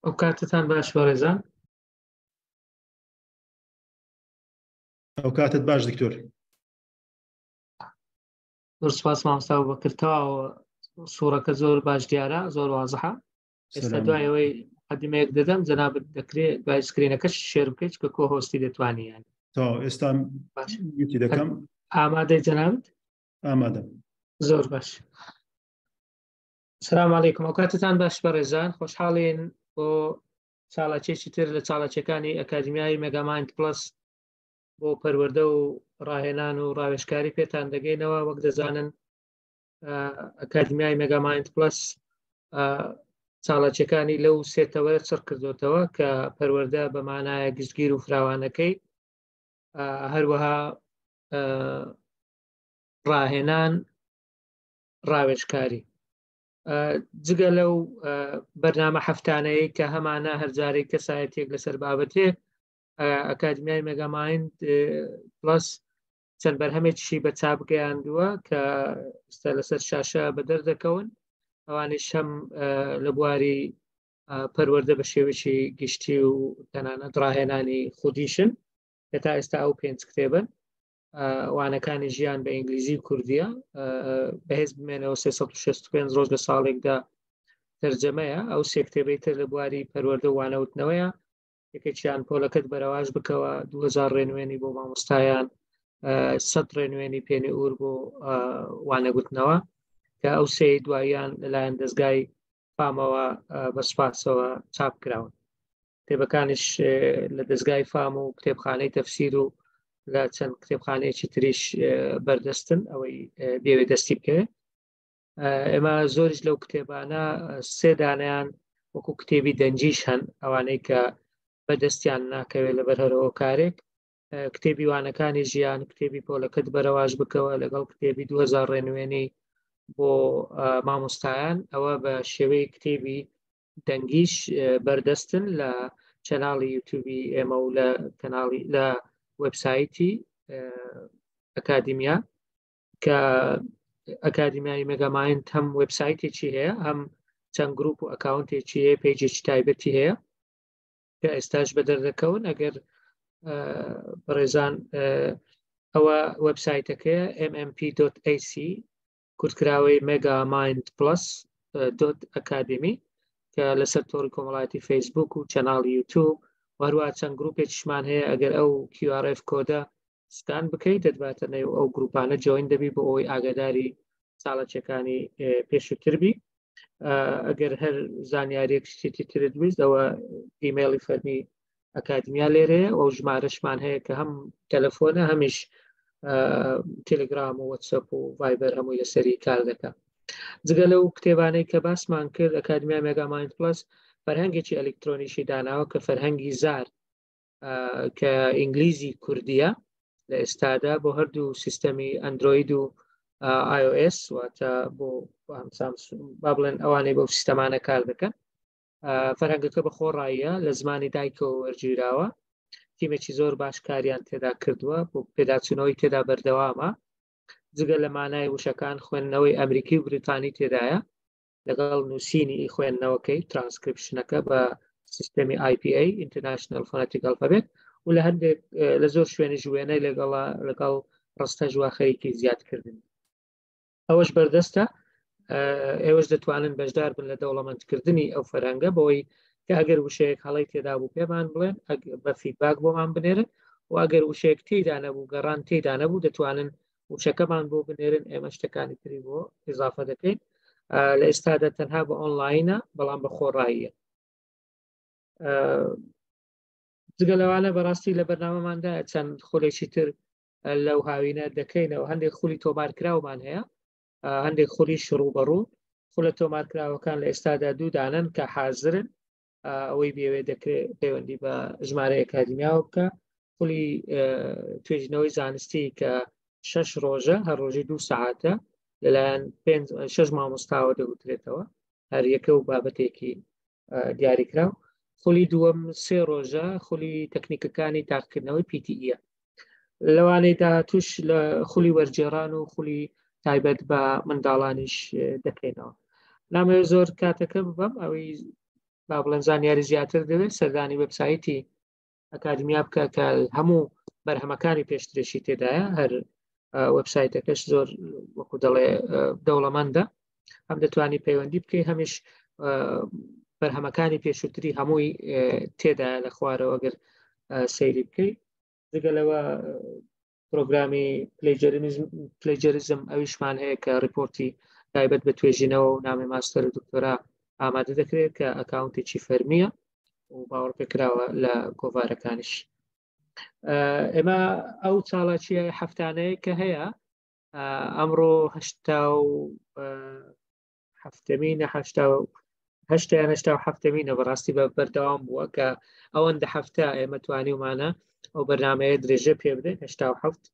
ئەو کاتتان باش بەڕێزان. ئەو کاتت باش دکتۆر. زۆر سوپاس مامۆستا بەکردەوە، سوورەکە زۆر باش دیارە، زۆر وازەحە. ئێستا دوای ئەوەی مقدمەیەک دەدەم جەنابەت دەکرێت دوای سکرینەکەش شێر بکەیت کە کۆ هۆستی دەتوانی یان. تا ئێستا یوتی دەکەم. ئامادەی جەنابەت؟ ئامادەم. زۆر باش. سلام عەلەیکم، ئەو کاتتان باش بەڕێزان، خۆشحاڵین بۆ چاڵاکێکی تر لە چاڵاکیەکانی ئەکادمیای مێگامایند پلەس بۆ پەروەردە و ڕاهێنان و ڕاوێژکاری پێتان دەگەینەوە. وەک دەزانن ئەکادمیای مێگامایند پلەس چاڵاکیەکانی لەو سێتەوەیە چڕ کردوتەوە کە پەروەردە بە مانایە گشتگیر و فراوانەکەی، هەروەها ڕاهێنان، ڕاوێژکاری. جگە لەو بەرنامە هەفتانەیە کە هەمانە هەرجارێک کەسایەتێک لەسەر بابەتێک، ئەکادمیای مێگامایند پلەس چەند بەرهەمێکیشی بە چاپ گەیاندووە کە ئێستا لەسەر شاشە بەدەردەکەون. ئەوانش هەم لە بواری پەروەردە بە شێوەیەکی گشتی و تەنانەت ڕاهێنانی خودیشن کە تا ئێستا ئەو 5 کتێبن. وانەکانی ژیان بە ئینگلیزی و کوردیە، بەهێز بمێنەوە 365 ڕۆژ لە ساڵێکدا تەرجەمەیە. ئەو سێ کتێبەی تر لە بواری پەروەردە و وانەوتنەوەیە. یەکێکیان پۆلەکەت بەرەواش بکەوە، 2000 ڕێنوێنی بۆ مامۆستایان، 100 ڕێنوێنی پێنی ئور بۆ وانەگوتنەوە، کە ئەو سێ دواییان لەلایەن دەستگای فامەوە بە سوپاسەوە چاپ کراون. کتێبەکانش لە دەستگای فام و کتێبخانەی تەفسیر و لە چەند کتێبخانەیەکی تریش بەردەستن ئەوەی بێوێ دەستی بکەوێت. ئێمە زۆرش لەو کتێبانە سێ دانیان وەکو کتێبی دەنجیش هەن، ئەوانەی کە بەدەستیان ناکەوێت لەبەر هەرەوە کارێک. کتێبی وانەکانی ژیان، کتێبی پۆلەکەت بەرەواش بکەوە لەگەڵ کتێبی 2000 ڕێنوێنی بۆ مامۆستایان، ئەوە بە شێوەی کتێبی دەنگیش بەردەستن لە چەناڵی یوتیوبی ئێمە و لە کەناڵی لە وێبسایتی ئەکادمیا، کە ئەکادمیای مێگامایند هەم وێبسایتێکی هەیە، هەم چەند گروپ و ئەکاونتێکی هەیە، پێیجێکی تایبەتی هەیە کە ئێستاش بەدەردەکەون. ئەگەر بەڕێزان ئەوە وێبسایتەکەیە mmp.ac کورتکراوەی megamindplus.academy کە لەسەر تۆڕی کۆمەڵایەتی فەیسبوک و چەناڵی یوتیوب و هەروە چەند گروپێکیشمان هەیە. ئەگەر ئەو QRF کۆدە سکان بکەیت دەتباتە نێو ئەو گروپانە جوین دەبی بۆ ئەوەی ئاگاداری چاڵەکیەکانی پێشووتر بی. ئەگەر هەر زانیاریەک شتێکی ترت ویست ئەوە ئیمێڵی فەرمی ئەکادمیا لێرەیە، ئەو ژمارەشمان هەیە کە هەم تەلەفۆنە هەمیش تێلگرام و وەتسەپ و ڤایبەر هەمووی لەسەری کار دەکات. جگە لەو کتێبانەی کە باسمان کرد، ئەکادمیای مێگامایند پلەس فەرهەنگێکی ئەلکترۆنیشی داناوە کە فەرهەنگی زار کە ئینگلیزی کوردیە لە ئێستادا بۆ هەردوو سیستەمی ئەندرۆید و iOS، واتە بۆ با بڵێن ئەوانەی بەو سیستەمانە کار دەکەن. فەرهەنگەکە بە خۆڕاییە، لە زمانی دایکەوە وەرگیراوە، تیمێکی زۆر باش کاریان تێدا کردووە بۆ پێداچوونەوەی تێدا بەردەوامە. جگە لە مانای وشەکان خوێندنەوەی ئەمریکی و بریتانی تێدایە لەگەڵ نووسینی خوێندنەوەکەی ترانسکریپشنەکە بە سیستەمی IPA International Phonetic Alphabet و لە هەندێک لە زۆر شوێنی ژوێنەی لەگەڵ ڕستە ژواخەریکی زیادکردن. ئەوەش بەردەستە، ئێوەش دەتوانن بەشدار بن لە دەوڵەمەندکردنی ئەو فەرهەنگە بەوەی کە ئەگەر وشەیەک هەڵی تێدا بوو پێمان بڵێن، بە فیدباک بۆمان بنێرن، و ئەگەر وشەیەک تێدا نەبوو، گەڕان تێدا نەبوو، دەتوانن وشەکەمان بۆ بنێرن، ئێمە شتەکانی تری بۆ ئیزافە دەکەین. لە ئێستادا تەنها بە ئۆنلاینە، بەڵام بە خۆڕاییە. جگە لەوانە بەڕاستی لە بەرنامەماندا چەند خولێکی تر لەو هاوینە دەکەینەوە. هەندێک خولی تۆمارکراومان هەیە، هەندێک خولی شڕوو بەڕوو. خولە تۆمارکراوەکان لە ئێستادا دوو دانن کە حازرن، ئەوەی بێوێ دەکرێت پەیوەندی بە ژمارەی ئەکادمیاوە بکە. خولی توێژینەوەی زانستی کە 6 ڕۆژە، هەر ڕۆژی 2 سەعاتە، لەلایەن 6 مامۆستاوە دەگوترێتەوە، هەر یەکە و بابەتێکی دیاریکراو. خولی دووەم 3 ڕۆژە، خولی تەکنیکەکانی تاقیکردنەوەی PTE. لەوانەیە توش لە خولی وەرجێڕان و خولی تایبەت بە منداڵانیش دەکەینەوە. نامەوێت زۆر کاتەکە ببەم ئەوەی با بڵێن زانیاری زیاتر دەوێت سەردانی وێبسایتی ئەکادمیا بکە کە هەموو بەرهەمەکانی پێشترێکی تێدایە، هەر وەبسایتەکەش زۆر وەکو دەڵێ دەوڵەمەندە، هەم دەتوانی پەیوەندی بکەی هەمیش بەرهەمەکانی پێشووتری هەمووی تێدایە لە خوارەوە ئەگەر سەیری بکەی. جگەلەوە پرۆگرامی پلەیجەریزم ئەویشمان هەیە کە ڕیپۆرتی تایبەت بە توێژینەوە و نامی ماستەر و دکتۆرا ئامادە دەکرێت کە ئەکاونتێکی فەرمیە و باوەڕ پێکراوە لە گۆڤارەکانیش. ئێمە ئەو چاڵاکیە هەفتانەیە کە هەیە ئەمڕۆ هەفتەمینە بەڕاستی بە بەردەوام بووە کە ئەوەندە هەفتە ئێمە توانیومانە ئەو بەرنامەیە درێژە پێ بدەین 87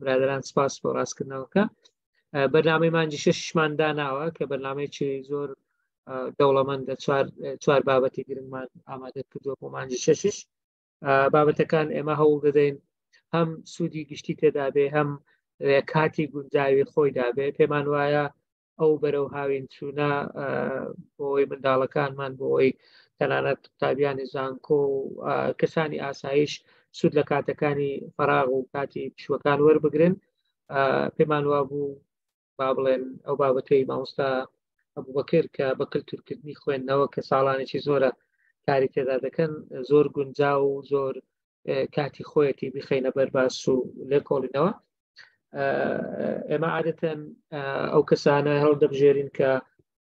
برادران سپاس بۆ ڕاستکردنەوەکە. بەرنامەی مانجی شەشمان داناوە کە بەرنامەیەکی زۆر دەوڵەمەندە، چوار بابەتی گرنگمان ئامادە کردووە بۆ مانجی شەشش. بابەتەکان ئێمە هەوڵ دەدەین هەم سوودی گشتی تێدا بێ هەم کاتی گونجاوی خۆی دابێ. پێمان وایە ئەو بەرەو هاوین چوونە بۆی منداڵەکانمان بۆی تەنانەت قوتابیانی زانکۆ و کەسانی ئاسایش سوود لە کاتەکانی فەراغ و کاتی پشوەکان وەربگرن. پێمان وا بوو با بڵێن ئەو بابەتەی مامۆستا ئەبوبەکر کە بە کلتورکردنی خوێندنەوە کە ساڵانێکی زۆرە کاری تێدا دەکەن زۆر گونجاو و زۆر کاتی خۆیەتی بخەینە بەرباس و لێکۆڵینەوە. ئێمە عادەتەن ئەو کەسانە هەڵدەبژێرین کە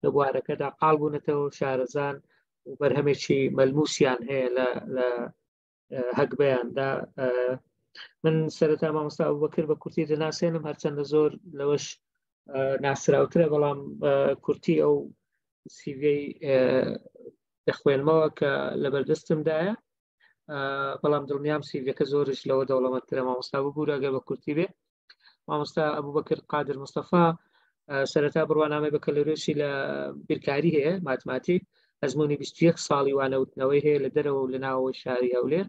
لە بوارەکەدا قاڵ بوونەتەوە شارەزان و بەرهەمێکی مەلموسیان هەیە لە هەکبەیاندا. من سەرەتا مامۆستا ئەبوبەکر بە کورتی دەناسێنم، هەرچەندە زۆر لەوەش ناسراوترە، بەڵام کورتی ئەو سیڤەی دەخوێنمەوە کە لەبەردەستمدایە، بەڵام دڵنیام سیڤەکە زۆرش لەوە دەوڵەمەندترە. مامۆستا ببوورە ئەگەر بە کورتی بێ. مامۆستا ئەبوبەکر قادر مستەفا سەرەتا بڕوانامەی بەکەلۆرێسی لە بیرکاری هەیە ماتماتیک، ئەزمموی 21 ساڵی وانەوتنەوەی هەیە لە دەرەوە و لە ناوەوەی شاری هەولێر.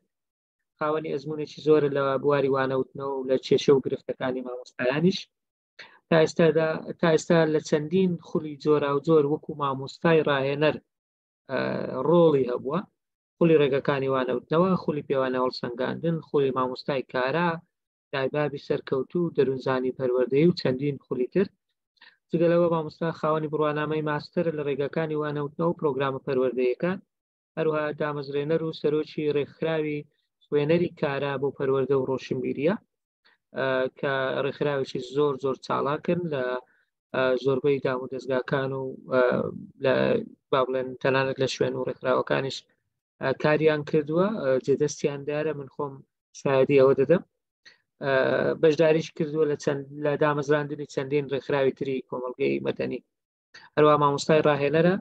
خاوەنی ئەزمموێکی زۆرە لە بواری وانەوتنەوە و لە کێشە و گرفتەکانی مامۆستایانیش. تا ئێستا لە چەندین خولی جۆرا و جۆر وەکو مامۆستای ڕاهێنەر ڕۆڵی هەبووە، خولی ڕێگەکانی وانەوتنەوە، خولی پێوانە هەڵسەنگاندن، خولی مامۆستای کارا، دایبابی سەرکەوتوو، دەروونزانی پەروەردەیی و چەندین خولی تر. جگەلەوە مامۆستا خاوەنی بڕوانامەی ماستەر لە ڕێگەکانی وانەوتنەوە و پرۆگرامە پەروەردەیەکان، هەروەها دامەزرێنەر و سەرۆکی ڕێکخراوی خوێنەری کارا بۆ پەروەردە و ڕۆشنبیریە کە ڕێکخراوێکی زۆر زۆر چاڵاکن لە زۆربەی دام و دەستگاکان و با بڵێن تەنانەت لە شوێن و ڕێکخراوەکانیش کاریان کردووە، جێدەستیان دارە. من خۆم شایەدی ئەوە دەدەم. بەشداریش کردووە لە دامەزراندنی چەندین ڕێکخراوی تری کۆمەڵگەی مەدەنی. هەروەها مامۆستای ڕاهێنەرە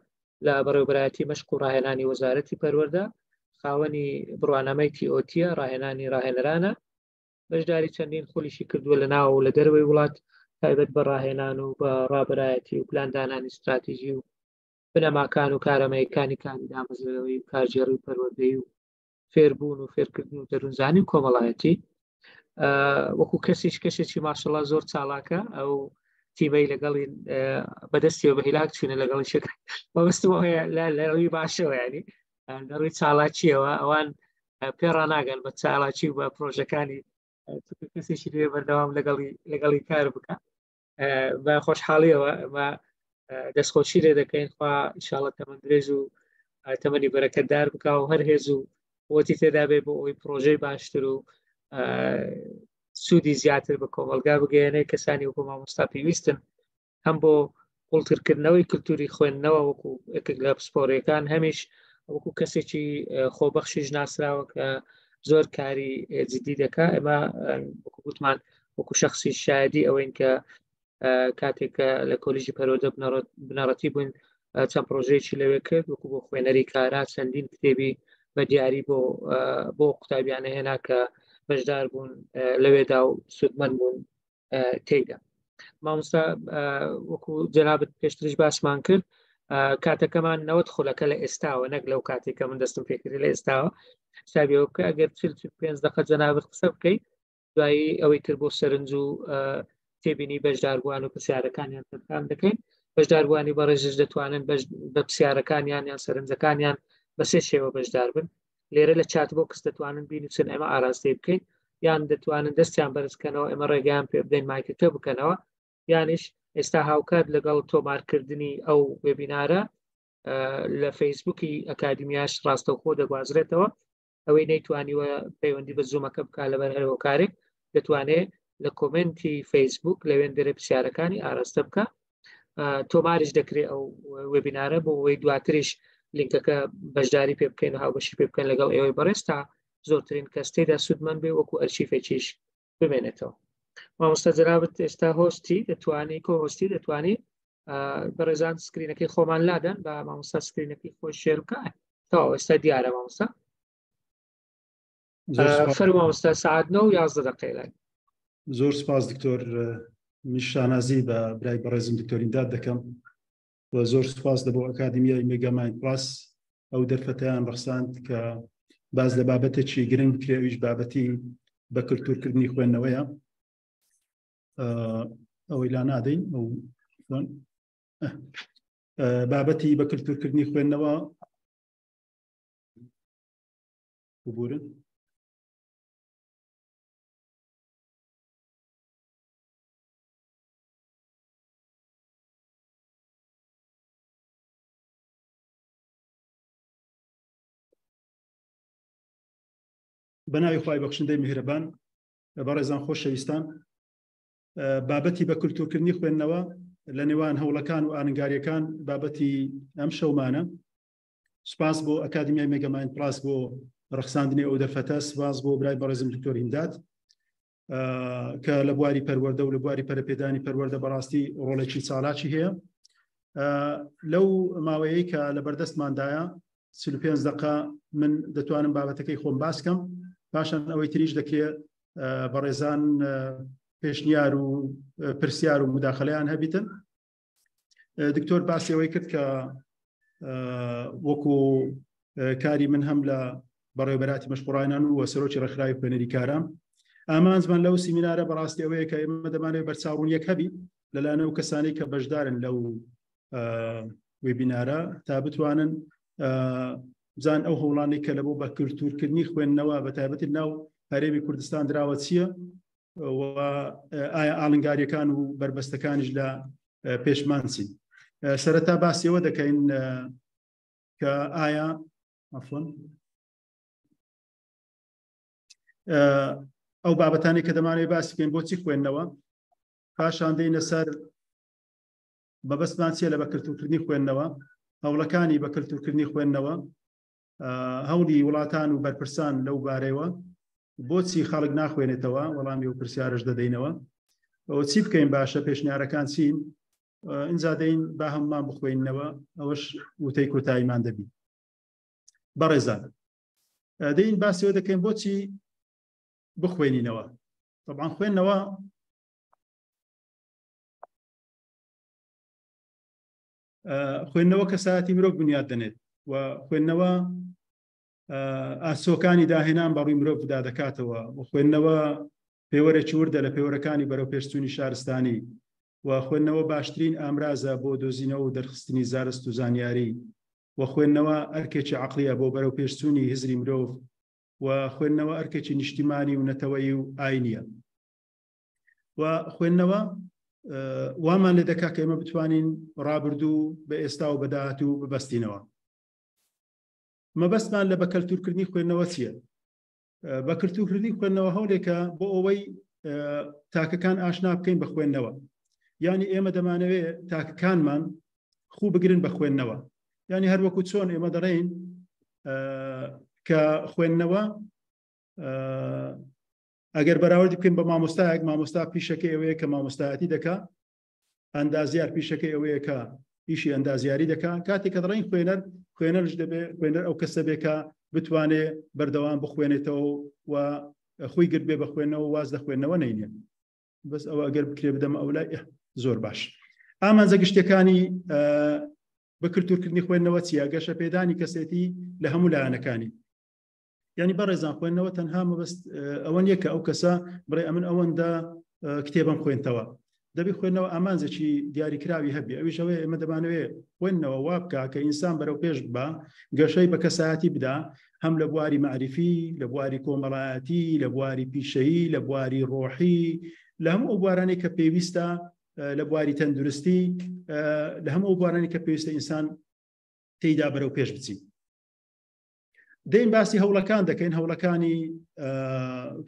لە بەڕێوەبەرایەتی مەشق و ڕاهێنانی وەزارەتی پەروەردە، خاوەنی بڕوانامەی تیئۆتیە ڕاهێنانی ڕاهێنەرانە. بەشداری چەندین خولیشی کردووە لە ناو و لە دەروەی وڵات تایبەت بە ڕاهێنان و بە ڕابەرایەتی و پلاندانانی استراتیژی و بنەماکان و کارەمەیەکانی کاری دامەزرەوەی و کارژێڕی و پەروەردەیی و فێربوون و فێرکردن و دەروونزانی و کۆمەڵایەتی. وەکو کەسێکی ماشەڵڵا زۆر چاڵاکە ئەو تیمەی لەگەڵی بەدەستیەوە بە هیلاک چوونە لەگەڵی شەکە بەبستمەوە لەڕووی باشەوە، ینی لەڕووی چاڵاکیەوە ئەوان پێڕاناگەن بە چاڵاکی و بە پرۆژەکانی کەسێکی لێ بەردەوام لەگەڵی کار بکە. بە خۆشحاڵیەوە ئەمە دەستخۆشی لێ دەکەین، خوا ئینشاڵڵا تەمەن درێژ و تەمەنی بەرەکەتدار بکە و هەر هێز و قووەتی تێدا بێ بۆ ئەوی پرۆژەی باشتر و سوودی زیاتر بە کۆمەلگا بگەیەنێ. کەسانی وەکو مامۆستا پێویستن هەم بۆ قوڵترکردنەوەی کللتوری خوێندنەوە وەکو یەکێک لە پسپۆڕیەکان، هەمیش وەکو کەسێکی خۆبەخشیش ناسراوە کە زۆر کاری جدی دەکا. ئێمە وەکو گوتمان وەکو شخصی شایدی ئەوەین کە کاتێکە لە کۆلیژی پەروەردە بنەڕەتی بووین چەند پرۆژەیەکی لەوێ کرد وەکو بۆ خوێنەری کارا، چەندین کتێبی بە دیاری بۆ قوتابیانە هێنا کە بەشدار بوون لەوێدا و سودمەند بوون تێیدا. مامۆستا وەکو جەنابەت پێشترش باسمان کرد کاتەکەمان 90 خولەکە لە ئێستاوە، نەک لەو کاتێکە من دەستم پێکردی لە ئێستاوە. حسابیەوە بکە ئەگەر 45 دقە جەنابەت قسە بکەیت دوایی ئەوەی تر بۆ سەرنج و تێبینی بەشداربووان و پرسیارەکانیان تەرخان دەکەین. بەشداربووانی بەڕێژش دەتوانن بە پرسیارەکانیان یان سەرنجەکانیان بە سێ شێوە بەشدار بن. لێرە لە چات بۆکس دەتوانن بینووسن ئێمە ئاراستەی بکەین، یان دەتوانن دەستیان بەرزکەنەوە ئێمە ڕێگەیان پێ بدەین مایکەکە بکەنەوە، یانیش ئێستا هاوکات لەگەڵ تۆمارکردنی ئەو وێبینارە لە فەیسبووکی ئەکادمیاش ڕاستەوخۆ دەگوازرێتەوە. ئەوەی نەیتوانیوە پەیوەندی بە زوومەکە بکات لەبەر هەرەوە کارێک دەتوانێت لە کۆمنتی فەیسبووک لەوێن دەرێ پرسیارەکانی ئاراستە بکە. تۆماریش دەکرێت ئەو وێبینارە بۆ ئەوەی دواتریش لینکەکە بەشداری پێ بکەین و هاوبەشی پێ بکەن لەگەڵ ئێوەی بەڕێز تا زۆرترین کەس تێدا سوودمەند بێ وەکو ئەرشیفێکیش بمێنێتەوە. مامۆستا جەنابەت ئێستا هۆستی دەتوانی کۆهۆستی دەتوانی بەڕێزان سکرینەکەی خۆمان لادەن بە مامۆستا سکرینەکەی خۆی شێر بکە. تەواو ئێستا دیارە مامۆستا. فەرموو مامۆستا سەعات 9:11 دقیقە. زۆر سپاس دکتۆر، شانازی بە برای بەڕێزم دکتۆر ئیمداد دەکەم و زۆر سپاس دەبۆ ئەکادمیای مێگامایند پلاس ئەو دەرفەتەیان ڕخساند کە باز لە بابەتێکی گرنگ بکرێ، ئەویش بابەتی بە کلتورکردنی خوێندنەوەیە. ئەوەی لا نادەین ئەو بابەتی بە کلتورکردنی خوێندنەوە ببورن. بەناوی خوای بەخشندەی میهرەبان، بەڕێزان خۆشەویستان، بابەتی بە کلتورکردنی خوێندنەوە لە نێوان هەوڵەکان و ئاهەنگاریەکان بابەتی ئەم شەومانە. سپاس بۆ ئەکادمیای مێگامایند پلاس بۆ ڕخساندنی ئەو دەرفەتە، سپاس بۆ برای بەڕێزم دکتۆر ئیمداد کە لە بواری پەروەردە و لە بواری پەرەپێدانی پەروەردە بەڕاستی ڕۆڵێکی چالاکی هەیە. لەو ماوەیەی کە لە بەردەستماندایە 35 دقە من دەتوانم بابەتەکەی خۆم باسکەم، پاشان ئەوەی تریش دەکرێت بەڕێزان پێشنیار و پرسیار و مداخلەیان هەبیتن. دکتۆر باسیەوەی کرد کە وەکو کاری من هەم لە بەڕێوەبەراتی مەشقوڕاینان و سەرۆکی ڕێکخراوی خوێنەری کارام ئامانجمان لەو سیمینارە بەڕاستی ئەوەیە کە ئێمە دەمانێت بەرچاوڕوونیەک هەبی لەلایەنە و کەسانی کە بەشدارن لەو وێبینارە تا بتوانن بزان ئەو هەوڵانی کە لەبۆ بە کلتورکردنی خوێندنەوە بە تایبەتی ناو هەرێمی کوردستان دراوە چییە و ئایا ئاڵنگاریەکان و بربەستەکانیش لە پێشمان چین. سەرەتا باسیەوە دەکەین کە ئایا ئەو بابەتانی کە دەمانێت باسی بکەین بۆچی خوێندنەوە، پاشان دێینە سەر بەبەستمان چیە لە بە کلتورکردنی خوێندنەوە، هەوڵەکانی بە کلتورکردنی خوێندنەوە، هەوڵی وڵاتان و بەرپرسان لەو بارەیەوە، بۆچی خەڵک ناخوێنێتەوە، وەڵامی و پرسیارش دەدەینەوە، ئەوە چی بکەین باشە، پێشنیارەکان چین، ئینجا دەین با هەمومان بخوێنینەوە، ئەوەش وتەی کۆتاییمان دەبی. بەڕێزان دەین باسیەوە دەکەین بۆچی بخوێنینەوە. طبعا خوێندنەوە خوێندنەوە کەسایەتی مرۆڤ بنیاد دەنێت و خوێندنەوە ئاسۆکانی داهێنان بەڕووی مرۆڤ دا دەکاتەوە و خوێندنەوە پێوەرێکی وردە لە پێوەرەکانی بەرەو پێشچوونی شارستانی و خوێندنەوە باشترین ئامرازە بۆ دۆزینەوە و دەرخستنی زارست و زانیاری و خوێندنەوە ئەرکێکی عەقلیە بۆ بەرەو پێشچوونی هزری مرۆڤ و خوێندنەوە ئەرکێکی نیشتیمانی و نەتەوەیی و ئاینیە و خوێندنەوە وامان لێ دەکا کە ئێمە بتوانین ڕابردوو بە ئێستا و بەداهاتوو ببەستینەوە. مەبەستمان لە بە کلتورکردنی خوێندنەوە چییە؟ بە کلتورکردنی خوێندنەوە هەولێکە بۆ ئەوەی تاکەکان ئاشنا بکەین بە خوێندنەوە، یعنی ئێمە دەمانەوێت تاکەکانمان خوو بگرن بە خوێندنەوە، یعنی هەر وەکو چۆن ئێمە دەڕێین کە خوێندنەوە ئەگەر بەراوردی بکەین بە مامۆستایەک، مامۆستا پیشەکەی ئەوەیە کە مامۆستایەتی دەکا، ئەندازیار پیشەکەی ئەوەیە کە ئیشی ئەندازیاری دەکا، کاتێک کە دەڕێین خوێنەرش دەبێت خوێنەر ئەو کەسە بێ کە بتوانێ بەردەوام بخوێنێتەوە و خۆی گرت بێ بە خوێندنەوە واز لە خوێندنەوە نەینێ. بەس ئەوە ئەگەر بکرێ بدەمە ئەو لای زۆر باش. ئامانجە گشتەکانی بە کلتورکردنی خوێندنەوە چیە؟ گەشە پێدانی کەسێتی لە هەموو لایەنەکانی. یعنی بەڕێزان خوێندنەوە تەنها مەبەست ئەوە نییە کە ئەو کەسە بڵێ ئەمن ئەوەندە کتێبم خوێنتەوە، دەبی خوێندنەوە ئامانجێکی دیاریکراوی هەبێ ئەویش ئەوەیە ئێمە دەمانەوێت خوێندنەوە وا بکە کە ئینسان بەرەو پێش بە گەشەی بە کەسایەتی بدا هەم لە بواری معریفی لە بواری کۆمەڵایەتی لە بواری پیشەیی لە بواری ڕۆحی لە هەموو ئەو بوارانەی کە پێویستە لە بواری تەندروستی لە هەموو ئەو بوارانی کە پێویستە ئینسان تێیدا بەرەو پێش بچی. دەین باسی هەوڵەکان دەکەین هەوڵەکانی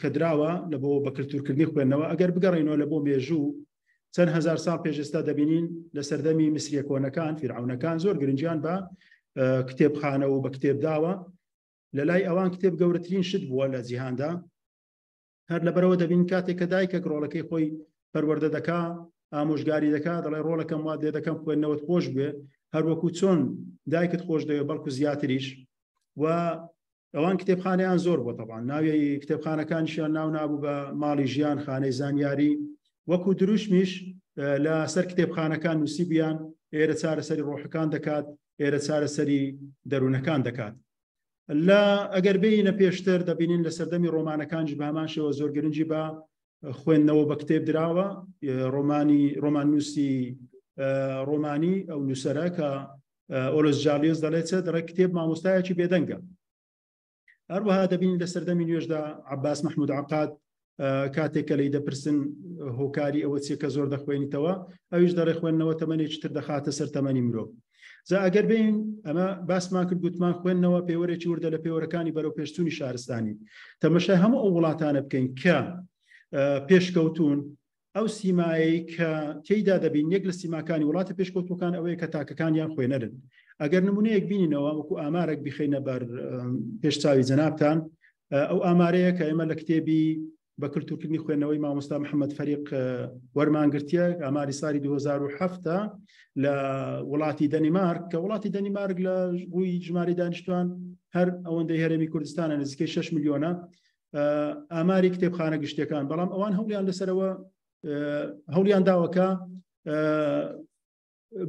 کە دراوە لە بۆ بە کللتورکردنی خوێندنەوە ئەگەر بگەڕینەوە لە بۆ مێژوو چەند هزار ساڵ پێشێستا دەبینین لە سەردەمی میسریە کۆنەکان فیرعونەکان زۆر گرنگیان بە کتێبخانە و بە کتێب داوە لە لای ئەوان کتێب گەورەترین شت بووە لە جیهاندا هەر لەبەرەوە دەبین کاتێک کە دایکە ڕۆڵەکەی خۆی پەروەردە دەکا ئامۆژگاری دەکات دەڵێ ڕۆڵەکەم وا لێ دەکەم خوێندنەوەت خۆش بێ هەروەکو چۆن دایکت خۆش دەوێت بەڵکو زیاتریش و ئەوان کتێبخانەیان زۆر بووە تەبعاً ناوی کتێبخانەکانیشیان ناو نابوو بە ماڵی ژیان خانەی زانیاری وەکو دروشمیش لە سەر کتێبخانەکان نووسیبیان ئێرە چارەسەری ڕۆحەکان دەکات ئێرە چارەسەری دەروونەکان دەکات لە ئەگەر بینە پێشتر دەبینین لە سەردەمی ڕۆمانەکانجی بە هەمان شێوە زۆر گرنگی بە خوێندنەوە بە کتێب دراوە ڕۆمان نووسی ڕۆمانی ئەو نووسەرە کە ئۆلۆس جالیۆس دەڵێت دەڵێت کتێب مامۆستایەکی بێدەنگە هەروەها دەبینین لە سەردەمی نوێژدا عەباس مەحموود عەقاد کاتێک کە لی دەپرسن هۆکاری ئەوە چیە کە زۆر دەخوێنیتەوە ئەویش دەڕێ خوێندنەوە تەمەنێکی تر دەخاتە سەر تەمەنی مرۆڤ جا ئەگەر بین ئەمە باسمان کرد گوتمان خوێندنەوە پێوەرێکی وردە لە پێوەرەکانی بەرەو پێشچوونی شارستانی تەمەشای هەموو ئەو وڵاتانە بکەین کە پێشکەوتون ئەو سیمایی کە تێیدا دەبین یەک لە سیماکانی وڵاتە پێشکەوتوەکان ئەوەیە کە تاکەکانیان خوێنەرن ئەگەر نمونەیەک بینینەوە وەکو ئامارێک بخەینە بەر پێشچاوی جەنابتان ئەو ئامارەیە کە ئێمە لە کتێبی بە کللتورکردنی خوێندنەوەی مامۆستا محەممەد فەریق وەرمانگرتیە ئاماری ساڵی 2007 لە وڵاتی دەنیمارک کە وڵاتی دەنیمارک لە ڕووی ژماری دانیشتوان هەر ئەوەندەی هەرێمی کوردستانە نزیکەی 6 میلیۆنە ئاماری کتێبخانە گشتیەکان بەڵام ئەوان هەوڵیان لەسەرەوە هەوڵیان داوەکە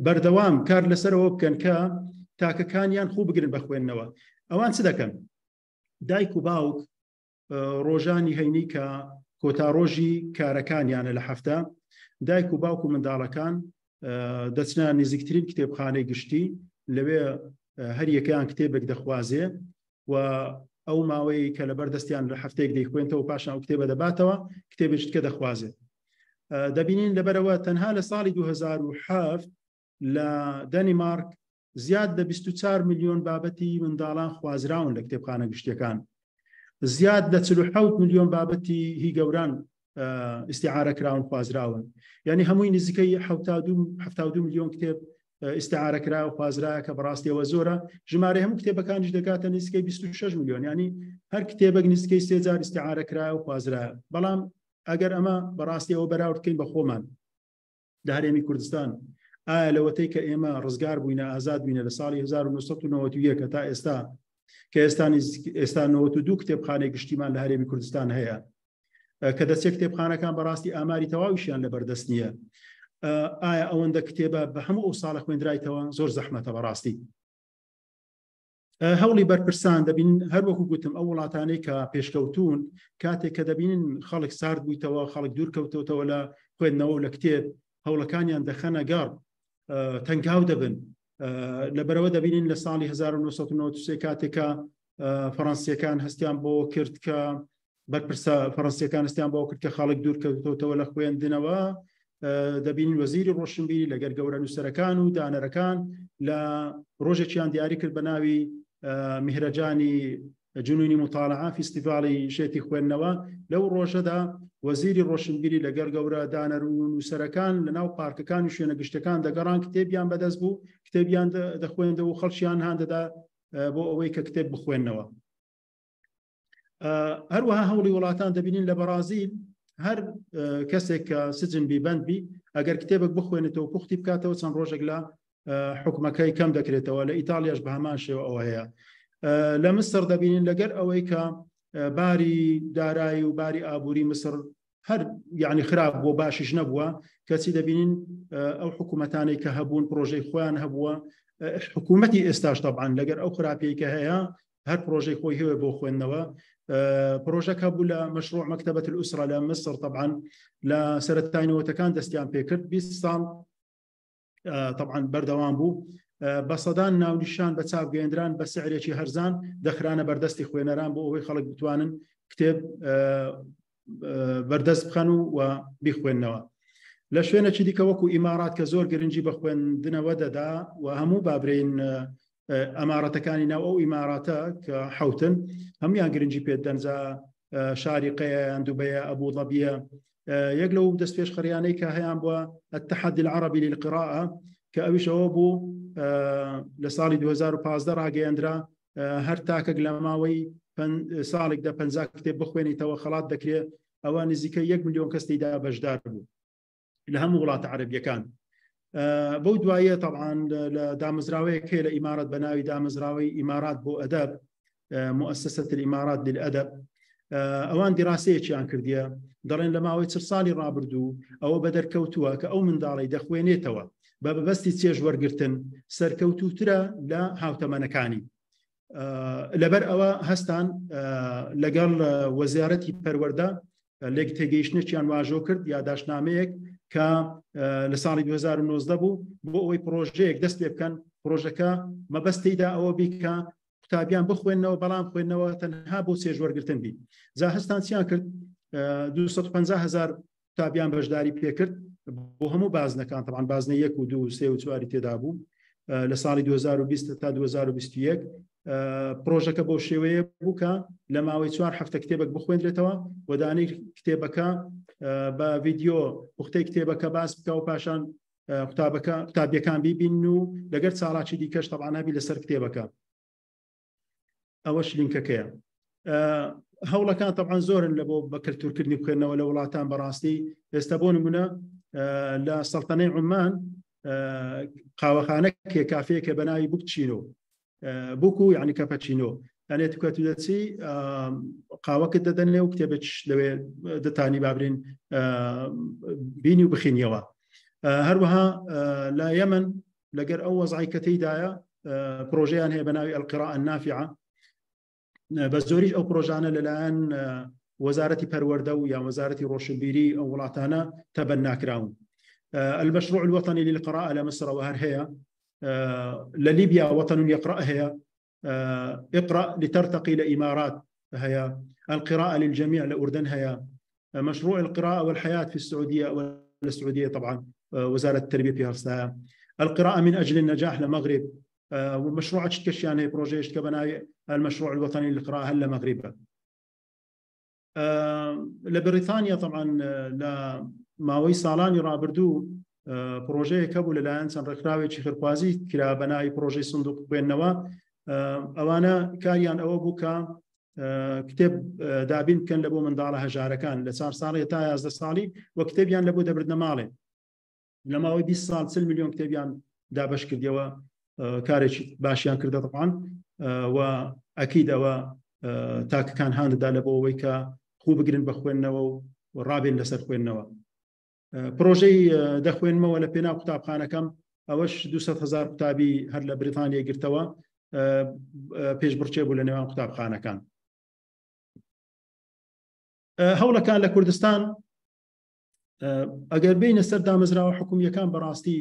بەردەوام کار لەسەرەوە بکەن کە تاکەکانیان خوب بگرن بە خوێندنەوە ئەوان چ دەکەن دایک و باوک ڕۆژانی هەینی کە کۆتاڕۆژی کارەکانیانە لە هەفتە دایک و باوک و منداڵەکان دەچنە نزیکترین کتێبخانەی گشتی لەوێ هەر یەکەیان کتێبێک دەخوازێ و ئەو ماوەی کە لەبەر دەستیان لە هەفتەیەک دەیخوێنتەوە و پاشان ئەو کتێبە دەباتەوە کتێبێککە دەخوازێت دەبینین لەبەرەوە تەنها لە ساڵی 2007 لە دەنیمارک زیاد لە 24 میلیۆن بابەتی منداڵان خوازراون لە کتێبخانە گشتیەکان زیاد لە 47 میلیۆن بابەتی هی گەوران استیعارە کراون خوازراون یعنی هەمووی نزیکەی 72 میلیۆن کتێب استیعارە کرا و خوازرایە کە بەڕاستیەوە زۆرە ژمارە هەموو کتێبەکانیش دەکاتە نزیکەی 26 میلیۆن ینی هەر کتێبێک نزیکەی 3000 استیعارە کرا و خوازرایە بەڵام ئەگەر ئەمە بەڕاستیەوە بەراورد بکەین بە خۆمان لە هەرێمی کوردستان ئایا لەوەتەی کە ئێمە ڕزگار بووینە ئازاد بووینە لە ساڵی 1991 تا ئێستا کە ئێستا 92 کتێبخانەی گشتیمان لە هەرێمی کوردستان هەیە کە دەچێت کتێبخانەکان بەڕاستی ئاماری تەواویشیان لەبەردەست نییە ئایا ئەوەندە کتێبە بە هەموو ئەو ساڵە خوێندرایتەوە زۆر زەحمەتە بەڕاستی هەوڵی بەرپرسان دەبین هەروەکو گوتم ئەو وڵاتانەی کە پێشکەوتون کاتێک کە دەبینن خەڵک سارد بوویتەوە خەڵک دوور کەوتەوە لە خوێندنەوە و لە کتێب هەوڵەکانیان دەخەنە گەڕ تەنگاو دەبن لەبەرەوە دەبینین لە ساڵی 1993 کاتێکە فەڕەنسیەکان هەستیان بۆ کرد کە بەرپرسە فەڕەنسیەکان هەستیان بۆ کرد کە خەڵک دوور کەوتەوە لە خوێندنەوە دەبینین وەزیری ڕۆشنبیری لەگەر گەورە نووسەرەکان و دانەرەکان لە ڕۆژێکیان دیاری کرد بە ناوی میهرەجانی جنونی مطالعە فیستیڤاڵی شێتی خوێندنەوە لەو ڕۆژەدا وەزیری ڕۆشنبیری لەگەر گەورە دانەر و نووسەرەکان لە ناو پارکەکان و شوێنە گشتەکان دەگەڕان کتێبیان بەدەست بوو کتێبیان دەخوێندەوە و خەڵکیان هاندەدا بۆ ئەوەی کە کتێب بخوێننەوە هەروەها هەوڵی وڵاتان دەبینین لە بەرازیل هەر کەسێک کە سجن بەند بی ئەگەر کتێبێک بخوێنێتەوە پوختی بکاتەوە چەند ڕۆژێک لە حکومەکەی کەم دەکرێتەوە لە ئیتالیاش بە هەمان شێوە ئەوە هەیە لە مصر دەبینین لەگەر ئەوەی کە باری دارایی و باری ئابووری مصر هەر یعنی خراپ بۆ باشیش نەبووە کەچی دەبینین ئەو حکوومەتانەی کە هەبوون پرۆژەی خۆیان هەبووە حکوومەتی ئێستاش طبعاً لەگەر ئەو خراپەی کە هەیە هەر پرۆژەی خۆی هەیە بۆ خوێندنەوە. پرۆژەکە بوو لە مەشروع مەکتەبەت الأسرة لە مصر طبعا لە سەرەتاینەوەتەکان دەستیان پێ کرد 20 ساڵ طبعا بەردەوام بوو بە سەدان ناونیشان بە چاپ گەیەندران بە سعرێکی هەرزان دەخرانە بەردەستی خوێنەران بۆ ئەوەی خەڵک بتوانن کتێب بەردەست بخەن و بیخوێننەوە. لە شوێنێکی دیکە وەکو ئیمارات کە زۆر گرنگی بە خوێندنەوە دەدا و هەموو بابرین ئەمارەتەکانی ناو ئەو ئیماراتە کە حوتن هەمویان گرنگی پێ دەنجا شارقەیە یان دوبەیە ئەبوو ظەبیە. یەک لەو دەست پێش خەریانەی کە هەیان بووە التحدي العربي للقراءة کە ئەویشەوە بوو لە ساڵی 2015 ڕاگەیەندرا هەر تاکەک لە ماوەی ساڵێکدا 50 کتێب بخوێنیتەوە خەڵات دەکرێت ئەوە نزیکە 1 ملیۆن کەس تێیدا بەشدار بوو لە هەموو وڵاتە عەرەبیەکان. بەو دوایە طبعا لە دامەزراوەیەک هەیە لە ئیمارەت بە ناوی دامەزراوەی ئیمارات بۆ ئەدەب مؤسسة الإمارات للأدب. ئەوان دیراسەیەکیان کردیە دەڵێن لە ماوەی 40 ساڵی ڕابردوو ئەوە بە دەرکەوتووە کە ئەو منداڵی دەخوێنێتەوە بە بەبەستی چێژ وەرگرتن سەرکەوتوترە لە هاوتەمەنەکانی. لەبەر ئەوە هەستان لەگەڵ وەزارەتی پەروەردە لێک تێگەیشتنێکیان واژۆ کرد یاداشنامەیەک کە لە ساڵی 2019 بوو بۆ ئەوەی پرۆژەیەک دەست پێ بکەن. پرۆژەکە مەبەستیدا ئەوە بیکە قوتابیان بخوێنەوە بەڵام خوێندنەوە تەنها بۆ چێژوەرگرتن بی. جا هەستان چیان کرد 250,000 قوتابیان بەشداری پێکرد بۆ هەموو بازنەکان طبعا بازنە 1 و 2 و 3 و 4 تێدا بوو لە ساڵی 2020 تا 2021. پرۆژەکە بۆ شێوەیە بووکە لە ماوەی 4 هەفتە کتێبێک بخوێنرێتەوە وەدانەی کتێبەکە بە ڤیدیۆ وختەی کتێبەکە باس بکە و پاشان قوتابیەکان بیبین و لەگەر چاڵاکی دیکەش طبعا هەبی لەسەر کتێبەکە. ئەوەش لینکەکەیە. هەوڵەکان طبعا زۆرن لە بۆ بە کەلتورکردنی بخوێنەوە لە وڵاتان بەڕاستی. ئێستا بۆ نمونە لە سەڵتەنەی عومان قاوەخانەیە کافەیەکە بە ناوی بوکچینۆ بووکو یعنی کەپەچینۆ یانێت کەوت دەچی قاوەکت دەدەنێ و کتێبێک لەوێ دەتانی بابرین بینی و بخینیەوە. هەروەها لە یەمن لەگەر ئەو وەزعی کە تێیدایە پرۆژەیان هەیە بە ناوی القراءة النافعة. بە زۆریش ئەو پرۆژانە لەلایەن وەزارەتی پەروەردە و یا وەزارەتی ڕۆشنبیری ئەو وڵاتانە تەبەناکراون. المشروع الوطني للقراءة لمصر وهر هي لليبيا وطن يقرأ هي اقرأ لترتقي لإمارات هي القراءة للجميع لأردن هي مشروع القراءة والحياة في السعودية والسعودية طبعا وزارة التربية فيها رصدها القراءة من أجل النجاح لمغرب ومشروع تشكشيان هي بروجيش كبناء المشروع الوطني للقراءة هلا مغربا. لبريطانيا طبعا ماوەی ساڵانی ڕابردوو پرۆژەیەکە بوو لەلایەن چەند ڕێکخراوێکی خێرخوازی کرا بە ناوی پرۆژەی سندوق خوێندنەوە. ئەوانە کاریان ئەوە بوو کە کتێب دابین بکەن لە بۆ منداڵە هەژارەکان لە 4 ساڵی تا 11 ساڵی و کتێبیان لە بۆ دەبردنە ماڵێ. لە ماوەی 20 ساڵ 40 ملیۆن کتێبیان دابەش کردیەوە کارێکی باشیان کردە طبعاً و ئەکید ئەوە تاکەکان هانددا لە بۆ ئەوەی کە خوو بگرن بە خوێندنەوە و ڕابێن لەسەر خوێندنەوە. پرۆژەی دەخوێنمەوە لە پێناو قوتابخانەکەم ئەوەش 200,000 قوتابی هەر لە بریتانیا گرتەوە پێش بڕچێ بوو لە نێوان قوتابخانەکان. هەوڵەکان لە کوردستان ئەگەر بینە سەر دامەزراوە حکوومیەکان بەڕاستی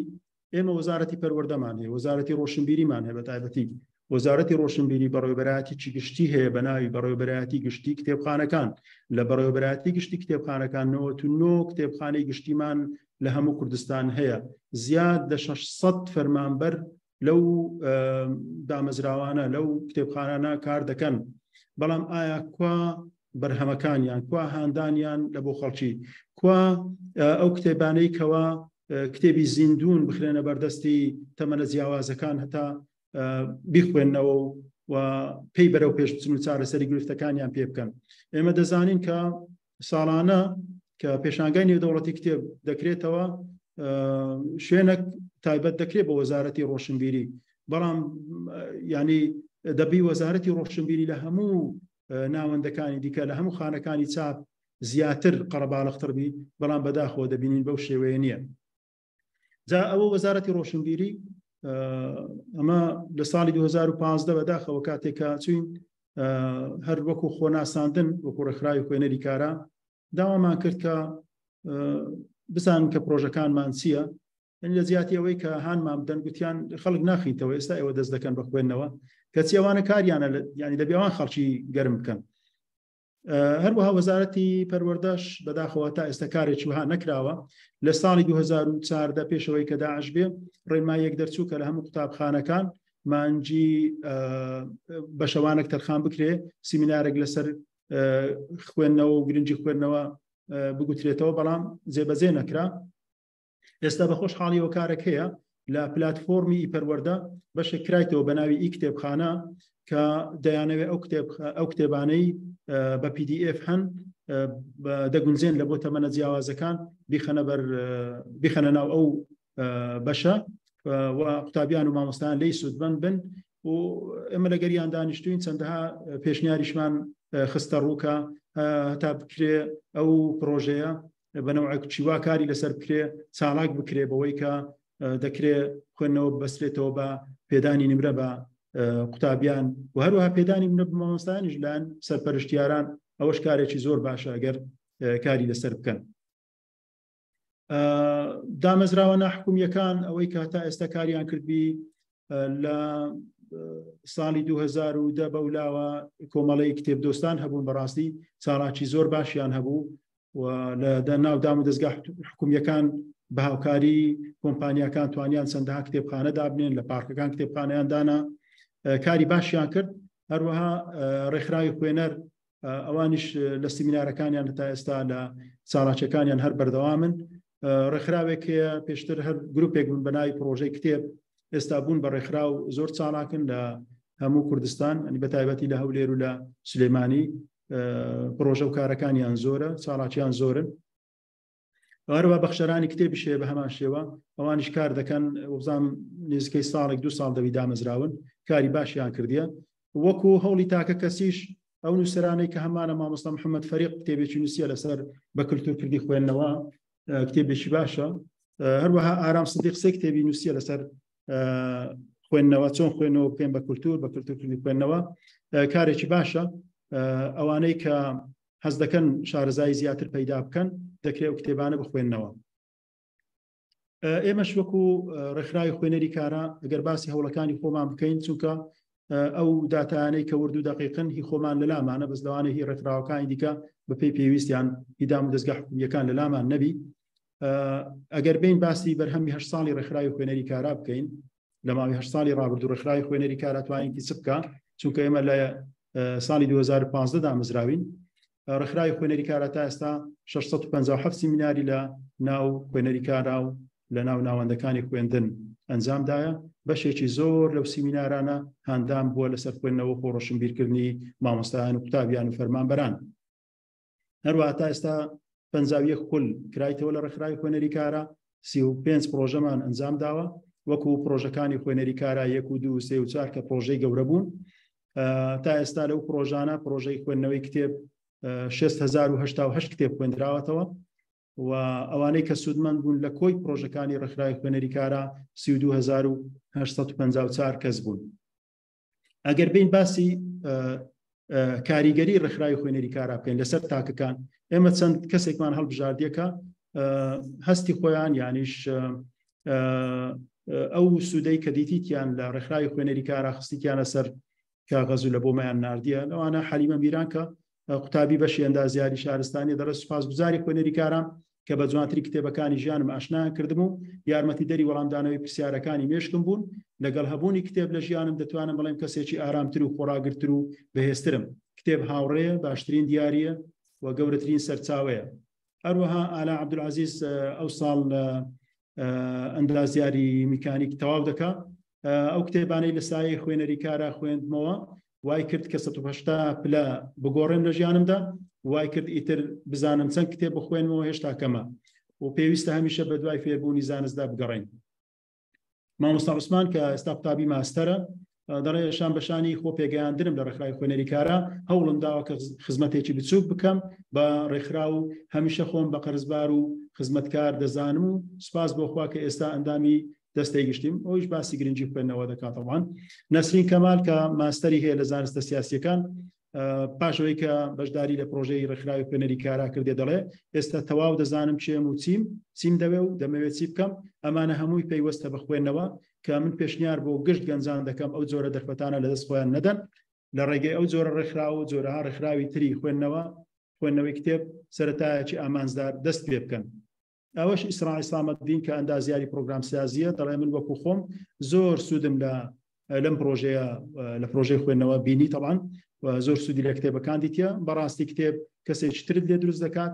ئێمە وەزارەتی پەروەردەمان هەیە وەزارەتی ڕۆشنبیریمان هەیە بە تایبەتی وەزارەتی ڕۆشنبیری بەڕێوەبەرایەتی گشتی هەیە بە ناوی بەڕێوەبەرایەتی گشتی کتێبخانەکان لە بەڕێوەبەرایەتی گشتی کتێبخانەکان 99 کتێبخانەی گشتیمان لە هەموو کوردستان هەیە. زیاد لە 600 فەرمانبەر لەو دامەزراوانە لەو کتێبخانانە کار دەکەن. بەڵام ئایا کوا بەرهەمەکانیان کوا هاندانیان لە بۆ خەڵکی کوا ئەو کتێبانەی کەوا کتێبی زیندون بخرێنە بەردەستی تەمەنە جیاوازەکان هەتا بیخوێنەوە و پێی بەرەو پێش بچن و چارەسەری گرفتەکانیان پێ بکەن. ئێمە دەزانین کە ساڵانە کە پێشانگای نێودەوڵەتی کتێب دەکرێتەوە شوێنێک تایبەت دەکرێت بە وەزارەتی ڕۆشنبیری بەڵام ینی دەبی وەزارەتی ڕۆشنبیری لە هەموو ناوەندەکانی دیکە لە هەموو خانەکانی چاپ زیاتر قەرەباڵغتر بی بەڵام بەداخەوە دەبینین بەو شێوەیە نییە. جا ئەوە وەزارەتی ڕۆشنبیری ئەمە لە ساڵی 2015 بەداخەوە کاتێکە چوین هەر وەکو خۆناساندن وەکو ڕێکخراوی خوێنەری کارە داوامان کرد کە بزانن کە پرۆژەکانمان چییە، لە زیاتی ئەوەی کە هانمان بدەن گوتیان خەڵک ناخینتەوە ئێستا ئێوە دەست دەکەن بە خوێندنەوە کەچی ئەوانە کاریانە ینی دەبێوان خەڵکی گەرم بکەن. هەروەها وەزارەتی پەروەردەش بەداخەوە تا ئێستا کارێکی وها نەکراوە. لە ساڵی 2014 پێشەوەی کە داعش بێ ڕێنماییەک دەرچوو کە لە هەموو قوتابخانەکان مانجی بەشەوانێک تەرخان بکرێ سیمینارێک لەسەر خوێندنەوە و گرنگی خوێندنەوە بگوترێتەوە، بەڵام جێبەجێ نەکرا. ئێستا بە خۆشحاڵیەوە کارێک هەیە لە پلاتفۆرمی پەروەردە بەشێک کرایتەوە بە ناوی ئی کتێبخانە کە دەیانەوێت ئەو کتێبانەی بە PDF هەن دەگونجێن لە بۆ تەمەنە جیاوازەکان بیخەنە ناو ئەو بەشە و قوتابیان و مامۆستایان لی سوودمەند بن و ئێمە لەگەریان دانیشتوین چەندەها پێشنیاریشمان خستە ڕووکە تا بکرێ ئەو پرۆژەیە بەنەوەی چیوا کاری لەسەر بکرێ چالاک بکرێ بەوەی کە دەکرێت خوێندنەوە بەسرێتەوە بە پێدانی نمرە بە قوتابیان و هەروەها پێدانی نمرە بە مامۆستایانیش لایەن سەرپەرشتیاران. ئەوەش کارێکی زۆر باشە ئەگەر کاری لەسەر بکەن. دامەزراوە ناحکومیەکان ئەوەی کە تا ئێستا کاریان کردبی لە ساڵی 2010 بەولاوە کۆمەڵەی کتێبدۆستان هەبوون، بەڕاستی ساڵاکی زۆر باشیان هەبوو و لە ناو دام و دەستگا حکومیەکان بە هاوکاری کۆمپانیاکان توانیان چەندەها کتێبخانە دابنێن، لە پارکەکان کتێبخانەیان دانا، کاری باشیان کرد. هەروەها ڕێکخراوی خوێنەر ئەوانیش لە سیمینارەکانیان تا ئێستا لە ساڵاچەکانیان هەر بەردەوامن. ڕێکخراوێک پێشتر هەر گروپێک بوون بە ناوی پرۆژەی کتێب، ئێستا بوون بە ڕێکخراو زۆر چالاکن لە هەموو کوردستان، ئەنی بە تایبەتی لە هەولێر و لە سلێمانی پرۆژە و کارەکانیان زۆرە، چالاکیان زۆرن. هەروە بەخشەرانی کتێبیشێ بە هەمان شێوە ئەوانیش کار دەکەن، وەبزانم نزیکەی ساڵێک 2 ساڵ دەوی دامەزراون، کاری باشیان کردیە. وەکو هەوڵی تاکە کەسیش ئەو نووسرانەی کە هەمانە مامۆستا محەممەد فەریق کتێبێکی نووسیە لەسەر بە کللتورکردی خوێندنەوە، کتێبێکی باشە. هەروەها ئارام سدیق سێ کتێبی نووسیە لەسەر خوێندنەوە، چۆن خوێندنەوە بکەین بە کللتورکردی خوێندنەوە، کارێکی باشە. ئەوانەی کە هەز دەکەن شارەزای زیاتر پەیدا بکەن دەکرێت ئەو کتێبانە بخوێندنەوە. ئێمەش وەکو ڕێکخراوی خوێنەری کارە ئەگەر باسی هەوڵەکانی خۆمان بکەین، چونکە ئەو داتانەی کە وردو دقیقن هی خۆمان لە لامانە، بەس لەوانە هی ڕێکخراوەکانی دیکە بەپێی پێویستیان هیدام و دەستگا حکومیەکان لە لامان نەبی. ئەگەر بین باسی بەرهەمی 8 ساڵی ڕێکخراوی خوێنەری کارا بکەین، لە ماوەی 8 ساڵی ڕابردوو ڕێکخراوی خوێنەری کارا توانین چ بکە، چونکە ئێمە لە ساڵی 2015 دامەزراوین. ڕێکخراوی خوێنەری کارا تا ئێستا 657 سیمیناری لە ناو خوێنەری کارا و لە ناو ناوەندەکانی خوێندن ئەنجامدایە. بەشێکی زۆر لەو سیمینارانە هاندام بووە لەسەر خوێندنەوە خۆ ڕۆشنبیرکردنی مامۆستایان و قوتابیان و فەرمانبەران. هەروەها تا ئێستا 51 خول کرایتەوە لە ڕێکخراوی خوێنەری کارە، 35 پرۆژەمان ئەنجام داوە، وەکو پرۆژەکانی خوێنەری کارە 1 و 2 و 3 و 4 کە پرۆژەی گەورە بوون. تا ئێستا لەو پرۆژانە پرۆژەی خوێندنەوەی کتێب 6088 کتێب خوێندراوەتەوە و ئەوانەی کە سوودمەند بوون لە کۆی پرۆژەکانی ڕێکخراوی خوێنەری کارە 32854 کەس بوون. ئەگەر بین باسی کاریگەری ڕێکخراوی خوێنەری کارا بکەین لەسەر تاکەکان، ئێمە چەند کەسێکمان هەڵبژاردیەکە هەستی خۆیان یانیش ئەو سوودەی کە دیتیان لە ڕێکخراوی خوێنەری کارا خستیانە سەر کاغەز و لە بۆمەیان ناردیە. لەوانە حەلیمە میران کە قوتابی بەشی ئەندازیاری شارستانی دەڵێت سوپاسگوزاری خوێنەری کارام کە بە جوانتری کتێبەکانی ژیانم ئاشنایان کردم و یارمەتی دەری وەڵامدانەوەی پرسیارەکانی مێشکم بوون. لەگەڵ هەبوونی کتێب لە ژیانم دەتوانم بڵێم کەسێکی ئارامتر و خۆراگرتر و بەهێزترم. کتێب هاوڕێیە، باشترین دیاریە و گەورەترین سەرچاوەیە. هەروەها ئالا عەبدولعەزیز ئەو ساڵ ئەندازیاری میکانیک تەواو دەکا. ئەو کتێبانەی لە سایەی خوێنەری کارە خوێندمەوە، وای کرد کە 180 پلە بگۆڕێم لە ژیانمدا، وای کرد ئیتر بزانم چەند کتێب بخوێنمەوە هێشتا کەمە و پێویستە هەمیشە بە دوای فێربوونی زانستدا بگەڕین. مامۆستا عوسمان کە ئێستا قوتابی ماستەرە دەڵێ شان بەشانی خۆ پێگەیاندرم لە ڕێکخراوی خوێنەری کارە، هەوڵم داوە کە خزمەتێکی بچووک بکەم بە ڕێکخراو و هەمیشە خۆم بە قەرزبار و خزمەتکار دەزانم و سپاس بۆخوا کە ئێستا ئەندامی دەستەی گشتیم ئەوش باسی گرنگی خوێندنەوە دەکاتەوەن. نەسرین کەمال کە ماستەری هەیە لە زانستە سیاسیەکان پاشەوەی کە بەشداری لە پرۆژەی ڕێکخراوی خوێنەری کارا کردێ دەڵێ ئێستا تەواو دەزانم چێم و چیم دەوێ و دەمەوێت چی بکەم ئەمانە هەمووی پەیوەستە بە خوێندنەوە کە من پێشنیار بۆ گشت گەنجان دەکەم ئەو جۆرە دەرفەتانە لەدەست خۆیان نەدەن لە ڕێگەی ئەو جۆرە ڕێکخراو و جۆرەها ڕێکخراوی تری خوێندنەوەی کتێب سەرەتایەکی ئامانزدار دەست پێ بکەن. ئەوەش ئیسراعیل ئیسلامەدین کە ئەندازیاری پرۆگرام سیاسیە دەڵێ من وەکو خۆم زۆر سوودم لەم پرۆژەیە لە پرۆژەی خوێندنەوە بینی طبعاً زۆر سوودی لە کتێبەکان دیتە بەڕاستی کتێب کەسێکی ترت لێ دروست دەکات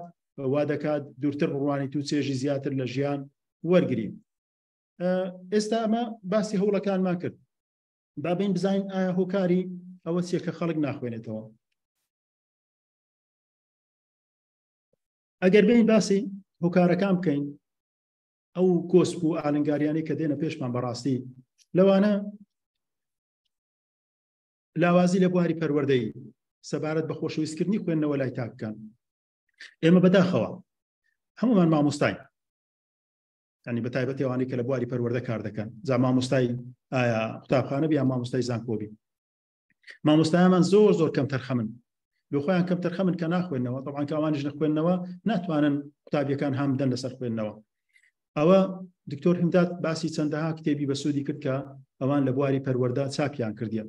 وا دەکات دوورتر بڕوانی تو چێژی زیاتر لە ژیان وەرگری. ئێستا ئەمە باسی هەوڵەکانمان کرد با بین بزانین ئایا هۆکاری ئەوە چیە کە خەڵک ناخوێنێتەوە. ئەگەر بین باسی هۆکارەکان بکەین ئەو کۆسپ و ئالنگاریانی کە دێنە پێشمان بەڕاستی لەوانە لاوازی لە بواری پەروەردەی سەبارەت بە خۆشەویستکردنی خوێندنەوە لای تاکەکان. ئێمە بەداخەوە هەمومان مامۆستاین ینی بە تایبەتی ئەوانەی کە لە بواری پەروەردە کار دەکەن جا مامۆستای ئایا قوتابخانە بیان مامۆستای زانکۆبی مامۆستایەمان زۆر کەم تەرخەمن بۆ خۆیان کەم تەرخەمن کە ناخوێنەوە طبعاً کە ئەوانیش نەخوێننەوە ناتوانن قوتابیەکان هەم بدەن لەسەر خوێندنەوە. ئەوە دکتۆر هیمداد باسی چەندەها کتێبی بەسوودی کرد کە ئەوان لە بواری پەروەردە چاپیان کردیە.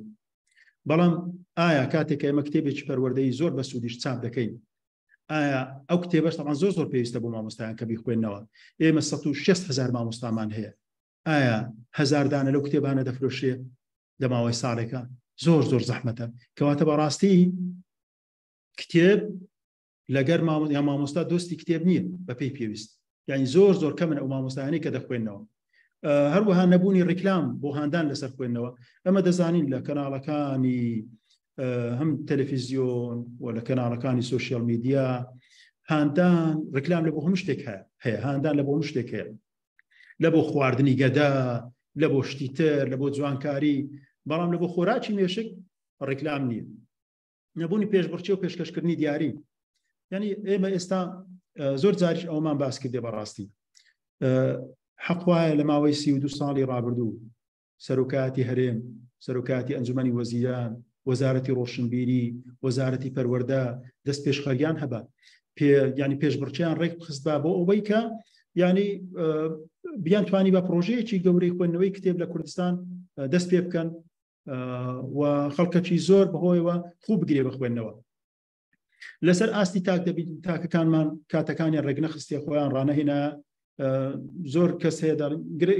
بەڵام ئایا کاتێک ئێمە کتێبێکی پەروەردەی زۆر بەسوودیش چاپ دەکەین ئایا ئەو کتێبەش طبعاً زۆر پێویستە بۆ مامۆستایان کە بیخوێننەوە. ئێمە 160,000 مامۆستامان هەیە ئایا 1000 دانە لەو کتێبانە دەفرۆشێ لە ماوەی ساڵێکە زۆر زەحمەتە کەواتە بەڕاستی کتێب لەگەر یا مامۆستا دۆستی کتێب نییە بە پێی پێویست یعنی زۆر کەمن ئەو مامۆستایانی کە دەخوێنەوە. هەروەها نەبوونی ڕیکلام بۆ هاندان لەسەر خوێندنەوە ئەمە دەزانین لە کەناڵەکانی هەم تەلەڤیزیۆن و لە کەناڵەکانی سوشیال میدیا هاندان ڕیکلام لە بۆ هەموو شتێک هەیە هاندان لە بۆ هەموو شتێک هەیە لە بۆ خواردنی گەدا لە بۆ شتی تر لە بۆ جوانکاری بەڵام لە بۆ خۆراکی مێشک ڕیکلام نییە. نەبوونی پێشبڕکێ و پێشکەشکردنی دیاری یعنی ئێمە ئێستا زۆر جاریش ئەومان باس کردێ بەڕاستی حەق وایە لە ماوەی 32 ساڵی ڕابردوو سەرۆکایەتی هەرێم سەرۆکایەتی ئەنجومەنی وەزیران وەزارەتی ڕۆشنبیری وەزارەتی پەروەردە دەست پێشخەریان هەبە ینی پێشبڕکێیان ڕێک خستبا بۆ ئەوەی کە ینی بیان توانی بە پرۆژەیەکی گەورەی خوێندنەوەی کتێب لە کوردستان دەست پێ بکەن و خەڵکەکی زۆر بەهۆیەوە خوب بگرێ بە خوێندنەوە. لەسەر ئاستی تاکەکانمان کاتەکانی ڕێک نەخستێ خۆیان ڕانەهێنا زۆر کەس هەیە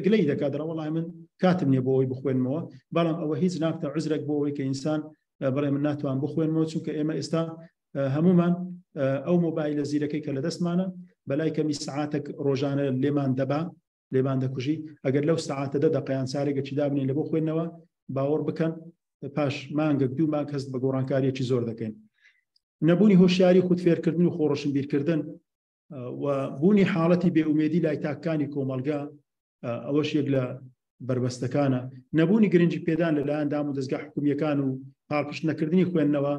گلەی دەکات وەڵای من کاتم نییە بۆ ئەوی بخوێنمەوە بەڵام ئەوە هیچ ناکتە عوزرێک بۆ ئەوەی کە ئینسان بەڵێ من ناتوان بخوێنمەوە چونکە ئێمە ئێستا هەمومان ئەو مۆبایلە زیرەکەی کە لە دەستمانە بەلای کەمی سعاتێک ڕۆژانە لێمان دەکوژی ئەگەر لەو سعاتە 10 دقەیان چارێکێکی دابنین لە بۆ خوێندنەوە باوەڕ بکەن پاش مانگەک 2 مانگ هەست بە گۆڕانکاریەکی زۆر دەکەین. نەبوونی هۆشیاری خودفێرکردن و خۆڕەشنبیرکردن و بوونی حاڵەتی بێئومێدی لای تاکانی کۆمەلگا ئەوەش یەک لە بربەستەکانە. نەبوونی گرنگی پێدان لەلایەن دام و دەستگا حکومیەکان و پاڵپشت نەکردنی خوێندنەوە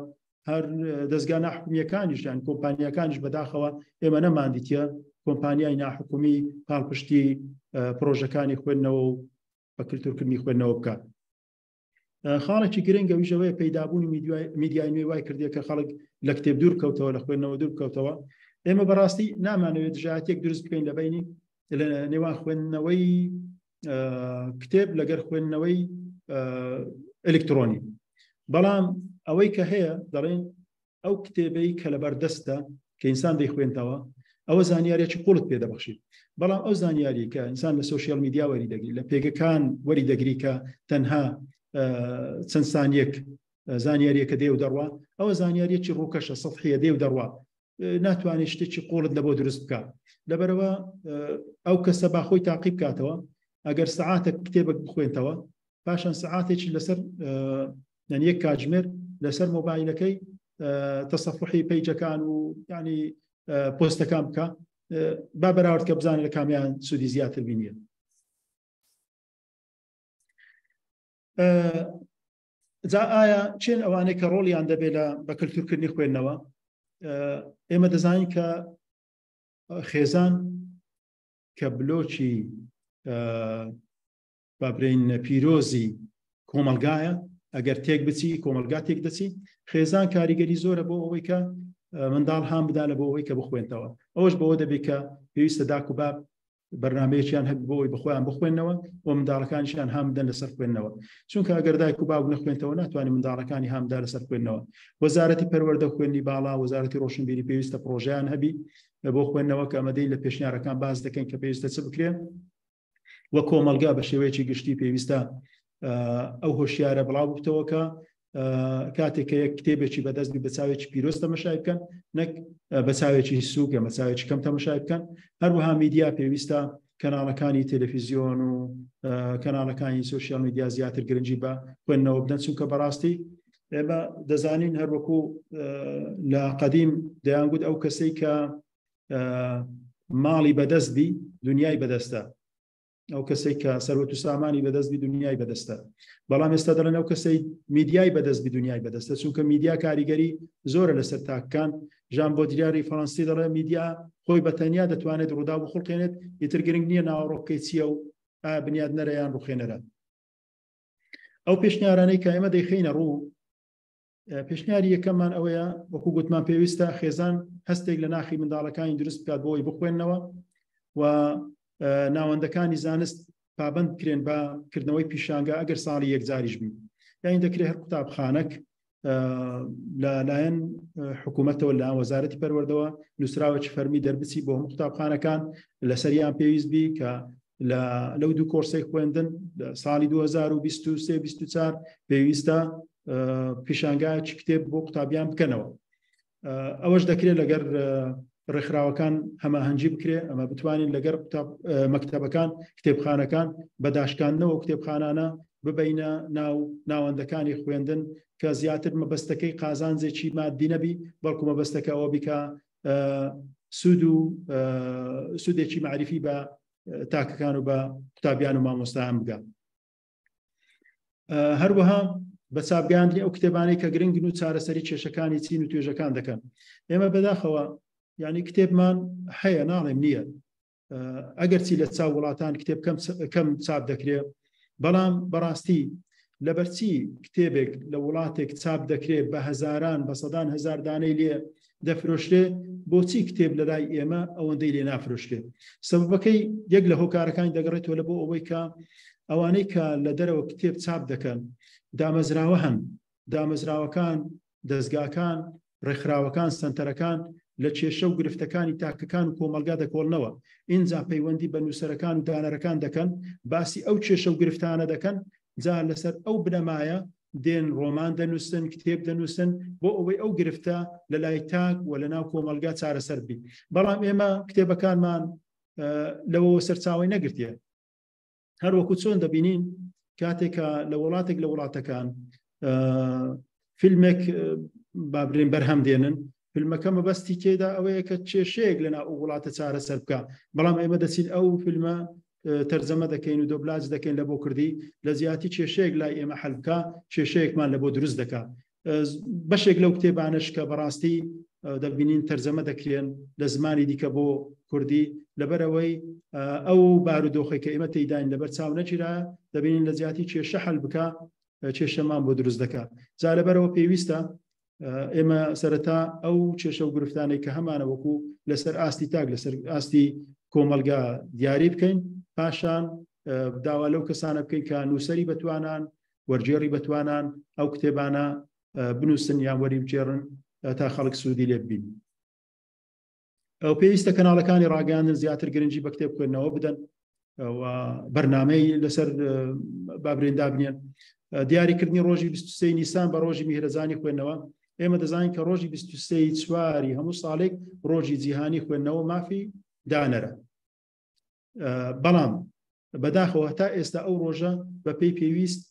هەر دەستگا ناحکومیەکانیش یان کۆمپانیەکانیش بەداخەوە ئێمە نەماندیتە کۆمپانیای ناحکومی پاڵپشتی پرۆژەکانی خوێندنەوە و بە کللتورکردنی خوێندنەوە بکات. خاڵێکی گرنگە ویژەوەی پەیدابوونی میدیای نوێی وای کردێ کە خەڵک لە کتێب دوور کەوتەوە لە خوێندنەوە دوور بکەوتەوە. ئێمە بەڕاستی نامانەوێت دژایەتێک دروست بکەین لە بینی لە نێوان خوێندنەوەی کتێب لەگەر خوێندنەوەی ئەلکترۆنی بەڵام ئەوەی کە هەیە دەڵێن ئەو کتێبەی کە لەبەر دەستە کە ئینسان دەیخوێنتەوە ئەوە زانیاریەکی قوڵت پێ دەبەخشێت بەڵام ئەو زانیاری کە ئینسان لە سوشیال میدیا وەری دەگری لە پێگەکان وەری دەگری کە تەنها چەند سانیەک زانیاریەکە دێ و دەڕوا ئەوە زانیاریەکی ڕووکەشە سەطحیە دێ و دەڕوا ناتوانێت شتێکی قوڵت لە بۆ دروست بکات. لەبەرەوە ئەو کەسە باخۆی تاقیب بکاتەوە ئەگەر سعاتێک کتێبێک بخوێنتەوە پاشان سعاتێکی لەسەر یەک کاتژمێر لەسەر مۆبایلەکەی تەسەفحی پەیجەکان و ینی پۆستەکان بکە با بەراورد کە بزانێت لە کامیان سوودی زیاتر بینیە. جا ئایا چێن ئەوانەی کە ڕۆڵیان دەبێت لە بە کللتورکردنی خوێندنەوە ئێمە دەزانین کە خێزان کە بلۆکی بابرین پیرۆزی کۆمەلگایە ئەگەر تێک بچی کۆمەلگا تێک دەچی خێزان کاریگەری زۆرە بۆ ئەوەی کە منداڵ هام بدانە بۆ ئەوەی کە بخوێنتەوە ئەوەش بەوە دەبێت کە پێویستە داک و باب بەرنامەیەکیان هەبێت بۆ ئەوی بخۆیان بخوێنەوە و منداڵەکانیشیان هام بدەن لەسەر خوێندنەوە چونکە ئەگەر دایک و باب نەخوێنتەوە ناتوانێت منداڵەکانی هامدا لەسەر خوێندنەوە وەزارەتی پەروەردە خوێندنی باڵا وەزارەتی ڕۆشنبیری پێویستە پرۆژەیان هەبی بۆ خوێندنەوە کە ئەمەدەی لە پێشنیارەکان باز دەکەن کە پێویستە چ بکرێن وە کۆمەلگا بە شێوەیەکی گشتی پێویستە ئەو هۆشیارە بڵاو بکەوە کە کاتێک کە یەک کتێبێکی بەدەستبی بە چاوێکی پیرۆز تەمەشای بکەن نەک بە چاوێکی سووک یا بە چاوێکی کەم تەمەشای بکەن هەروەها میدیا پێویستە کەناڵەکانی تەلەڤیزیۆن و کەناڵەکانی سۆشیال میدیا زیاتر گرنگی بە خوێندنەوە بدەن چونکە بەڕاستی ئێمە دەزانین هەروەکو لە قەدیم دەیانگوت ئەو کەسەی کە ماڵی بەدەستبی دنیای بەدەستە ئەو کەسێک کە سەروەت و سامانی بەدەستبی دنیای بەدەستە بەڵام ئێستا دەڵێن ئەو کەسەی میدیای بەدەستبی دنیای بەدەستە چونکە میدیا کاریگەری زۆرە لەسەر تاکەکان ژان بۆدریاری فەڕەنسی دەڵێ میدیا خۆی بەتەنیا دەتوانێت ڕوودا بخڵقێنێت ئیتر گرنگ نییە ناوەڕۆکەی چییە و بنیاد نەرەیان ڕوخێنەرە ئەو پێشنیارانەی کە ئێمە دەیخینە ڕوو پێشنیاری یەکەممان ئەوەیە وەکو گوتمان پێویستە خێزان هەستێک لە ناخی منداڵەکانی دروست بکات بۆ ئەوی بخوێننەوە و ناوەندەکانی زانست پابند بکرێن بە کردنەوەی پیشانگە ئەگەر ساڵی یەکجاریش بین یان دەکرێت هەر قوتابخانەك لەلایەن حکوومەتەوە لە وەزارەتی پەروەردەوە نووسراوەکی فەرمی دەربچی بۆ هەموو قوتابخانەکان لەسەریان پێویست بی کە لەو دوو کۆرسەی خوێندن ساڵی 2023-24 پێویستە پیشانگایکی کتێب بۆ قوتابیان بکەنەوە ئەوەش دەکرێت لەگەر ڕێکخراوەکان هەماهەنگی بکرێ ئەمە بتوانین لەگەر مەکتەبەکان کتێبخانەکان بەداشکاندنەوە کتێبخانانە ببینە ناوەندەکانی خوێندن کە زیاتر مەبەستەکەی قازانجێکی مادی نەبی بەڵکو مەبەستەکە ئەوە بیکە سوودێکی معریفی بە تاکەکان و بە قوتابیان و مامۆستایان بگە هەروەها بە چاپگەاندنی ئەو کتێبانەی کە گرنگن و چارەسەری کێشەکانی چین و توێژەکان دەکەن ئێمە بەداخەوە یعنی کتێبمان هەیە ناڵێم نییە ئەگەرچی لە چاو وڵاتان کتێب کەم چاپ دەکرێت بەڵام بەڕاستی لەبەرچی کتێبێک لە وڵاتێک چاپ دەکرێت بە هەزاران بە سەدان هەزار دانەی لێ دەفرۆشتێ بۆچی کتێب لە لای ئێمە ئەوەندەی لێ نافرۆشتێ سەبەکەی یەک لە هۆکارەکانی دەگەڕێتەوە لە بۆ ئەوەی کە ئەوانەی کە لە دەرەوە کتێب چاپ دەکەن دامەزراوە هەن دامەزراوەکان دەستگاکان ڕێکخراوەکان سنتەرەکان لە کێشە و گرفتەکانی تاکەکان و کۆمەلگا دەکۆڵنەوە ئینجا پەیوەندی بە نووسەرەکان و دانەرەکان دەکەن باسی ئەو کێشە و گرفتانە دەکەن جا لەسەر ئەو بنەمایە دێن ڕۆمان دەنووسن کتێب دەنووسن بۆ ئەوەی ئەو گرفتە لە لای تاک و لە ناو کۆمەلگا چارەسەر بی بەڵام ئێمە کتێبەکانمان لەوە سەرچاوی نەگرتیە هەروەکو چۆن دەبینین کاتێکە لە وڵاتێک لە وڵاتەکان فیلمێک بابرین بەرهەم دێنن فیلمەکە مەبەستی تێدا ئەوەیە کە کێشەیەک لەناو ئەو وڵاتە چارەسەر بکە بەڵام ئێمە دەچین ئەو فیلمە تەرجەمە دەکەین و دۆبلاج دەکەین لە بۆ کوردی لە زیاتی کێشەیەک لای ئێمە حەل بکە کێشەیەکمان لە بۆ دروست دەکا بەشێک لەو کتێبانش کە بەڕاستی دەبینین تەرجەمە دەکرێن لە زمانی دیکە بۆ کوردی لەبەرەوەی ئەو بارودۆخی کە ئێمە تێداین لەبەر چاو نەگیرە دەبینین لە زیاتی کێشە حەل بکە کێشەمان بۆ دروست دەکا جا لەبەرەوە پێویستە ئێمە سەرەتا ئەو کێشە و گرفتانەی کە هەمانە وەکو لەسەر ئاستی تاک لەسەر ئاستی کۆمەلگا دیاری بکەین پاشان داوا لەو کەسانە بکەین کە نووسەری بەتوانان وەرجێڕی بەتوانان ئەو کتێبانە بنووسن یان وەری بجێڕن تا خەڵک سوودی لێ ببین ئەو پێویستە کەناڵەکانی ڕاگەاندن زیاتر گرنگی بە کتێب خوێندنەوە بدەن بەرنامەی لەسەر بابرێندا بنێن دیاریکردنی ڕۆژی 23 نیسان بە ڕۆژی میهرەزانی خوێندنەوە ئێمە دەزانین کە ڕۆژی 23 چواری هەموو ساڵێک ڕۆژی جیهانی خوێندنەوە مافی دانەرە بەڵام بەداخەوە تا ئێستا ئەو ڕۆژە بەپێی پێویست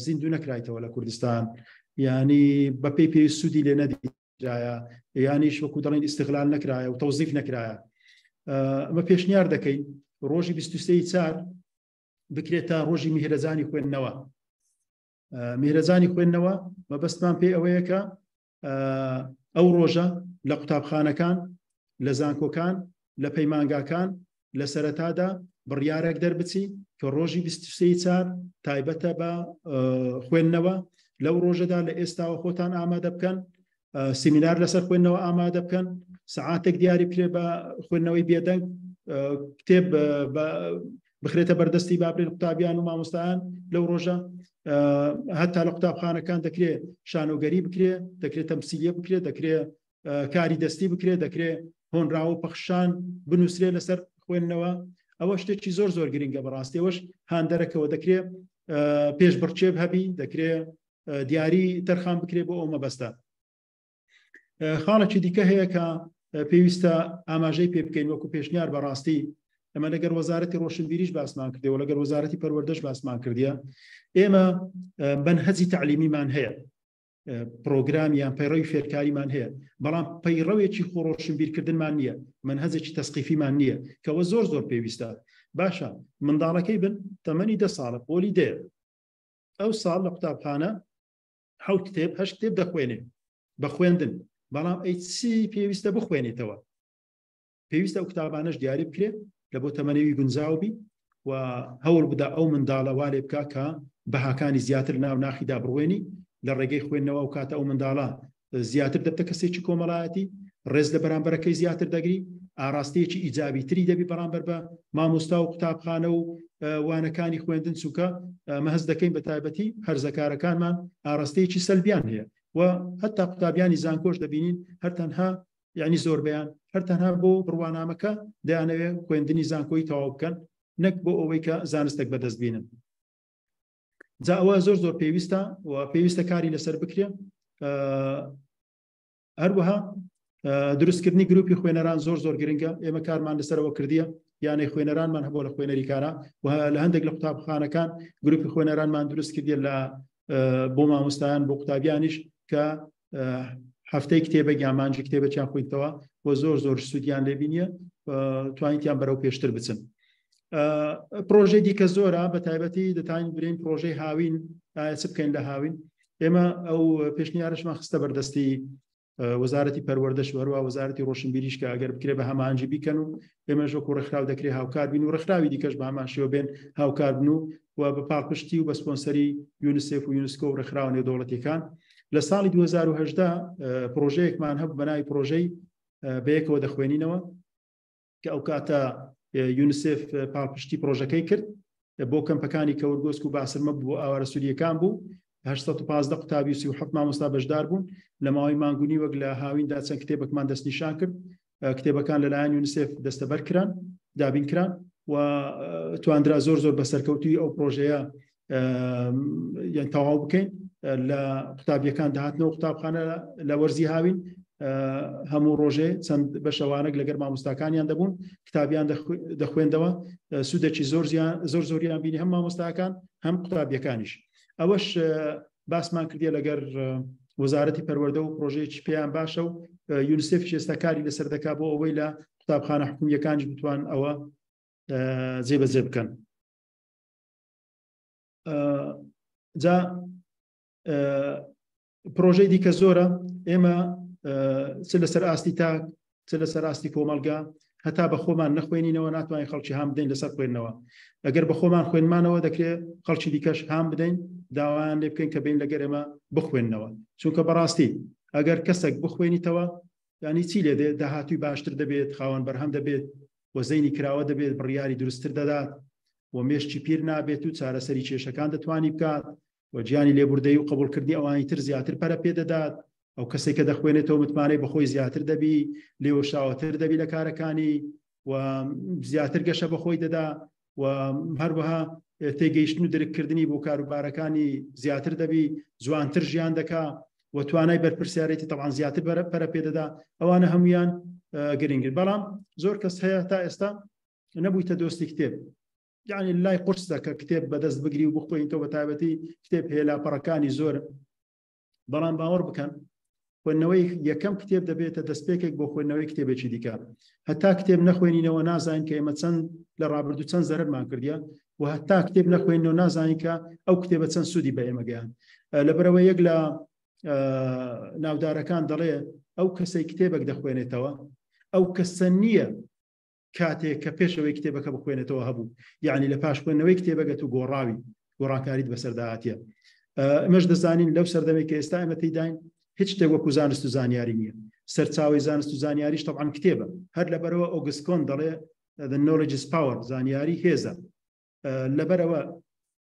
زیندوو نەکرایتەوە لە کوردستان ینی بەپێی پێویست سوودی لێ نەدیرایە یانیش وەکو دەڵێن ئیستیغلال نەکرایە و تەوزیف نەکرایە ئەمە پێشنیار دەکەین ڕۆژی 23 بکرێتە ڕۆژی میهرەزانی خوێندنەوە میهرەزانی خوێندنەوە مەبەستمان پێی ئەوەیە کە ئەو ڕۆژە لە قوتابخانەکان لە زانکۆکان لە پەیمانگاکان لە سەرەتادا بڕیارێک دەربچی کە ڕۆژی 23 تایبەتە بە خوێندنەوە لەو ڕۆژەدا لە ئێستاوە خۆتان ئامادە بکەن سیمینار لەسەر خوێندنەوە ئامادە بکەن سعاتێک دیاری بکرێ بە خوێندنەوەی بێدەنگ کتێب بخرێتە بەردەستی بابرێن قوتابیان و مامۆستایان لەو ڕۆژە هەتا لە قوتابخانەکان دەکرێت شانۆگەری بکرێ دەکرێت تەمسیلیە بکرێت دەکرێت کاری دەستی بکرێت دەکرێت هۆنراوە پەخشان بنووسرێ لەسەر خوێندنەوە ئەوە شتێکی زۆر زۆر گرنگە بەڕاستی ئەوەش هاندەرەکەوە دەکرێت پێش بڕچێب هەبی دەکرێت دیاری تەرخان بکرێت بۆ ئەو مەبەستە خاڵێکی دیکە هەیە کە پێویستە ئاماژەی پێ بکەین وەکو پێشنیار بەڕاستی ئەمە لەگەر وەزارەتی ڕۆشنبیریش باسمان کردەوە لەگەر وەزارەتی پەروەردەش باسمان کردیە ئێمە بەنهەجی تعلیمیمان هەیە پرۆگرامیان پەیڕەوی فێرکاریمان هەیە بەڵام پەیڕەوێکی خۆڕۆشنبیرکردنمان نییە منهەجێکی تەسقیفیمان نییە کەەوە زۆر زۆر پێویستە باشە منداڵەکەی بن تەمەنی 10 ساڵە پۆلی دێ ئەو ساڵ لە قوتابخانە 7 کتێب 8 کتێب دەخوێنێ بە خوێندن بەڵام ئەی چی پێویستە بخوێنێتەوە پێویستە ئەو کتابانەش دیاری بکرێت لە بۆ تەمەنەوی گونجاوبی و هەوڵ بدا ئەو منداڵە والێ بکە کە بەهاکانی زیاتر ناو ناخیدا بڕوێنی لە ڕێگەی خوێندنەوە و کاتە ئەو منداڵە زیاتر دەبتە کەسێکی کۆمەڵایەتی ڕێز لە بەرامبەرەکەی زیاتر دەگری ئاراستەیەکی ئیجابی تری دەبی بەرامبەر بە مامۆستا و قوتابخانە و وانەکانی خوێندن چووکە مەهەز دەکەین بە تایبەتی هەرزەکارەکانمان ئاراستەیەکی سەلبیان هەیە و هەتا قوتابیانی زانکۆش دەبینین هەر تەنها یعنی زۆربیان هەر تەنها بۆ بڕوانامەکە دەیانەوێت خوێندنی زانکۆی تەواو بکەن نەک بۆ ئەوەی کە زانستێک بەدەست بینن جا ئەوە زۆر زۆر پێویستە و پێویستە کاری لەسەر بکرێ هەروەها دروستکردنی گروپی خوێنەران زۆر زۆر گرنگە ئێمە کارمان لەسەرەوە کردیە یانەی خوێنەرانمان هەبوو لە خوێنەری کارە و لە هەندێک لە قوتابخانەکان گروپی خوێنەرانمان دروست کردیە لە بۆ مامۆستایان بۆ قوتابیانیش کە هەفتەی کتێبە یامانجی کتێبەیان خوێنتەوە و زۆر زۆر سوودیان لێبینیە توانیتیان بەرەو پێشتر بچن پرۆژەی دیکە زۆرە بە تایبەتی دەتوانین برین پرۆژەی هاوین چ بکەین لە هاوین ئێمە ئەو پێشنیارشمان خستە بەردەستی وەزارەتی پەروەردەش وەروە وەزارەتی ڕۆشنبیریش کە ئەگەر بکرێ بە هەمانجی بیکەن و ئێمە ژۆک و ڕێکخراو دەکرێت هاوکار بین و ڕێکخراوی دیکەش بە هەمان شێوە بێن هاوکار بن و بە پاڵپشتی و بە سپۆنسەری یونیسف و یونسکۆ و ڕێکخراو نێودەوڵەتیەکان لە ساڵی 2018 پرۆژەیەکمان هەبوو بە ناوی پرۆژەی بەیەکەوە دەخوێنینەوە کە ئەو کاتە یونیسف پاڵپشتی پرۆژەکەی کرد بۆ کەمپەکانی کەورگۆسک و باسرمە بوو ئاوارە سووریەکان بوو 815 قوتابی و 37 مامۆستا بەشدار بوون لە ماوەی مانگونی وەک لە هاویندا چەند کتێبەکمان دەستنیشان کرد کتێبەکان لەلایەن یونیسف دەستەبەر کران دابین کران و تواندرا زۆر زۆر بە سەرکەوتوی ئەو پرۆژەیە یان تەواو بکەین لە قوتابیەکان داهاتنەوە قوتابخانە لە وەرزی هاوین هەموو ڕۆژێ چەند بەشەوانێک لەگەر مامۆستاکانیان دەبوون کتابیان دەخوێندەوە سوودێکی زۆر زۆریان بینی هەم مامۆستاکان هەم قوتابیەکانیش ئەوەش باسمان کردیە لەگەر وەزارەتی پەروەردە و پرۆژەیەکی پێیان باشە و یونیسف ئێستا کاری لەسەر دەکا بۆ ئەوەی لە قوتابخانە حکوومیەکانیش بتوان ئەوە جێبەجێ بکەن جا پرۆژەی دیکە زۆرە ئێمە چ لەسەر ئاستی تاک چ لەسەر ئاستی کۆمەلگا هەتا بە خۆمان نەخوێنینەوە ناتوانین خەڵکی هام بدەین لەسەر خوێندنەوە ئەگەر بە خۆمان خوێنمانەوە دەکرێت خەڵکی دیکەش هام بدەین داوایان لێ بکەین کە بین لەگەر ئێمە بخوێننەوە چونکە بەڕاستی ئەگەر کەسێک بخوێنیتەوە ینی چی لێ دێت داهاتووی باشتر دەبێت خاوەن بەرهەم دەبێت وەزەینی کراوە دەبێت بڕیاری دروستتر دەدات و مێشتی پیر نابێت و چارەسەری کێشەکان دەتوانی بکات و گیانی لێبوردەی و قبولکردنی ئەوانی تر زیاتر پەرە پێدەدات ئەو کەسێک کە دەخوێنێتەوە متمانەی بەخۆی زیاتر دەبی لێوەشاوەتر دەبی لە کارەکانی و زیاتر گەشە بەخۆی دەدا و هەروەها تێگەیشتن و درککردنی بۆ کاروبارەکانی زیاتر دەبی جوانتر ژیان دەکا و توانای بەرپرسیارەتی تەواان زیاتر پەرە پێدەدا ئەوانە هەمویان گرنگن بەڵام زۆر کەس هەیە تا ئێستا نەبوویتە دۆستی کتێب یعنی لای قورسە کە کتێب بەدەست بگری و بخۆینەوە بە تایبەتی کتێب هەیە لاپەڕەکانی زۆر بەڵام باوەڕ بکەن خوێندنەوەی یەکەم کتێب دەبێتە دەستپێکێک بۆ خوێندنەوەی کتێبێکی دیکە هەتا کتێب نەخوێنینەوە نازانین کە ئێمە چەند لە ڕابردوو چەند زەرمان کردیە و هەتا کتێب نەخوێنینەوە نازانین کە ئەو کتێبە چەند سوودی بە ئێمە گەیان لەبەرەوە یەک لە ناودارەکان دەڵێ ئەو کەسەی کتێبێک دەخوێنێتەوە ئەو کەسە نییە کاتێک کە پێشەوەی کتێبەکە بخوێنێتەوە هەبوو یعنی لە پاش خوێندنەوەی کتێبەکەت و گۆڕانکاریت بەسەرداهاتیە. ئەمەش دەزانین لەو سەردەمێک کە ئێستا ئێمە تێداین هیچ شتێک وەکو زانست و زانیاری نییە. سەرچاوی زانست و زانیاریش طبعاً کتێبە. هەر لەبەرەوە ئۆگست کۆن دەڵێ the knowledge is power، زانیاری هێزە. لەبەرەوە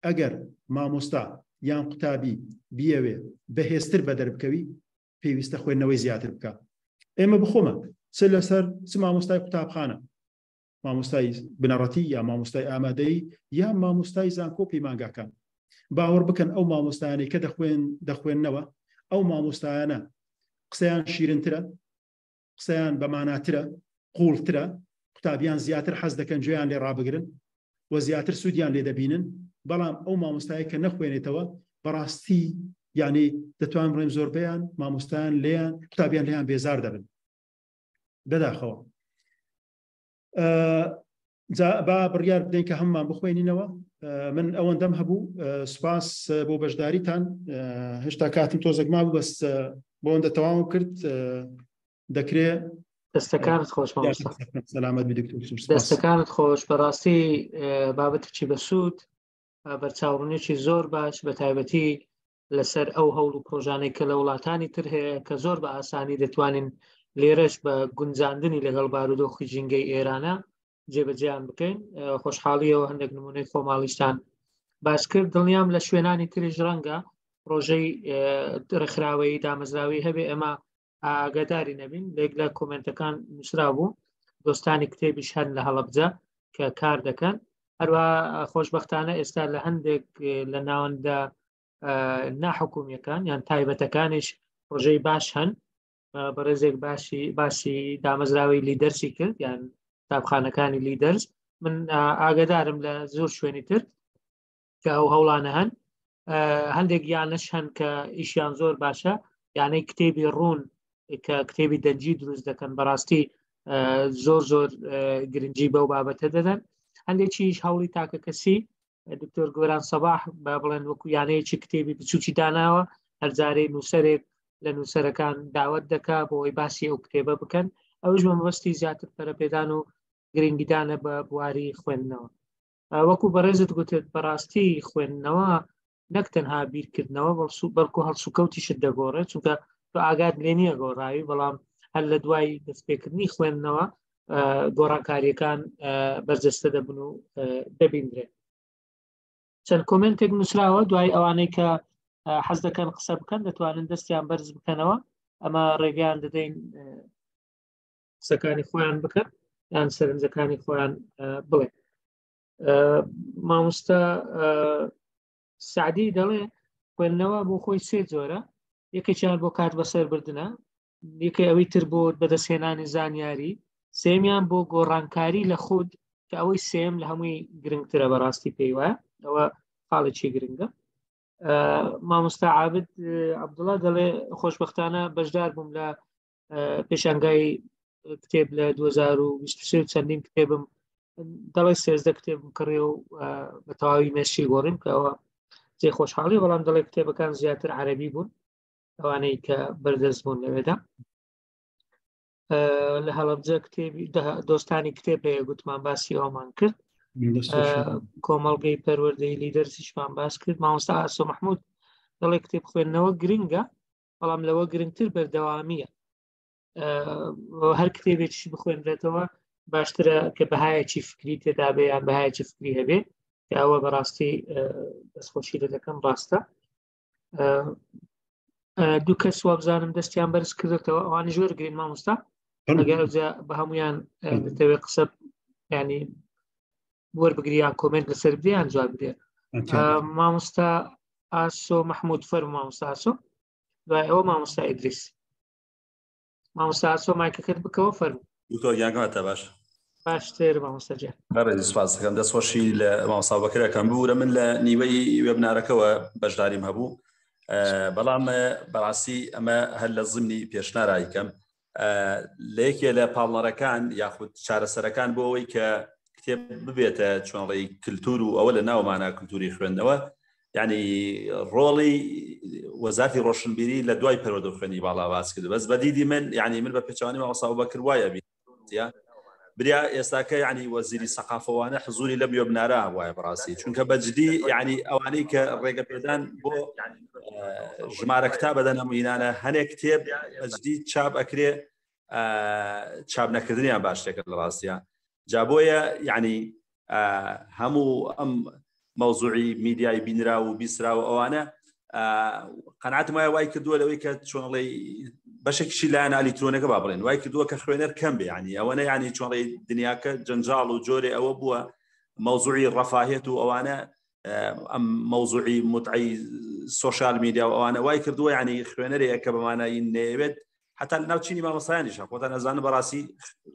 ئەگەر مامۆستا یان قوتابی بیەوێ بەهێزتر بە دەربکەوی پێویستە خوێندنەوەی زیاتر بکە. ئێمە بخۆمە چ لەسەر چ مامۆستای قوتابخانە، مامۆستای بنەڕەتی یا مامۆستای ئامادەیی یا مامۆستای زانکۆ پەیمانگاکان، باوەڕ بکەن ئەو مامۆستایانەی کە دەخوێننەوە ئەو مامۆستایانە قسەیان شیرنترە، قسەیان بەماناترە، قوڵترە، قوتابیان زیاتر حەز دەکەن گوێیان لێ ڕابگرن و زیاتر سوودیان لێ دەبینن. بەڵام ئەو مامۆستایی کە نەخوێنێتەوە بەڕاستی یعنی دەتوان بڵێم زۆربەیان مامۆستایان لێیان قوتابیان لێیان بێزار دەبن. بەداخەوە با بڕیار بدەین کە هەممان بخوێنینەوە. من ئەوەندەم هەبوو. سوپاس بۆ بەشداریتان. هێشتا کاتم تۆزێک مابوو بەس بۆ ئەوەندە تەواو کرد. دەکرێت دەستەکانت خۆش سەلامەت بی دکتۆر. دەستەکانت خۆش. بەڕاستی بابەتێکی بەسوود، بەرچاوڕوونێکی زۆر باش، بە تایبەتی لەسەر ئەو هەوڵ و پرۆژانەی کە لە وڵاتانی تر هەیە کە زۆر بە ئاسانی دەتوانین لێرەش بە گونجاندنی لەگەڵ بارودۆخی ژینگەی ئێرانە جێبەجیان بکەین. خۆشحاڵیەوە هەندێک نمونەی خۆماڵیشتان باش کرد. دڵنیام لە شوێنانی تریش ڕەنگە ڕۆژەی ڕێکخراوەی دامەزراوی هەبێ ئەمە ئاگاداری نەبین. لێک لە کۆمنتەکان نووسرا بوو دۆستانی کتێبیش هەن لە هەڵەبجە کە کار دەکەن. هەروە خۆشبەختانە ئێستا لە هەندێک لە ناوەندە ناحکومیەکان یان تایبەتەکانیش ڕۆژەی باش هەن. بەڕێزێک باسی دامەزراوی لیدەرسی کرد یان قوتابخانەکانی لیدەرز. من ئاگادارم لە زۆر شوێنی تر کە ئەو هەوڵانە هەن. هەندێک یانش هەن کە ئیشیان زۆر باشە، یانەی کتێبی ڕوون کە کتێبی دەنجی دروست دەکەن بەڕاستی زۆر زۆر گرنگی بەو بابەتە دەدەن. هەندێکیش هەوڵی تاکە کەسی دکتۆر گۆران سەباح با بڵێن وەکو یانەیەکی کتێبی بچووکی داناوە، هەرجارەی نووسەرێک لە نووسەرەکان داوت دەکا بۆی باسی ئەو کتێبە بکەن. ئەوش مەبەستی زیاتر پەرەپێدان و گرنگیدانە بە بواری خوێندنەوە. وەکو بەڕێزت گوتت بەڕاستی خوێندنەوە نەک تەنها بیرکردنەوە بەڵکو هەڵسوکەوتیشت دەگۆڕێت، چونکە تۆ ئاگات لێ نییە گۆڕاوی، بەڵام هەر لە دوای دەستپێکردنی خوێندنەوە گۆڕانکاریەکان بەرجەستە دەبن و دەبیندرێت. چەند کۆمنتێک نووسراوە دوای ئەوانەی کە حەز دەکەن قسە بکەن دەتوانن دەستیان بەرز بکەنەوە. ئەمە ڕێگەیان دەدەین قسەکانی خۆیان بکەن یان سەرنجەکانی خۆیان بڵێ. مامۆستا سعدی دەڵێ خوێندنەوە بۆ خۆی سێ جۆرە. یەکێکیان بۆ کات بەسەر بردنە، یەکەی ئەوەی تر بۆ بەدەستهێنانی زانیاری، سێمیان بۆ گۆڕانکاری لە خود کە ئەوەی سێم لە هەمووی گرنگترە بەڕاستی پێی وایە. ئەوە خاڵێکی گرنگە. مامۆستا عابد عەبدوڵڵا دەڵێ خۆشبەختانە بەشدار بووم لە پێشانگای کتێب لە 2023 چەندین کتێبم دەڵێ 13 کتێبم کڕێ و بە تەواوی مێشی گۆڕیم کە ئەوە جێ خۆشحاڵی، بەڵام دەڵێ کتێبەکان زیاتر عەرەبی بوون ئەوانەی کە بەردەست بوون لەوێدا. لە هەڵەبجە کتێبی دۆستانی کتێب هەیە گوتمان باسی ئەومان کرد. کۆمەڵگەی پەروەردەی لیدەرسیشمان باس کرد. مامۆستا ئاسۆ مەحموود دەڵێ کتێب خوێندنەوە گرنگە، بەڵام لەوە گرنگتر بەردەوامیە. هەر کتێبێکیشی بخوێنرێتەوە باشترە کە بەهایەکی فکری تێدا بێ یان بەهایەکی فکری هەبێ، کە ئەوە بەڕاستی دەستخۆشی لە دەکەم ڕاستە. دوو کەس وابزانم دەستیان بەرز کردێتەوە، ئەوانی ژۆر گرین مامۆستا ئەگەر بە هەمویان دەتەوێت قسە ینی وەربگریان کۆمنت لەسەر بدەیان جواب بدێ. مامۆستا ئاسۆ مەحموود فەرموو. مامۆستا ئاسۆ دوای ئەوە مامۆستا ئیدریس. مامۆستا ئاسۆ مایکەکەت بکەوە فەرموو. دکتۆر گیانگەواتە باشتر مامۆستا جیان. بەڕێزی سوپاس دەکەم. دەستخۆشی لە مامۆستا بەکرەکەم بوورە. من لە نیوەی وێبنارەکەوە بەشداریم هەبوو، بەڵام بەڕاستی ئەمە هەر لە زمنی پێشنەرایکەم لە یەکێ لە پاڵنەرەکان یاخود چارەسەرەکان بۆ ئەوەی کە کتێب ببێتە چۆنڕێی کللتور و ئەوە لە ناومانە کللتوری خوێندنەوە، یعنی ڕۆڵی وەزارەتی ڕۆشنبیری لە دوای پەروەردە خوێنی باڵا باس کرد. بەس بەدیدی من یعنی من بە پێچەوانی مامۆستا بەکر وایە بریا ئێستاکە یعنی وەزیری سەقافەوانە حزوری لەم وێبنارە وایە بەڕاستی چونکە بەجددی یعنی ئەوانەی کە ڕێگە پێدان بۆ ژمارە کتاب بەدەنەمینانە هەنێک کتێب بەجددی چاپ ئەکرێ چاپ نەکردنیان باش شتێکە لە ڕاستیە جا بۆیە یعنی هەموو ئەم مەوزوعی میدیای بینرا و بیسرا و ئەوانە قەنعاتم وای کردووە لەوەی کە چۆنڵی بەشێکیشی لایەن ئەلیکترۆنەکە با بڵێن وای کردووە کە خوێنەر کەم بێ ینی ئەوەنە ینی چۆنڵی دنیاکە جەنجاڵ و جۆرێ ئەوە بووە مەوزوعی ڕەفاهێت و ئەوانە ئەم مەوزوعی متعی سۆشال میدیا و ئەوانە وای کردووە ینی خوێنەرێک کە بەمانایی نەیەوێت حتا ناوچینی مامۆستایانیشە خۆتان ئەزانە بەڕاستی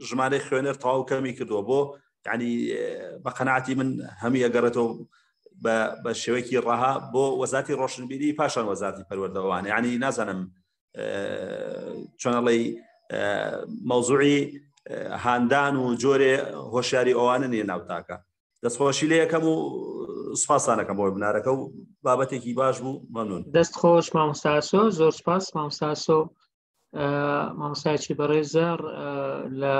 ژمارەی خوێنەر تەواو کەمی کردووە بۆ ینی بە قەناعەتی من هەمی ئەگەڕێتەوە بە شێوەیەکی ڕەها بۆ وەزارەتی ڕۆشنبیری پاشان وەزارەتی پەروەردەوانە ینی نازانم چۆنەڵی مەوزوعی هاندان و جۆرێ هۆشیاری ئەوانە نیە ناوتاکە دەستخۆشی لێ یەکەم و سوپاسانەکەم بۆ بنارەکە و بابەتێکی باش بوو مەمنون دەست خۆش مامۆستاسۆ زۆر سپاس مامۆستاسۆ مامۆستایەکی بەڕێزەر لە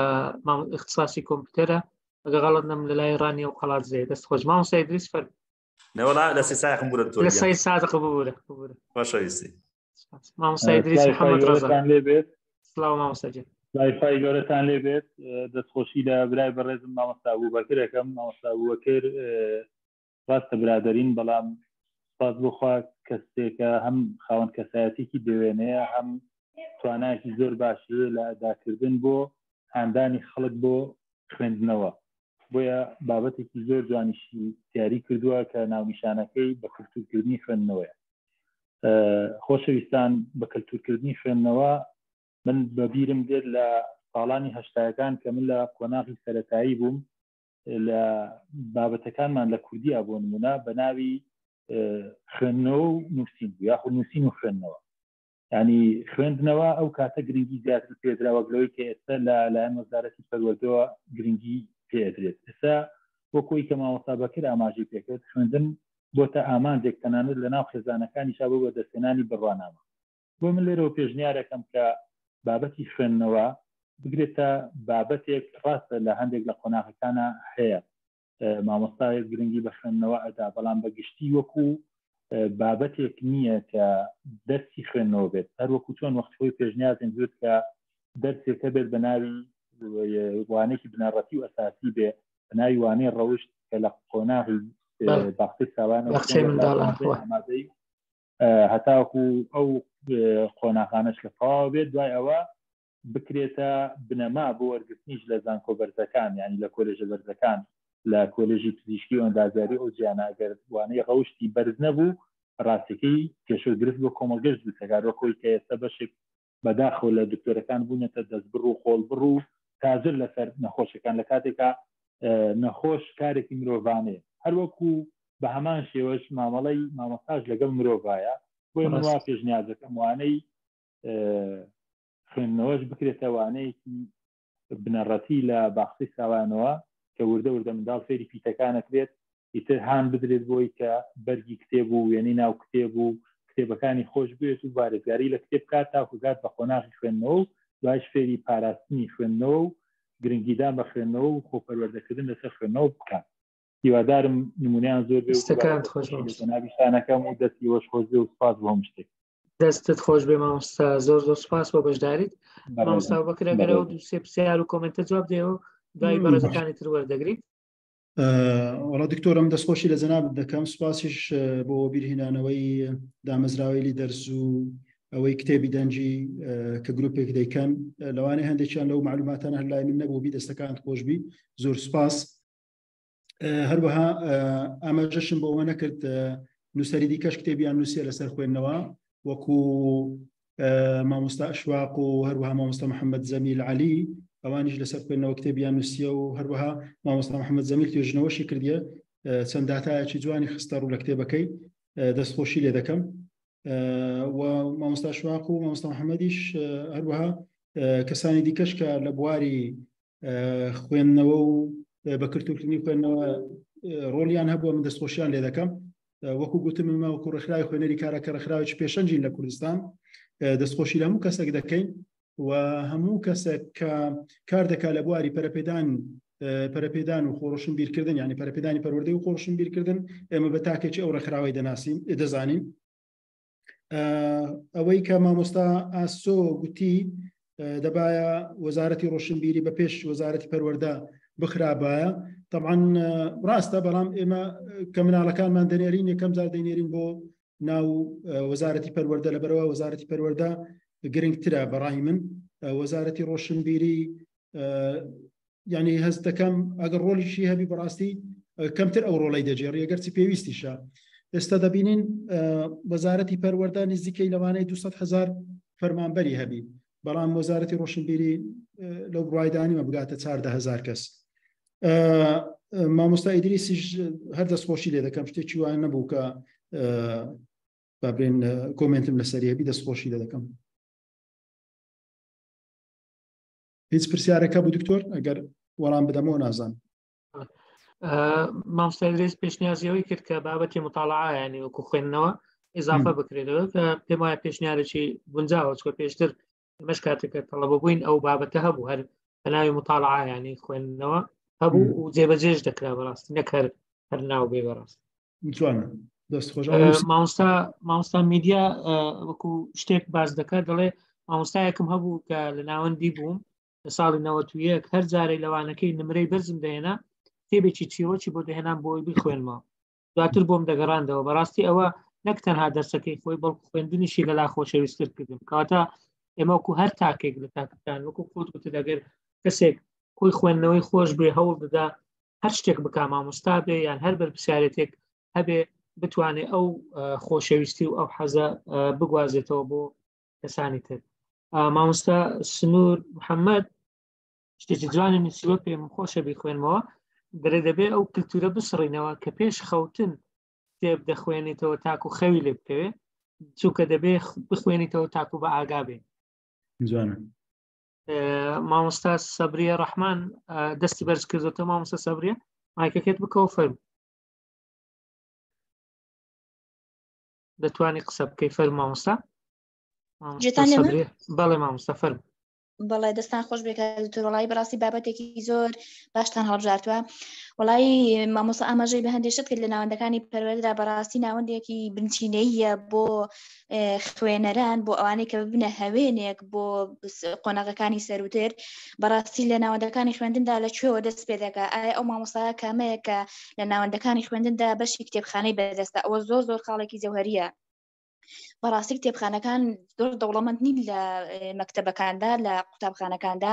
اختصاصی کۆمپیوتەرە ئەگە غەڵەت نەم لە لای ڕانی و قەڵات زێ دەست خۆش مامۆستای ئیدریس فەرموو نەوەڵا لە 3 ساعتم بوورە لە 3 ساعت قبوورە باشەویستی مامۆستای ئیدریس محەممەد ڕەزا لێبێت سڵاو مامۆستا جان لایفای گەورەتان لێبێت دەستخۆشی لە برای بەڕێزم مامۆستا بووبەکرەکەم مامۆستا بووبەکر ڕاستە برادەرین بەڵام سپاس بۆخوا کەسێکە هەم خاوەن کەسایەتێکی دەوێنەیە هەم توانایەکی زۆر باشیە لە ئەداکردن بۆ هاندانی خەڵک بۆ خوێندنەوە بۆیە بابەتێکی زۆر جوانیشی دیاری کردووە کە ناونیشانەکەی بە کەلتورکردنی خوێندنەوەیە خۆشەویستان بە کەلتورکردنی خوێندنەوە من بەبیرم دێت لە ساڵانی هەشتاکان کە من لە قۆناغی سەرەتایی بووم لە بابەتەکانمان لە کوردی بۆ نمونە بە ناوی خوێندنەوە و نووسین یاخود نووسین و خوێندنەوە ینی خوێندنەوە ئەو کاتە گرنگی زیاتر پێدراوە لەوەی کە ئێستا لەلایەن وەزارەتی پەروەردەوە گرنگی پێدرێت ئێستا وەکۆی کە مامۆستا بەکر ئاماژەی پێکرد خوێندن بۆتە ئامانجێک تەنانەت لە ناو خێزانەکانیشا بۆ بە دەستێنانی بڕوانامە بۆ من لێرەوە پێشنیارەکەم کە بابەتی خوێندنەوە بگرێتە بابەتێک ڕاستە لە هەندێک لە قۆناغەکانە هەیە مامۆستایەک گرنگی بە خوێندنەوە ئەدا بەڵام بەگشتی وەکو بابەتێک نییە کە دەرسی خوێندنەوە بێت هەر وەکو چۆن وەختەوەی پێشنیازم زود کە دەرسێکە بێت بە ناوی وانەیەکی بنەڕەتی و ئەساسی بێ بە ناوی وانەی ڕەوشت کە لە قۆناغی باختی ساوانە ئامادەی هەتاکو ئەو قۆناغانەش لە تەواو بێت دوای ئەوە بکرێتە بنەما بۆ وەرگرتنیش لە زانکۆ بەرزەکان یعنی لە کۆلێژە بەرزەکان لە کۆلێژی پزیشکی و ئەندازیاری ئەو جیانە ئەگەر وانەی ڕەوشتی بەرز نەبوو ڕاستەکەی کێشەگرفت بۆ کۆمەلگەشت بسەکارۆکۆی کە ئێستا بەشێک بەداخەوە لە دکتۆرەکان بوونێتە دەستبڕ و خۆڵبڕ و تازر لەسەر نەخۆشەکان لە کاتێکا نەخۆش کارێکی مرۆڤانەیە هەروەکو بە هەمان شێوەش مامەڵەی مامۆستاژ لەگەڵ مرۆڤایە بۆی من وا پێشنیازەکەم وانەی خوێندنەوەش بکرێتە وانەیەکی بنەڕەتی لە باختی ساوانەوە کە وردە منداڵ فێری پیتەکانەکرێت ئیتر هاان بدرێت بۆی کە بەرگی کتێب و وێنەی ناو کتێب و کتێبەکانی خۆش بێت و بارێزگاری لە کتێب کات تاکوگات بە قۆناغی خوێندنەوە و دوایش فێری پاراستنی خوێندنەوە و گرنگیدان بە خوێندنەوە و خۆپەروەردەکردن لەسەر خوێندنەوە بکات هیوادارم نمونیان زۆر بێناویشانەکەم و دەستی وەش خۆش بێ و سپاس بۆ هەم شتێک دەستت خۆش بێ مامۆستا زۆر سپاس بۆ بەشداریت مامۆستا بەکرەگەرەوە دوو سێ پرسیار و کۆمنتە جواب دێەوە دوای بەڕێزەکانی تر وەردەگریت وڵا دکتۆرم دەستخۆشی لە جەناب دەکەم سوپاسیش بۆ بیرهێنانەوەی دامەزراوەی لیدەرز و ئەوەی کتێبی دەنجی کە گروپێک دەیکەن لەوانەیە هەندێکیان لەو معلوماتانە هەر لای من نەبوو بی دەستەکانت خۆشبی زۆر سپاس هەروەها ئاماژەشم بۆ ئەوە نەکرد نووسەری دیکەش کتێبیان نووسێ لەسەر خوێندنەوە وەکو مامۆستا ئەشواق و هەروەها مامۆستا محەممەد زەمیل عەلی ئەوانیش لەسەر خوێندنەوە کتێبیان نووسیە و هەروەها مامۆستا محەممەد زەمیل توێژنەوەشی کردیە چەند داتایەکی جوانی خستە ڕوو لە کتێبەکەی دەستخۆشی لێ دەکەم و مامۆستا ئەشواق و مامۆستا محەممەدیش هەروەها کەسانی دیکەش کە لە بواری خوێندنەوە و بە کەلتورکردنی خوێندنەوە ڕۆڵیان هەبووە من دەستخۆشیان لێ دەکەم وەکو گوتم وەکو ڕێکخراوی خوێنەری کارەکە ڕێکخراوێکی پێشەنجین لە کوردستان دەستخۆشی لە هەموو کەسێک دەکەین و هەموو کەسێک کە کار دەکات لە بواری پەرەپێدان و خۆڕۆشن بیرکردن، یعنی پەرەپێدانی پەروەردەی و خۆڕۆشن بیرکردن، ئێمە بە تاکێکی ئەو ڕێکخراوەی دەزانین. ئەوەی کە مامۆستا ئاسۆ گوتی دەبایە وەزارەتی ڕۆشنبیری بە پێش وەزارەتی پەروەردە بخرابایە، طبعاً ڕاستە، بەڵام ئێمە کە مناڵەکانمان دەنێرین یەکەم جار دەینێرین بۆ ناو وەزارەتی پەروەردە، لەبەرەوە وەزارەتی پەروەردە گرنگترە بەڕای من. وەزارەتی ڕۆشنبیری یعنی هەست دەکەم ئەگەر ڕۆڵیشی هەبی بەڕاستی کەمتر ئەو ڕۆڵی دەجێڕی ئەگەرچی پێویستیشە. ئێستا دەبینین وەزارەتی پەروەردە نزیکەی لەوانەیە 200,000 فەرمانبەری هەبی، بەڵام وەزارەتی ڕۆشنبیری لەو بڕایدانیمە بگاتە 14,000 کەس. مامۆستا ئیدریسیش هەر دەستخۆشی لێ دەکەم، شتێکی وان نەبوو کە بابرێن کۆمنتم لەسەری هەبی، دەستخۆشی لێ دەکەم. هیچ پرسیارەکە بوو دکتۆر؟ ئەگەر وەڵام بدەمەوە نازان. مامۆستا ئیدریس پێشنیازیەوەی کرد کە بابەتی مطالعە یعنی وەکو خوێندنەوە ئیزافە بکرێتەوە، کە پێم وایە پێشنیارێکی گونجاوە، چکە پێشتر ئێمەش کاتێکە تەڵەبە بووین ئەو بابەتە هەبوو، هەر بەناوی مطالعە یعنی خوێندنەوە هەبوو و جێبەجێش دەکرا بەڕاستی، نەک هەر ناو بێ بەڕاست. مامۆستا میدیا وەکو شتێک باز دەکات، دەڵێ مامۆستایەکم هەبوو کە لە ناوەندی بووم لە ساڵی 91 هەر جارەی لەوانەکەی نمرەی بەرزم دەهێنا کتێبێکی چیرۆکی بۆ دەهێنام بۆی بخوێنمەوە، دواتر بۆم دەگەڕاندەوە. بەڕاستی ئەوە نەک تەنها دەرسەکەی خۆی بەڵکو خوێندنیشی لەلا خۆشەویستتر کردن، کەواتە ئێمە وەکو هەر تاکێک لە تاکەکان وەکو خۆت گوتت ئەگەر کەسێک خۆی خوێندنەوەی خۆش بێ هەوڵ بدا هەر شتێک بکا، مامۆستا بێ یان هەر بەرپرسیارەتێک هەبێ بتوانێت ئەو خۆشەویستی و ئەو حەزە بگوازێتەوە بۆ کەسانی تر. مامۆستا سنوور محەممەد شتێکی جوانی نووسیوە پێم خۆشە بیخوێنمەوە، دەبێ ئەو کلتورە بسڕینەوە کە پێش خەوتن کتێب دەخوێنیتەوە تاکو خەوی لێ بکەوێ، چونکە دەبێ بخوێنیتەوە تاکو بە ئاگا بێ. مامۆستا سەبریە ڕەحمان دەستی بەرز کردوتەوە. مامۆستا سەبریە مایکەکەت بکەوە فەرموو، دەتوانی قسە بکەی فەرموو مامۆستا. بەڵێ مامۆستا فەرموو. بەڵێ دەستان خۆش بێکە وڵی بەڕاستی بابەتێکی زۆر باشتان هەڵبژاردووە. وڵی مامۆستا ئاماژەی بە هەندێک کرد لە ناوەندەکانی پەروەردەدا، بەڕاستی ناوەندێکی بنچینەیە بۆ خوێنەران، بۆ ئەوانەی کە ببنە هەوێنێک بۆ قۆناغەکانی سەروتر. بەڕاستی لە ناوەندەکانی خوێندندا لەکوێوە دەست پێ دەکا؟ ئایا ئەو مامۆستایە کامەیە کە لە ناوەندەکانی خوێندندا بەشی کتێبخانەی بەدەستە؟ ئەوە زۆر خاڵێکی جەوهەریە. بەڕاستی کتێبخانەکان زۆر دەوڵەمەند نین لە مەکتەبەکاندا، لە قوتابخانەکاندا،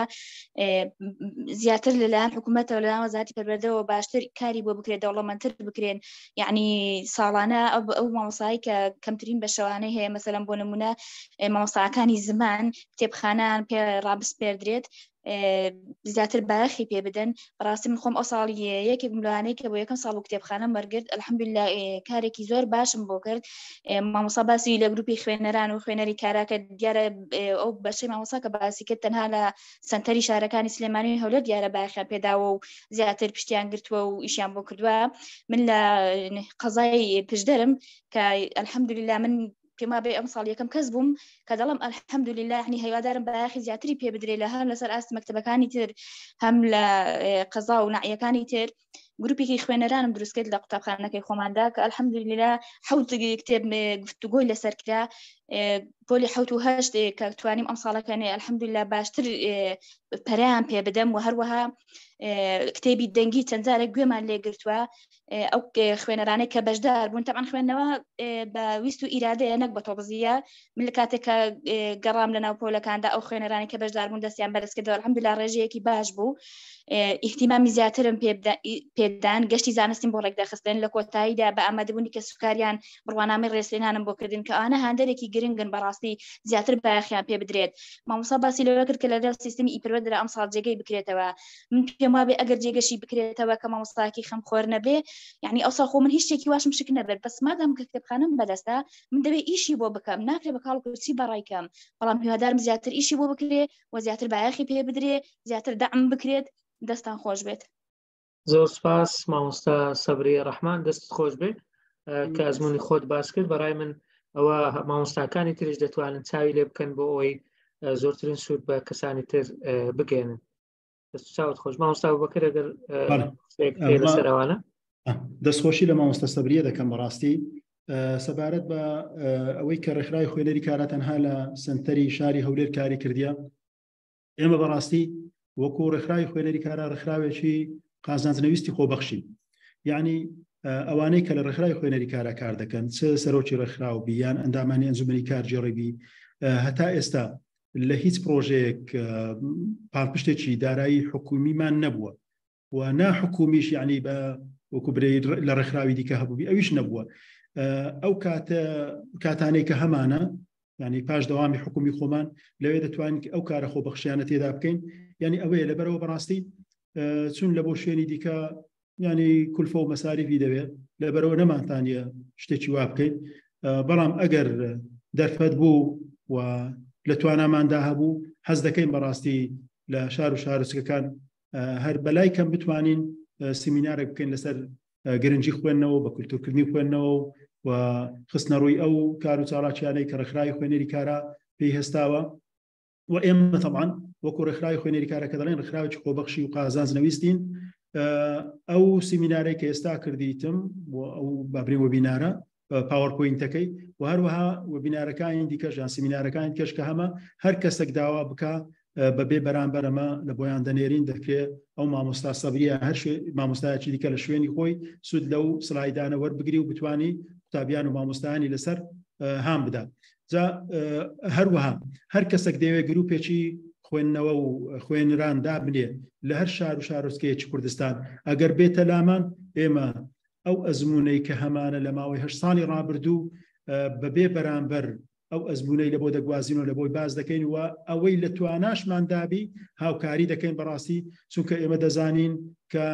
زیاتر لەلایەن حکوومەتەوە لەلایەن وەزارەتی پەروەردەوە باشتر کاری بۆ بکرێت، دەوڵەمەندتر بکرێن. یعنی ساڵانە ئەو مامۆستایی کە کەمترین بەشەوانەی هەیە، مەسەلەن بۆ نمونە مامۆستاکانی زمان کتێبخانەیان پێ ڕابسپێردرێت زیاتر باخی پێ بدەن. بەڕاستی من خۆم ئەو ساڵی یەکێک ملوانەی کە بۆ یەکەم ساڵ بۆ کتێبخانە وەرگرت، ئەلحەمدولیلا کارێکی زۆر باشم بۆ کرد. مامۆستا باسی لە گروپی خوێنەران و خوێنەری کاراکە دیارە ئەو بەشەی مامۆستا کە باسی کرد تەنها لە سەنتەری شارەکانی سلێمانی هەولێر دیارە باخیان پێداوە و زیاتر پشتیان گرتووە و ئیشیان بۆ کردووە. من لە قەزای پشدەرم کە ئەلحەمدولیلا من پێما بێ ئەم ساڵ یەکەم کەس بووم کە دەڵم ئەلحەمدولیلا هەنی هەیوادارم بەیاخی زیاتری پێ بدرێت لە هەم لەسەر ئاست مەکتەبەکانی تر هەم لە قەزا و ناعیەکانی تر. گروپێکی خوێنەرانم دروست کرد لە قوتابخانەکەی خۆماندا کە ئەلحەمدولیلا 7 کتێب گفتوگۆی لەسەر کرا، پۆلی 7 کە توانیم ئەم ساڵەکەنێ ئەلحەمدولیلا باشتر پەرەیان پێ بدەم و هەروەها کتێبی دەنگی چەند جارێک گوێمان لێ گرتووە. ئەو خوێنەرانەی کە بەشدار بوون تەمان خوێندنەوە بە ویست و ئیرادەیە نەک بە تۆبزیە. من لە کاتێک کە گەڕام لە ناو پۆلەکاندا ئەو خوێنەرانی کە بەشدار بوون دەستیان بەرز کردەوە، ئەلحەمدولیلا ڕێژەیەکی باش بوو. ئیحتیمامی زیاترم پێدان، گەشتی زانستیم بۆ ڕێکداخستن لە کۆتاییدا بە ئامادەبوونی کە سوکاریان بڕوانامەی ڕێسلێنانم بۆ کردن کە ئەوانە هەندێکی گرنگن بەڕاستی زیاتر بایەخیان پێ بدرێت. مامۆستا باسی لەوە کرد کە لە سیستمی ئیپەروەردەدا ئەم ساڵ جێگەی بکرێتەوە. من پێم وابێ ئەگەر جێگەشی بکرێتەوە کە مامۆستاکی خەمخۆر نەبێ، یعنی ئەو ساڵ خۆ من هیچ شتێکی واشم شک نەبێت، بەس مادام کە کتێبخانەم بەدەستە من دەبێ ئیشی بۆ بکەم، ناکرێت بە کاڵ و کورسی بەڕایکەم، بەڵام هیوادارم زیاتر ئیشی بۆ بکرێ و زیاتر بایەخی پێ بدرێ، زیاتر دەعم بکرێت. دەستان خۆش بێت. زۆر سپاس مامۆستا سەبریە ڕەحمان، دەستت خۆش بێت کە ئەزموونی خۆت باس کرد. بەڕای من ئەوە مامۆستاکانی تریش دەتوانن چاوی لێ بکەن بۆ ئەوەی زۆرترین سوود بە کەسانی تر بگەێنن. دەست خۆش مامۆستا بەکر ئەگەر لەسەرەوانە دەستخۆشی لە مامۆستا سەبریە دەکەم بەڕاستی سەبارەت بە ئەوەی کە ڕێکخراوی خوێنەری کارە تەنها لە سنتەری شاری هەولێر کاری کردیە. ئێمە بەڕاستی وەکو ڕێکخراوی خوێنەری کارە ڕێکخراوێکی قازانجنەویستی خۆبەخشی، یعنی ئەوانەی کە لە ڕێکخراوی خوێنەری کارە کار دەکەن چ سەرۆکی ڕێکخراو بی یان ئەندامانی ئەنجومەنی کارجێڕێبی هەتا ئێستا لە هیچ پرۆژەیەک پاڵپشتێکی دارایی حکومیمان نەبووە و ناحکومیش یعنی بە وەکو برێ لە ڕێکخراوی دیکە هەبووبی ئەویش نەبووە. ئەو کاتانەی کە هەمانە ینی پاش دەوامی حکومی خۆمان لەوێ دەتوانین ئەو کارە خۆبەخشیانە تێدا بکەین، ینی ئەوەیە لەبەرەوە بەڕاستی چون لە بۆ شوێنی دیکە ینی کولفە و مەساریفی دەوێت لەبەرەوە نەمانتانە شتێکی وا بکەین. بەڵام ئەگەر دەرفەت بوو و لە تواناماندا هەبوو حەز دەکەین بەڕاستی لە شار و شارچکەکان هەر بەلای کەم بتوانین سیمینارێک بکەین لەسەر گرنگی خوێندنەوە بە کولتورکردنی خوێندنەوە و خستنە ڕووی ئەو کار و چاڵاکیانەی کە ڕێکخراوی خوێنەری کارە پێی هێستاوە. و ئێمە تەبعاً وەکو ڕێکخراوی خوێنەری کارە کە دەڵێن ڕێکخراوێکی خۆبەخشی و قازانجنەویستین، ئەو سیمینارێک کە ئێستا کردیتم و ئەو بابرێ وەبینارە پاوەرپۆینتەکەی و هەروەها وەبینارەکانی دیکەش یان سیمینارەکانی کەش کە هەمە هەر کەسێک داوا بکە بەبێ بەرامبەر ئەمە لە بۆیان دەنێرین دەکرێت ئەو مامۆستا سەبریە هەر مامۆستایەکی دیکە لە شوێنی خۆی سود لەو سلایدانە وەربگری و بتوانی قوتابیان و مامۆستایانی لەسەر هام بدات. جا هەروەها هەر کەسێک دەوێت گروپێکی خوێندنەوە و خوێنران دابنێ لە هەر شار و شارۆچکەیەکی کوردستان ئەگەر بێتە لامان ئێمە ئەو ئەزمونەی کە هەمانە لە ماوەی 8 ساڵی ڕابردوو بەبێ بەرامبەر ئەو ئەزمونەی لە بۆ دەگوازین و لە بۆی باز دەکەین و ئەوەی لە تواناشمان دابی هاوکاری دەکەین بەڕاستی، چونکە ئێمە دەزانین کە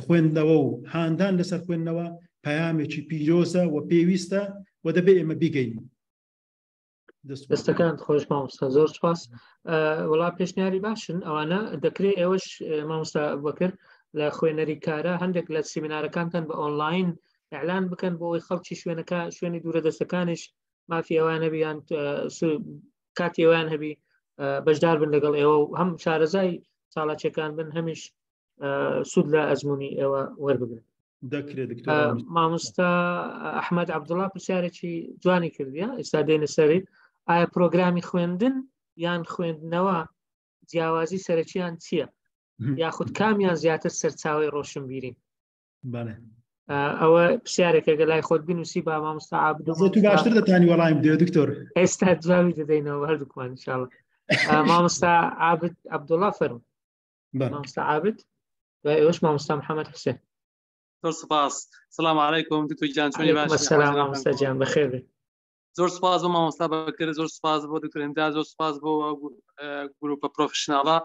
خوێندنەوە و هاندان لەسەر خوێندنەوە پەیامێکی پیرۆزە و پێویستە و دەبێ ئێمە بیگەین. دەستەکان خۆش مامۆستا زۆر سپاس. وڵا پێشنیاری باشن ئەوانە دەکرێت ئێوەش مامۆستا بەکر لە خوێنەری کارە هەندێک لە سیمینارەکانتان بە ئۆنلاین ئەعلان بکەن بۆ ئەوەی خەڵکی شوێنی دوورە دەستەکانیش مافی ئەوان هەبی یان کاتی ئەوان هەبی بەشدار بن لەگەڵ ئێوە و هەم شارەزای چاڵاکیەکان بن هەمیش سود لە ئەزمموی ئێوە وەربگرن. مامۆستا ئەحمەد عەبدوڵڵا پرسیارێکی جوانی کردیە ئێستا دێنە سەری، ئایا پرۆگرامی خوێندن یان خوێندنەوە جیاوازی سەرەکییان چییە؟ یاخود کامیان زیاتر سەرچاوی ڕۆشنبیرین؟ ئەوە پرسیارێکە گەلای خۆت بنووسی با مامۆستا عابد تو باشتر دەتانی وەڵامی بدەیت دکتۆر. ئێستا جوابی دەدەینەوە هەردووکمان ئینشاڵڵا. مامۆستا عابد عەبدوڵڵا فەرموو. مامۆستا عابد دوای ئێوەش مامۆستا محەممەد حوسێن. زۆر سپاس. سلام عەلەیکوم دکتۆر گیان، چۆنی باش؟ سلام مامۆستا گیان، بەخێر بێ. زۆر سپاس بۆ مامۆستا بەکر، زۆر سپاس بۆ دکتۆر ئیمداد، زۆر سپاس بۆ گروپە پرۆفشناڵە.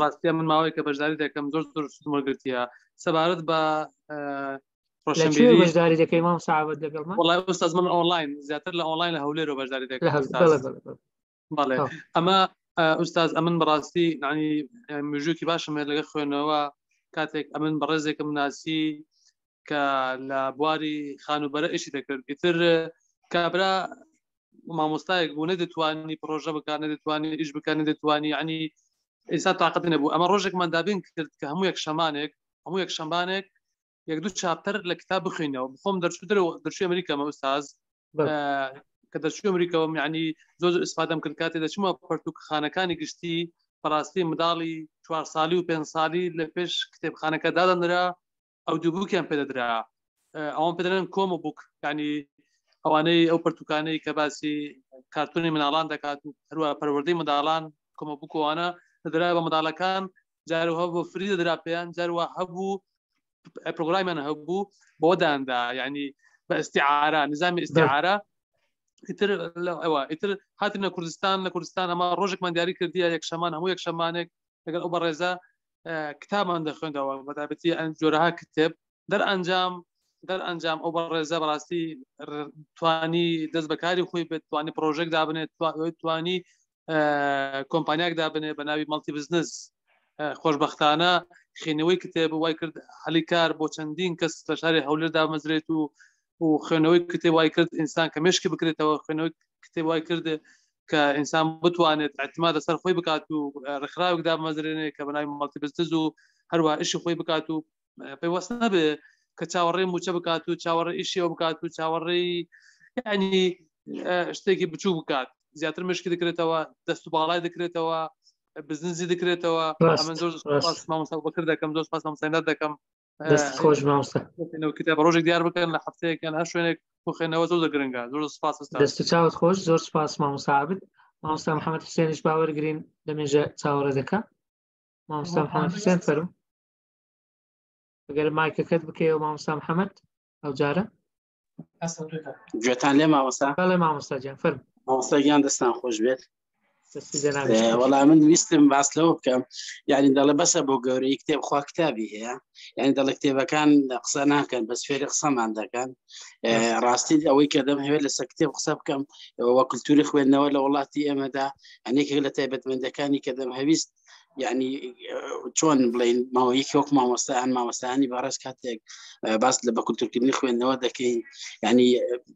ڕاستیە من ماوەی کە بەشداری دەکەم زۆر سودم وەرگرتیە سەبارەت بە ڕۆشنبیری. بەشداری دەکەی مامۆستا عابد لەگەڵمان؟ وەڵای ئوستاز من ئۆنلاین زیاتر لە ئۆنلاین لە هەولێرەوە بەشداری دەکەم. بەڵێ ئەمە ئوستاز ئەمن بەڕاستی ینی مژووکی باشم هەیە لەگە خوێنەوە کاتێک ئەمن بە ڕێزێکم ناسی کە لە بواری خانوبەرە ئیشی دەکرد ئیتر کابرا مامۆستایەک بوو نەدەتوانی پرۆژە بکات، نەدەتوانی ئیش بکات، نەدەتوانی ینی ئێستا تااقەت نەبوو. ئەمە ڕۆژێکمان دابین کرد کە هەموو یەک شەمبانێک یەک دوو چاپتەر لە کتاب بخوێنەوە. بخۆم دەرچووی ئەمریکەمە ئوستاز کە دەرچووی ئەمریکەوە ینی زۆر ئیسفادەم کرد کاتێ دەچمە پەرتووکخانەکانی گشتی بەڕاستی منداڵی 4 ساڵی و 5 ساڵی لە پێش کتێبخانەکە دادەنرا ئەو دوو بووکیان پێدەدرا، ئەوان پێدەڵێن کۆمە بووک، ینی ئەوانەی ئەو پەرتوکانەی کە باسی کارتونی مناڵان دەکات و هەروە پەروەردەی منداڵان کۆمە بووکەوانە دەدرا بە منداڵەکان، جارەوە بۆ فری دەدرا پێیان، جارەوە هەبوو پرۆگرامیان هەبوو بۆ داندا ینی بە ئیستیعارە نظامی ئیستیعارە. ئیتر هاتینە کوردستان، لە کوردستان ئەمە ڕۆژێکمان دیاری کردیە یەک شەمان هەموو یەک شەمانێک لەگەڵ ئەو بەڕێزە کتابمان دەخوێندەوە بەتابەتی جۆرەها کتێب دەرئەنجام ئەو بەڕێزە بەڕاستی توانی دەست بەکاری خۆی بێت، توانی پرۆژێک دابنێت، توانی کۆمپانیاک دابنێ بە ناوی مەڵتی بزنس. خۆشبەختانە خوێنەوەی کتێب وای کرد هەلی کار بۆ چەندین کەس لە شاری هەولێردا مەزرێت و خوێنەوەی کتێب وای کرد ئینسان کە مێشکی بکرێتەوە، خوێنەوەی کتێب وای کرد كإنسان بتوانێت اعتماد سەر خۆی بکات و ڕێکخراوێک دامەزرێنێ کە بەناوی مەڵتی بزنس و هەروە ئیشی خۆی بکات و پێوەست نەبێ کە چاوەڕێی موچە بکات و چاوەڕێی ئیشیەوە بکات و چاوەڕێی یعنی شتێکی بچوو بکات زیاتر مشکی دەکرێتەوە دەست و باڵای دەکرێتەوە بزنسی دەکرێتەوە ئەمە زۆر سپاس مامۆستا بەکر دەکەم زۆر سپاس مامۆستایەت دەکەم دەست خۆش مامۆستا کتێبە ڕۆژێک دیار بکەن لە هەفتەیەکیان هەر شوێنێک بخوێنەوە زۆر گرنگە زۆر سپاس دەست و چاوت خۆش زۆر سپاس مامۆستا عابد مامۆستا محەممەد حوسێنیش باوەرگرین لەمێژە چاوەڕێ دەکا مامۆستا محەممەد حوسێن فەرموو ئەگەر مایکەکەت بکەیەوە مامۆستا محەممەد ئەو جارە گوێتان لێ مامۆستا بەڵێ مامۆستا گیان فەرموو مامۆستا گیان دەستان خۆش بێت دەستی وەڵام من ویستم باس لەوە بکەم یعنی دەڵێ بەسە بۆ گەورەی کتێب خوا کتابی هەیە یعنی دەڵێ کتێبەکان قسە ناکەن بەس فێری قسەمان دەکەن ڕاستی ئەوەی کە دەمهەوێت لەسەر کتێب قسە بکەم وە کولتوری خوێندنەوە لە وڵاتی ئێمەدا هەنێکێک لە تایبەتمەندەکانی کە دەمهەویست یعنی چۆن بڵین ماوە یەکی وەک مامۆستایانی باڕێز کاتێک باس لە بە کولتورکردنی خوێندنەوە دەکەین یعنی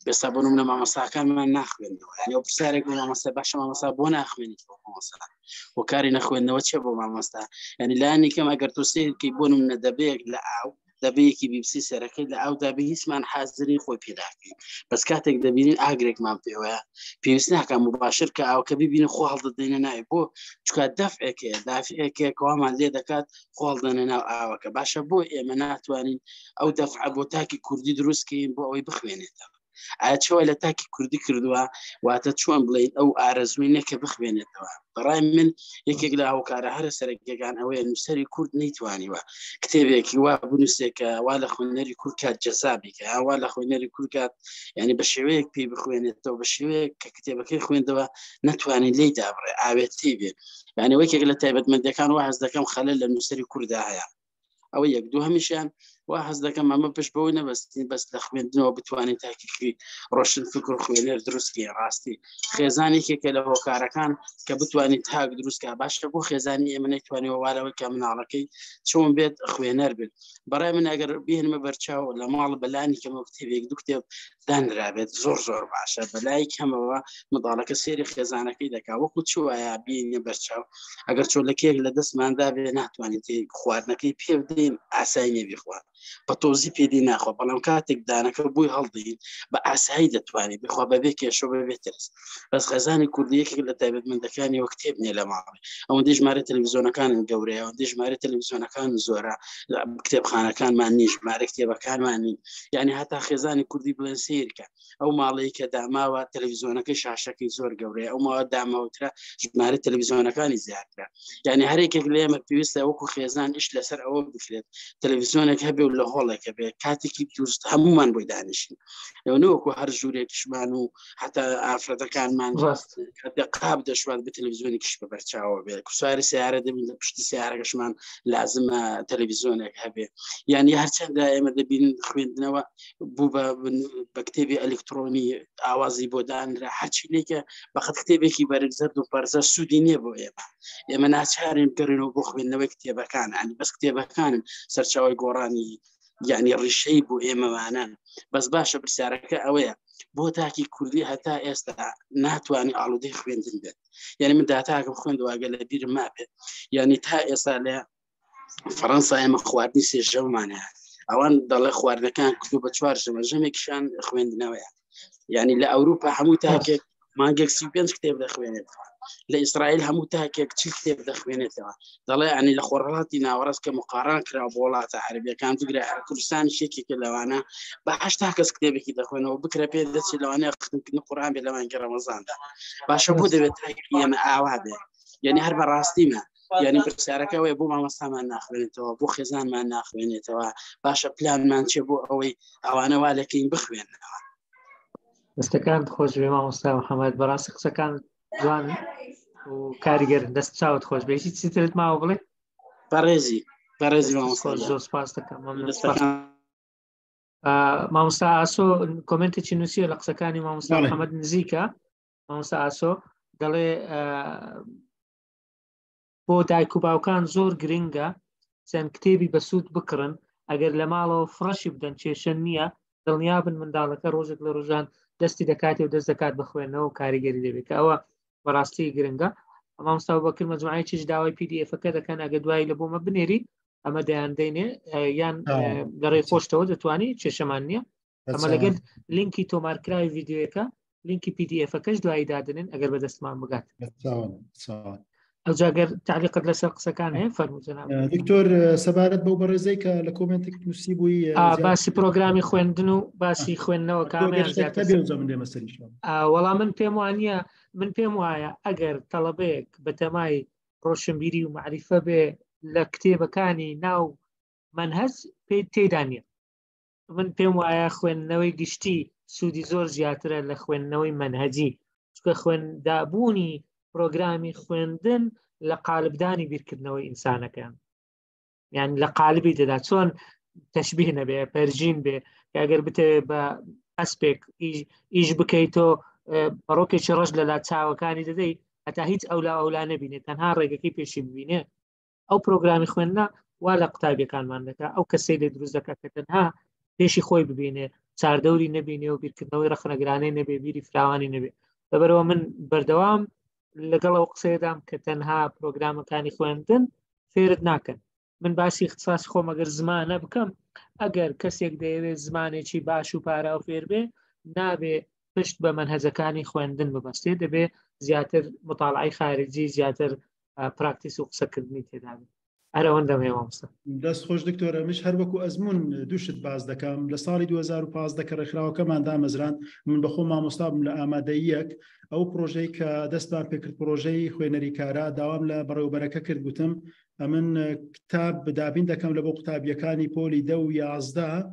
بێستا بۆ نمونە مامۆستاکانمان ناخوێنەوە یعنی ئەو پرسیارێک بۆ مامۆستا باشە مامۆستا بۆ ناخوێنیت بۆ مامۆستا و کاری نەخوێندنەوە چێ بۆ مامۆستا یعنی لایەنی کەم ئەگەر تۆ سیرکەی بۆ نمونە دەبەیەک لە ئاو دەبەیەکی بیبسی سەرەکەی لە ئاو دەبێ هیچمان حازری خۆی پێداکەین بەس کاتێک دەبینین ئاگرێکمان پێوەیە پێویست ناکە مباشر کە ئاوکە ببینە خۆ هەڵدەدەینە ناوی بۆ چکە دەفعێکەیە دافعێکەوەمان لێ دەکات خۆ هەڵدەنە ناو ئاوەکە باشە بۆ ئێمە ناتوانین ئەو دەفعە بۆ تاکی کوردی دروستکەین بۆ ئەوەی بخوێنێتەوە ئایا چۆن لە تاکی کوردی کردووە واتە چۆن بڵین ئەو ئارەزووی نەکە بخوێنێتەوە بەڕای من یەکێک لە هاوکارە هەرە سەرەکیەکان ئەوەیە نووسەری کورد نەیتوانیوە کتێبێکی وا بنووسێکە وا لە خوێنەری کورد کات جەزابیکە وا لە خوێنەری کورد کات یعنی بە شێوەیەک پێی بخوێنێتەوە بە شێوەیەک کە کتێبەکەی خوێندەوە نەتوانین لێی دابڕێ ئاوێتی بێت یعنی وەکێک لە تایبەتمەندەکان وا هەز دەکەم خەلەل لە نووسەری کووردا هەیە ئەوە یەک دوو هەمیشیان وا هەز دەکەم ئەمە پشت بەوەی نەبەستین بەس لە خوێندنەوە بتوانین تاکیکی ڕۆشن فکر و خوێنەر دروستکەین ڕاستی خێزانێکێکە لە هۆکارەکان کە بتوانین تاک دروستکە باشە بۆ خێزانی ئێمە نەیتوانێت وارەوەی کە مناڵەکەی چۆن بێت خوێنەر بێت بەڕای من ئەگەر بێنمە بەرچاو لە ماڵ بەلانی کەمە کتێبێک دوو کتێب دانرابێت زۆر باشە بەلای کەمەوە منداڵەکە سێری خێزانەکەی دەکا وەکو چوایە بینە بەرچاو ئەگەر چۆلەکێک لە دەستماندا بێ ناتوانێت خواردنەکەی پێ بدەین ئاسایی نێبی خوارد بە تۆزی پێدی ناخۆ بەڵام کاتێک دانەکە بووی هەڵدەین بە ئاسایی دەتوانێت بخوا بەبێ کێشە بەبێ ترس بەس خێزانی کوردیەکێک لە تایبەتمەندەکانی وە کتێب نیە لە ماڵی ئەوەندەی ژمارە تەلەڤیزیۆنەکانن گەورەیە ئەوەندەی ژمارە تەلەڤیزیۆنەکان زۆرە کتێبخانەکانمان نیش ژمارە کتێبەکانمان نین یعنی هەتا خێزانی کوردی بڵێن سیرکە ئەو ماڵەیە کە داماوە تەلەڤیزیۆنەکەی شاشەکەی زۆر گەورەیە ئەو ماوە داماوترا ژمارە تەلەڤیزیۆنەکانی زیاترە یعنی هەرێکێک لێمە پێویستە وەکو خێزان ئیش لەسەر ئەوە بکرێت تەلەڤیزیۆنێک هەبێ و لە هۆڵێکە بێ کاتێکی دروست هەمومان بۆی دانیشین نەوەکو هەر ژوورێکیشمان و حتا ئافرەتەکانمان قاب دەشوات بە تەلەڤیزیۆنێکیش بە بەرچاوە بێت کوسواری سیارە دەبین لە پشتی سیارەکەشمان لازمە تەلەڤیزیۆنێک هەبێ یعنی هەرچەندە ئێمە دەبین خوێندنەوە بوو بە کتێبی ئەلکترۆنی ئاوازی بۆ دانرا هەرچی لێکە بەخەت کتێبێکی بەرگزەرد و پەرزە سوودی نییە بۆ ئێمە ناچارین گەڕینەوە بۆ خوێندنەوەی کتێبەکان ئەنی بەس کتێبەکانن سەرچاوی گۆڕانی یعنی ڕیشەی بۆ ئێمەوانان بەس باشە پرسیارەکە ئەوەیە بۆ تاکی کوردی هەتا ئێستا ناتوانانی ئاڵودەی خوێندن بێت یعنی من داتاکەم خوێندەوەگە لە بیرم مابێت یعنی تا ئێستا لە فەڕەنسا ئێمە خواردنی سێژەمانە ئەوان دەڵێ خواردنەکان کتوب بە 4 ژەمێکیشان خوێندنەوەیە یعنی لە ئەوروپا هەموو تاکێک مانگێک 35 کتێب دەخوێنێتەوە لە ئیسرائیل هەموو تاکێک چی کتێب دەخوێنێتەوە دەڵێ ئەنی لە خۆڕەڵاتی ناوەڕاست کە مقاران کرا بۆ وڵاتە عەرەبیەکان بگرە کوردستان شێکێکە لەوانە بە 8 کەس کتێبێکی دەخوێنەوە بکرە پێ دەچێت لەوانەیە ختمکردنی قورئان بێت لە مانگی ڕەمەزاندا باشە بۆ دەبێت ئێمە ئاوا بێ یعنی هەر بەڕاستیمە یعنی پرسیارەکەوەی بۆ مامۆستامان ناخوێنێتەوە بۆ خێزانمان ناخوێنێتەوە باشە پلانمان چێ بۆ ئەوەی ئەوانەوا لەکەین بخوێنەوە دەستەکان خۆش بێ مامۆستا محەممەد بەڕاستی قسەکان جوانن و کاریگەر دەست چاوت خۆش بێژی چیترت ماوە بڵێ بەڕێزی زۆر سپاس دەکەم مامۆستا ئاسۆ کۆمنتێکی نووسیە لە قسەکانی مامۆستا محەممەد نزیکە مامۆستا ئاسۆ دەڵێ بۆ دایک و باوکان زۆر گرنگە چەند کتێبی بەسوود بکڕن ئەگەر لە ماڵەوە فڕەشی بدەن کێشە نییە دڵنیابن منداڵەکە ڕۆژێک لە ڕۆژان دەستی دەکاتێ و دەست دەکات بخوێنەوە و کاریگەری دەبێت ئەوە بەڕاستی گرنگە. مامۆستا بەکر مەجموعەیەکیش داوای PDF-ەکە دەکەن ئەگە دوایی لە بۆمە بنێری ئەمە دەیاندەینێ یان لەڕێی خۆشتەوە دەتوانی کێشەمان نییە. ئەمە لەگەڵ لینکی تۆمارکراوی ڤیددیۆیەکە لینکی PDF-ەکەش دوایی دادنن ئەگەر بەدەستمان بگات. ئەوجاگەر تعلیقت لەسەر قسەکان هەیە فەرموو جەناب دکتۆر سەبارەت بەو بەڕێزەی کە لە کۆمنتێک نووسی بووی باسی پرۆگرامی خوێندن و باسی خوێندنەوە کامیان زیاتر وەڵام من پێم وایە ئەگەر تەڵەبەیەک بە تەمای ڕۆشنبیری و معریفە بێ لە کتێبەکانی ناو منهەج پێی تێدا نیە. من پێم وایە خوێندنەوەی گشتی سوودی زۆر زیاترە لە خوێندنەوەی منهەجی، چونکە خوێندابوونی پرۆگرامی خوێندن لە قالبدانی بیرکردنەوەی ئینسانەکان، یان لە قالبی دەدا چۆن تەشبیه نەبێ پەرژین بێ ئەگەر بتێ بە ئەسپێک ئیش بکەیتۆ بەڕۆکێکی ڕەش لە لا چاوەکانی دەدەی هەتا هیچ ئەولا نەبینێت تەنها ڕێگەکەی پێشی ببینێ. ئەو پرۆگرامی خوێندنە وا لە قوتابیەکانمان دەکا ئەو کەسەی لێ دروست دەکات کە تەنها پێشی خۆی ببینێ چاردەوری نەبینێ و بیرکردنەوەی ڕەخنەگرانەی نەبێ بیری فراوانی نەبێ. لەبەرەوە من بەردەوام لەگەڵ ئەو قسەیەدام کە تەنها پرۆگرامەکانی خوێندن فێرت ناکەن. من باسی اختصاص خۆم ئەگەر زمانە بکەم ئەگەر کەسێک دەیەوێت زمانێکی باش و پارا و فێر بێ نابێ پشت بە منهەجەکانی خوێندن ببەستێ، دەبێ زیاتر مطالعەی خارجی زیاتر پراکتیس و قسەکردنی تێدا بێت. ئەرەوەندەم هەیە مامۆستا. دەست خۆش دکتۆرە مش هەر وەکو ئەزمون دووشت باز دەکەم لە ساڵی 2015 کە ڕێکخراوەکەمان دامەزران من بەخۆ مامۆستا بم لە ئامادەیەک ئەو پرۆژەی کە دەستمان پێکرد پرۆژەی خوێنەری کارا داوام لە بەڕێوەبەرەکە کرد گوتم ئەمن کتاب بدابین دەکەم لە بۆ قوتابیەکانی پۆلی 10 و 11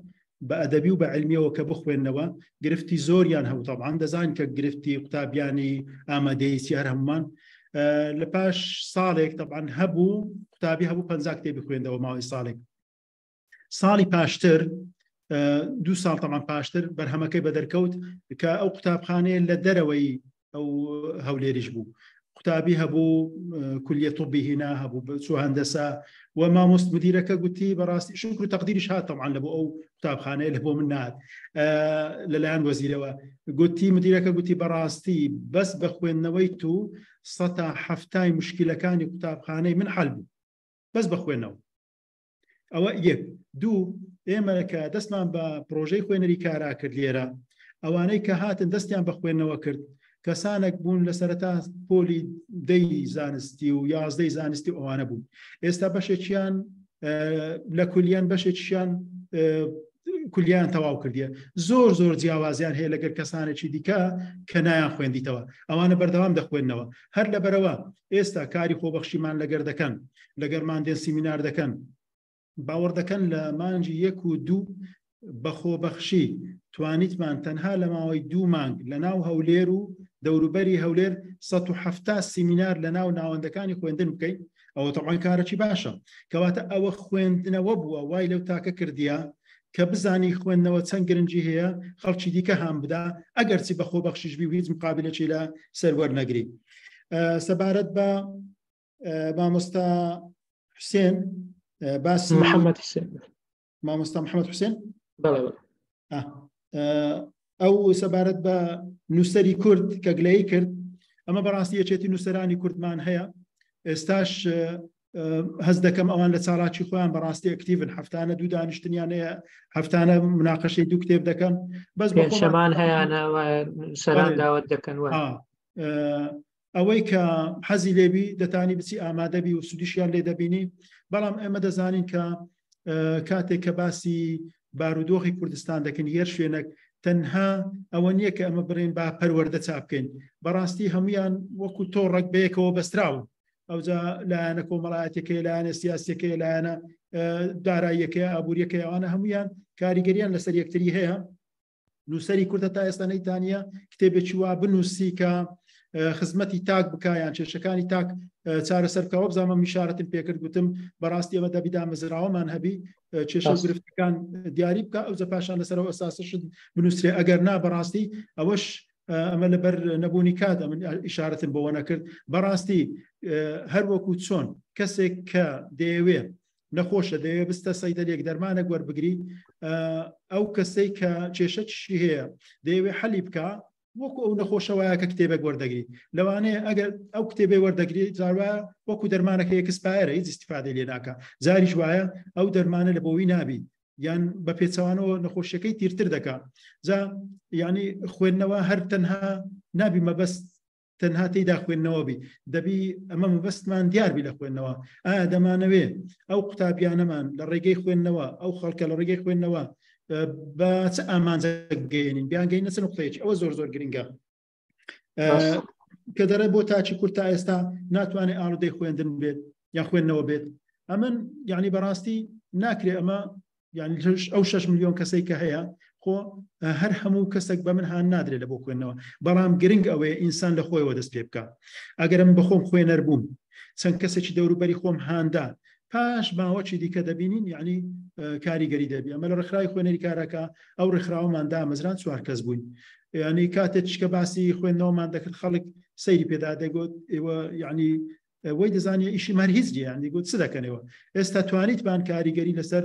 بە ئەدەبی و بە علمیەوە کە بخوێندنەوە گرفتی زۆریان هەبوو. تەبعاً دەزانین کە گرفتی قوتابیانی ئامادەی سیار هەمومان لە پاش ساڵێک تەبعاً هەبوو قوتابی هەبوو 50 کتێبی خوێندەوە ماوەی ساڵێک. ساڵی پاشتر 2 ساڵ تەبعاً پاشتر بەرهەمەکەی بەدەرکەوت کە ئەو قوتابخانەیە لە دەرەوەی ئەو هەولێریش بوو. قوتابی هەبوو کولیە طبی هینا هەبوو چوو هەندەسە و مامۆست مدیرەکە گوتی بەڕاستی شکر و تەقدیریش هات تەبعاً لە بۆ ئەو قوتابخانەیە لە بۆ من نات لەلایەن وەزیرەوە گوتی مدیرەکە گوتی بەڕاستی بەس بە خوێندنەوەی تو 170 مشکلەکانی قوتابخانەی من حەل بوو بەس بە خوێندنەوە. ئەوە یەک. دوو ئێمە کە دەستمان بە پرۆژەی خوێنەری کارا کرد لێرە ئەوانەی کە هاتن دەستیان بە خوێندنەوە کرد کەسانێک بوون لە سەرەتا پۆلی 10 زانستی و 11 زانستی ئەوانە بوون. ئێستا بەشێکیان لە کولیان بەشێکیان کولیان تەواو کردیە. زۆر جیاوازیان هەیە لەگەر کەسانێکی دیکە کە نایان خوێندیتەوە ئەوانە بەردەوام دەخوێندنەوە. هەر لەبەرەوە ئێستا کاری خۆبەخشیمان لەگەر دەکەن لەگەرمان دێن سیمینار دەکەن باوەڕ دەکەن لە مانجی 1 و 2 بە خۆبەخشی توانیتمان تەنها لە ماوەی 2 مانگ لە ناو هەولێر و دەوروبەری هەولێر 170 سیمینار لە ناو ناوەندەکانی خوێندن بکەین. ئەوە تەبعاً کارێکی باشە کەواتە ئەوە خوێندنەوە بووە وای لەو تاکە کردیە کە بزانی خوێندنەوە چەند گرنگی هەیە خەڵکی دیکە هەم بدا ئەگەرچی بە خۆبەخشیش بی و هیچ مقابلێکی لە سەر وەرنەگری. سەبارەت بە مامۆستا حوسێن باسی محەممەد حوسێن مامۆستا محەممەد حوسێن ئەو سەبارەت بە نووسەری کورد کە گلەیی کرد ئەمە بەڕاستی یەکێتی نووسەرانی کوردمان هەیە. ئێستاش هەز دەکەم ئەوان لە چاڵاکی خۆیان بەڕاستی ئەکتیڤن هەفتانە 2 دانیشتنیان هەیە هەفتانە مناقەشەی 2 کتێب دەکەن بەس شەمان هەیەە سەران داوت دەکەن ئەوەی کە حەزی لێبی دەتانی بچی ئامادەبی و سودیشیان لێ دەبینی. بەڵام ئێمە دەزانین کە کاتێک کە باسی بارودۆخی کوردستان دەکەن هێر شوێنێک تەنها ئەوە نییە کە ئەمە بڕێن با پەروەردە چاپکەین بەڕاستی هەمویان وەکو تۆڕێک بەیەکەوە بەستراون ئەوجا لایەنە کۆمەڵایەتەکەی لایەنە سیاسیەکەی لایەنە داراییەکەی ئابوووریەکەی ئەوانە هەمویان کاریگەریان لەسەر یەکتری هەیە. نووسەری کوردە تا ئێستا نەیتانیە کتێبێکی وا بنووسی کە خزمەتی تاک بکایان کێشەکانی تاک چارەسەر بکەوە. بزانمە میشارەتم پێکرد گوتم بەڕاستی ئەمە دەبی دامەزراوەمان هەبی کێشە و گرفتەکان دیاری بکە ئەوجا پاشان لەسەرەوە ئەساسەشت بنووسێ ئەگەر نا بەڕاستی ئەوەش ئەمە لەبەر نەبوونی کات ئەمە ئیشارەتم بەوە نەکرد. بەڕاستی هەر وەکو چۆن کەسێک کە دەیەوێ نەخۆشە دەیەوێ بستە سەیدەلێک دەرمانە وەربگری ئەو کەسەی کە کێشەی هەیە دەیەوێ حەلی بکە وەکو ئەو نەخۆشەوەیە کە کتێبێک وەردەگری لەوانەیە ئەگەر ئەو کتێبێ وەردەگری جاوە وەکو دەرمانەکە یەکسپایرە هیچ استیفادەی لێ ناکە زاریش وایە ئەو دەرمانە لە بۆوی نابی یان بە پێچەوانەوە نەخۆشیەکەی تیرتر دەکات جا یعنی خوێندنەوە هەر تەنها نابی مەبەست تەنها تێیدا خوێندنەوە بی دەبی ئەمە مەبەستمان دیاربی لە خوێندنەوە ئایا دەمانەوێ ئەو قوتابیانەمان لە ڕێگەی خوێندنەوە ئەو خەڵکە لە ڕێگەی خوێندنەوە بە چ ئامانجە گەێنین بیانگەینە چ نقطەیەکی ئەوە زۆر زۆر گرنگە کە دەرە بۆ تاچی کورت تا ئێستا ناتوانێت ئاڵودەی خوێندن بێت یان خوێندنەوە بێت ئەمن یعنی بەڕاستی ناکرێ ئەمە یعنی ئەو 6 ملیۆن کەسەی کە هەیە خۆ هەر هەموو کەسێک بە من هاان نادرێت لە بۆ خوێندنەوە بەڵام گرنگ ئەوەیە ئینسان لە خۆیەوە دەست پێ بکە ئەگەرم بە خۆم خوێنەر بووم چەند کەسێکی دەوروبەری خۆم هااندا پاش باوەچی دیکە دەبینین یعنی کاریگەری دەبی ئەمە لە ڕێکخراوی خوێنەری کارەکە ئەو ڕێکخراوەماندا مەزران 4 کەس بووین یعنی کاتێک کە باسی خوێندنەوەمان دەکرد خەڵک سەیری پێدا دەگوت ئێوە یعنی وەی دەزانێ ئیشی مەرهیزی یعنی گوت چ دەکەنەوە ئێستا توانیتمان کاریگەری لەسەر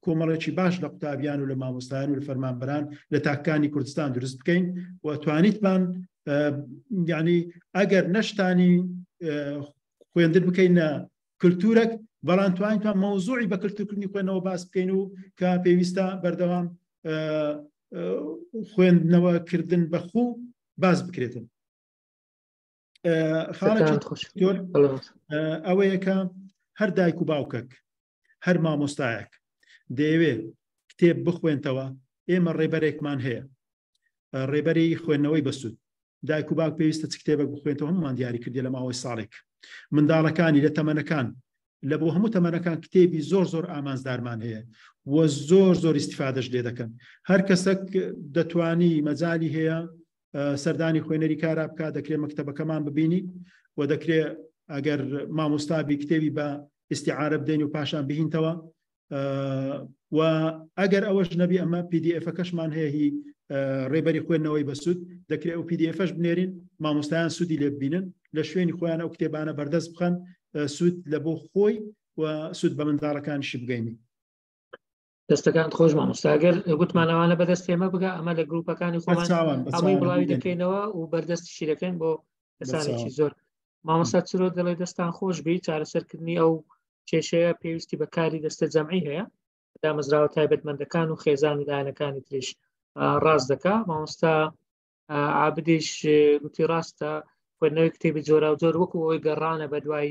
کۆمەڵێکی باش لە قوتابیان و لە مامۆستایان و لە فەرمانبەران لە تاکانی کوردستان دروست بکەین و توانیتمان یعنی ئەگەر نەشتانی خوێندن بکەینە کللتورێک بەڵام توانیتوان مەوزوعی بە کللتورکردنی خوێندنەوە باس بکەین و کە پێویستە بەردەوام خوێندنەوەکردن بەخوو باس بکرێتن ئەوەیە کە هەر دایک و باوکەک هەر مامۆستایەک دەیەوێت کتێب بخوێنتەوە ئێمە ڕێبەرێکمان هەیە ڕێبەری خوێندنەوەی بەسوود دایک و باوک پێویستە چ کتێبێک بخوێنتەوە هەمومان دیاری کردی لە ماوەی ساڵێک منداڵەکانی لە تەمەنەکان لە بۆ هەموو تەمەنەکان کتێبی زۆر زۆر ئامانزدارمان هەیە و زۆر زۆر ئیستیفادەش لێ دەکەن هەر کەسێک دەتوانی مەجالی هەیە سەردانی خوێنەری کارا بکە دەکرێت مەکتەبەکەمان ببینی و دەکرێت ئەگەر مامۆستابی کتێبی بە ئیستیعارە بدەین و پاشان بهینتەوە و ئەگەر ئەوەش نەبی ئەمە PDF-ەکەشمان هەیە هی ڕێبەری خوێندنەوەی بەسوود دەکرێت و PDF-ەش بنێرین مامۆستایان سوودی لێ ببینن لە شوێنی خۆیان ئەو کتێبانە بەردەست بخەن سوود لە بۆ خۆی و سوود بە منداڵەکانیشی بگەینی دەستەکان خۆش مامۆستاگەر گوتمانەوانە بەدەست ئێمە بگە ئەمە لە گروپەکانی خۆمان هەمووی بڵاوی دەکەینەوە و بەردەستی شیرەکەن بۆ کەسانێکی زۆر مامۆستا چرۆ دەڵێ دەستان خۆش بی چارەسەرکردنی ئەو کێشەیە پێویستی بە کاری دەستە جەمعی هەیە دامەزراوە تایبەتمەندەکان و خێزان و دایانەکانی تریش ڕاست دەکا مامۆستا عابدیش گوتی ڕاستە خوێندنەوەی کتێبی جۆرا و جۆر وەکو ئەوی گەڕانە بە دوای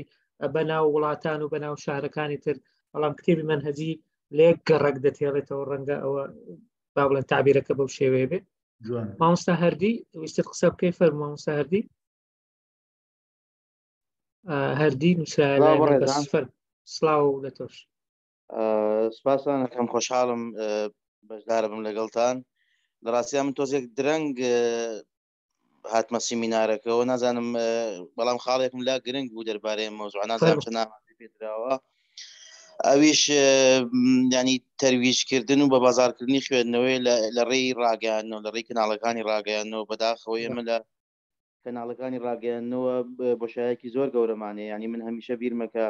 بەناو وڵاتان و بەناو شارەکانی تر بەڵام کتێبی منهەجی لێک گەڕک دەتێڵێتەوە ڕەنگە ئەوە با بڵێن تعبیرەکە بەو شێوەیە بێت مامۆستا هەردی ویستت قسە بکەی فەرموو مامۆستا هەردی هەردی نووسرایە سڵاو لە تۆش سپاسان ئەەکەم خۆشحاڵم بەشدارە بم لەگەڵتان لە ڕاستیان من تۆزێک درەنگ هاتمە سیمینارەکەەوە نازانم بەڵام خاڵێکم لا گرنگ بوو دەربارەی مۆزوع نازانم چ نامازی پێدراوە ئەویش ینی تەرویجکردن و بە بازارکردنی خوێندنەوەی لە ڕێی ڕاگەیاندنەوە لە ڕێی کەناڵەکانی ڕاگەیاندنەوە بەداخەوەی ئێمە لە کەناڵەکانی ڕاگەیاندنەوە بۆشایەکی زۆر گەورەمانەیە ینی من هەمیشە بیرمەکە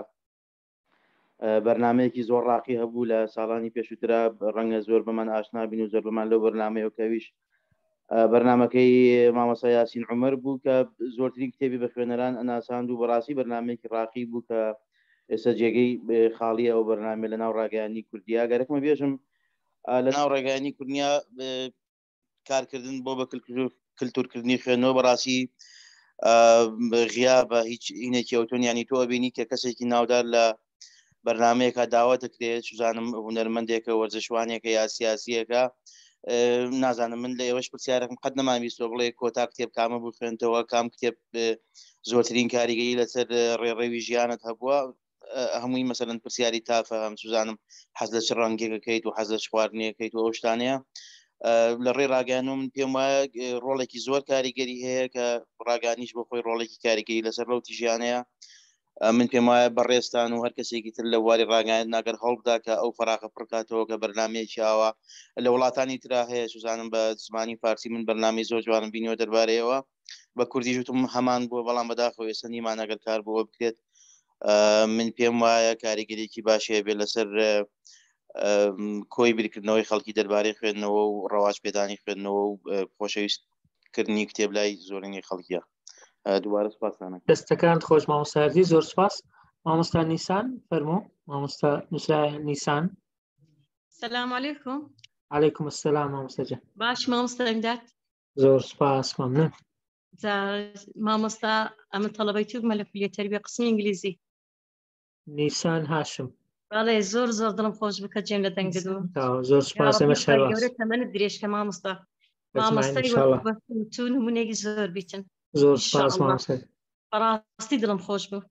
بەرنمەیەکی زۆر ڕاقی هەبوو لە ساڵانی پێشووترا ڕەنگە زۆر بەمان ئاشنا بین و زۆر بەمان لەو بەرنمەیەکەویش بەرنمەکەی مامۆستا یاسین عومەر بوو کە زۆرترین کتێبی بە خوێنەران ئەناساند و بەڕاستی بەرنمەیەکی ڕاقی بوو کە ئێستا جێگەی خاڵیە ئەو بەرنامە لە ناو ڕاگەیانی کوردیا گەرەکمە بێژم لە ناو ڕێگەیانی کوردیا کارکردن بۆ بە کللتورکردنی خوێنەوە بەڕاستی غیابە هیچ ئینێکی ئەوتۆنیانی تۆ بینی کە کەسێکی ناودار لە بەرنمەیەکە داوا دەکرێت سوزانم هونەرمەندێکە وەرزشوانێکە یا سیاسیەکە نازانم من لە ئێوەش پرسیارەکەم قەت نەمانویستۆ بڵێ کۆتا کتێب کامە بوو خوێنتەوە کام کتێب زۆرترین کاریگەری لەسەر ڕێڕێوی ژیانت هەبووە هەمووی مەسەرەن پرسیاری تافە هەم سوزانم حەز لە چ ڕەنگێکەکەیت و حەز لە چخواردنیەکەیت و ئەو شتانەیە لە ڕێ ڕاگەیاندنەوە من پێم وایە ڕۆڵێکی زۆر کاریگەری هەیە کە ڕاگەیاندنیش بۆ خۆی ڕۆڵێکی کاریگەری لەسەر ڕەوتی ژیانەیە من پێم وایە بەڕێستان و هەر کەسێکی تر لە واری ڕاگەیاندن ناگەر هەڵبدا کە ئەو فەراغە پڕکاتەوە کە بەرنمەیەکی ئاوا لە وڵاتانی ترا هەیە سوزانم بە زمانی فارسی من بەرنامەی زۆر جوانم بینیوە دەربارەیەوە بە کوردی ژوتم هەمان بووە بەڵام بەداخەوە ئێستا نیمان ئەگەر کار بۆ بکرێت من پێم وایە کاریگەریەکی باشەیە بێت لەسەر کۆی بیرکردنەوەی خەڵکی دەربارەی خوێندنەوە و ڕەواج پێدانی خوێندنەوە و خۆشەویست کردنی کتێب لای زۆرینەی خەڵکیە. دووبارە سپاسانە. دەستەکان خۆش مامۆستاجی، زۆر سپاس. مامۆستا نیسان فەرموو. مامۆستا نووسرا نیسان. السلام عليكم. عليكم السلام مامۆستاجە. باش مامۆستا ئیمداد. زۆر سپاس ممنون. مامۆستا ئەمن تەڵەبەی توکمە لە کولێ تەربیە قسمی ئینگلیزی. نیسان هاشم. بەڵێ زۆر زۆر دڵم خۆش بکە جێم لە دەنگت بوو. زۆر سپاس. ئێمە شەرواز. گەورە تەمەنت درێژکە مامۆستا. مامۆستای تو نمونەیەکی زۆر بیتن. زۆر سپاس مامۆستا. بەڕاستی دڵم خۆش بوو.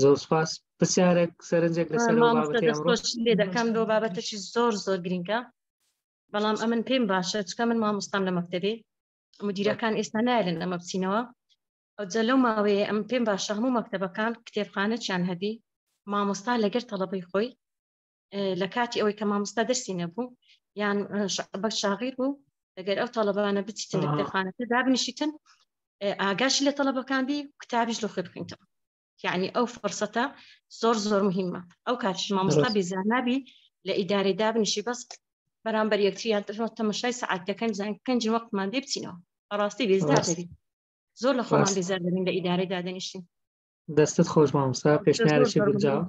زۆر سپاس. پرسیارێک سەرنجێک لەسەر بابەتی ئەمڕۆ لێ دەکەم بۆ بابەتێکی زۆر زۆر گرنگە، بەڵام ئەمن پێم باشە چکە من مامۆستام لە مەکتەبێ، مدیرەکان ئێستا نایلن ئەمە بچینەوە. ئەوجا لەو ماوەیە ئەم پێم باشە هەموو مەکتەبەکان کتێبخانە چیان هەبی، مامۆستا لەگەر تەڵەبەی خۆی لە کاتی ئەوەی کە مامۆستا دەرسی نەبوو یان بە شاغیر بوو، لەگەر ئەو تەڵەبانە بچیتن لە کتێبخانەکە دابنیشیتن، ئاگاشی لە تەڵەبەکان بی و کتابیش لە خۆی بخوێنیتەوە. یعنی ئەو فرسەتە زۆر زۆر مهمە. ئەو کاتیش مامۆستا بێزار نابی لە ئیدارەی دابنیشی بەس بەرامبەر یەکتریان تەماشای سەعات دەکەین بزانین کەنجی وەختمان دێ بچینەوە. بەڕاستی بێزار دەبین. زۆر لە خۆمان بێزار دەبین لە ئیدارەی دادەنیشین. دەستت خۆش مامۆستا. پێشنیارێکی بنجاو.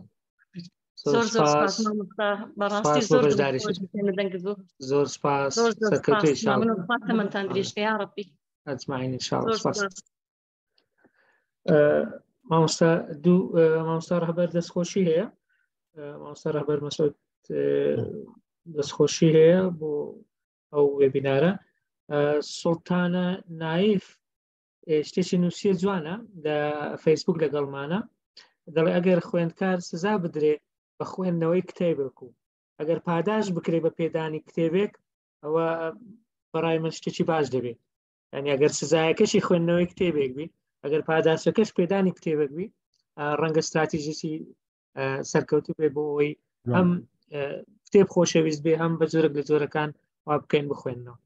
زۆر زۆر سپاس مامۆستا. بەڕاستی زۆر خۆش بکەین لە دەنگت بوو. زۆر سپاس. سەرکەوتووی ئینشاڵڵا. مامنون خاتەمەتان درێژکە یا ڕەبی. ئەجمعین ئینشاڵڵا. سپاس. مامۆستا دوو مامۆستا ڕەهبەر دەستخۆشی هەیە. مامۆستا ڕەهبەر مەسعود دەستخۆشی هەیە بۆ ئەو وێبینارە. سوڵتانە نایف شتێکی نووسیە جوانە لە فەیسبوک لەگەڵمانە، دەڵێ ئەگەر خوێندکار سزا بدرێ بە خوێندنەوەی کتێبێک و ئەگەر پاداش بکرێ بە پێدانی کتێبێک ئەوە بەڕای من شتێکی باش دەبێت. یعنی ئەگەر سزایەکەشی خوێندنەوەی کتێبێک بی، ئەگەر پاداشەکەش پێدانی کتێبێک بی، ڕەنگە استراتیژیی سەرکەوتو بێ بۆ ئەوەی هەم کتێب خۆشەویست بێ هەم بە جۆرەك لە جۆرەکان وا بکەین بخوێنەوە.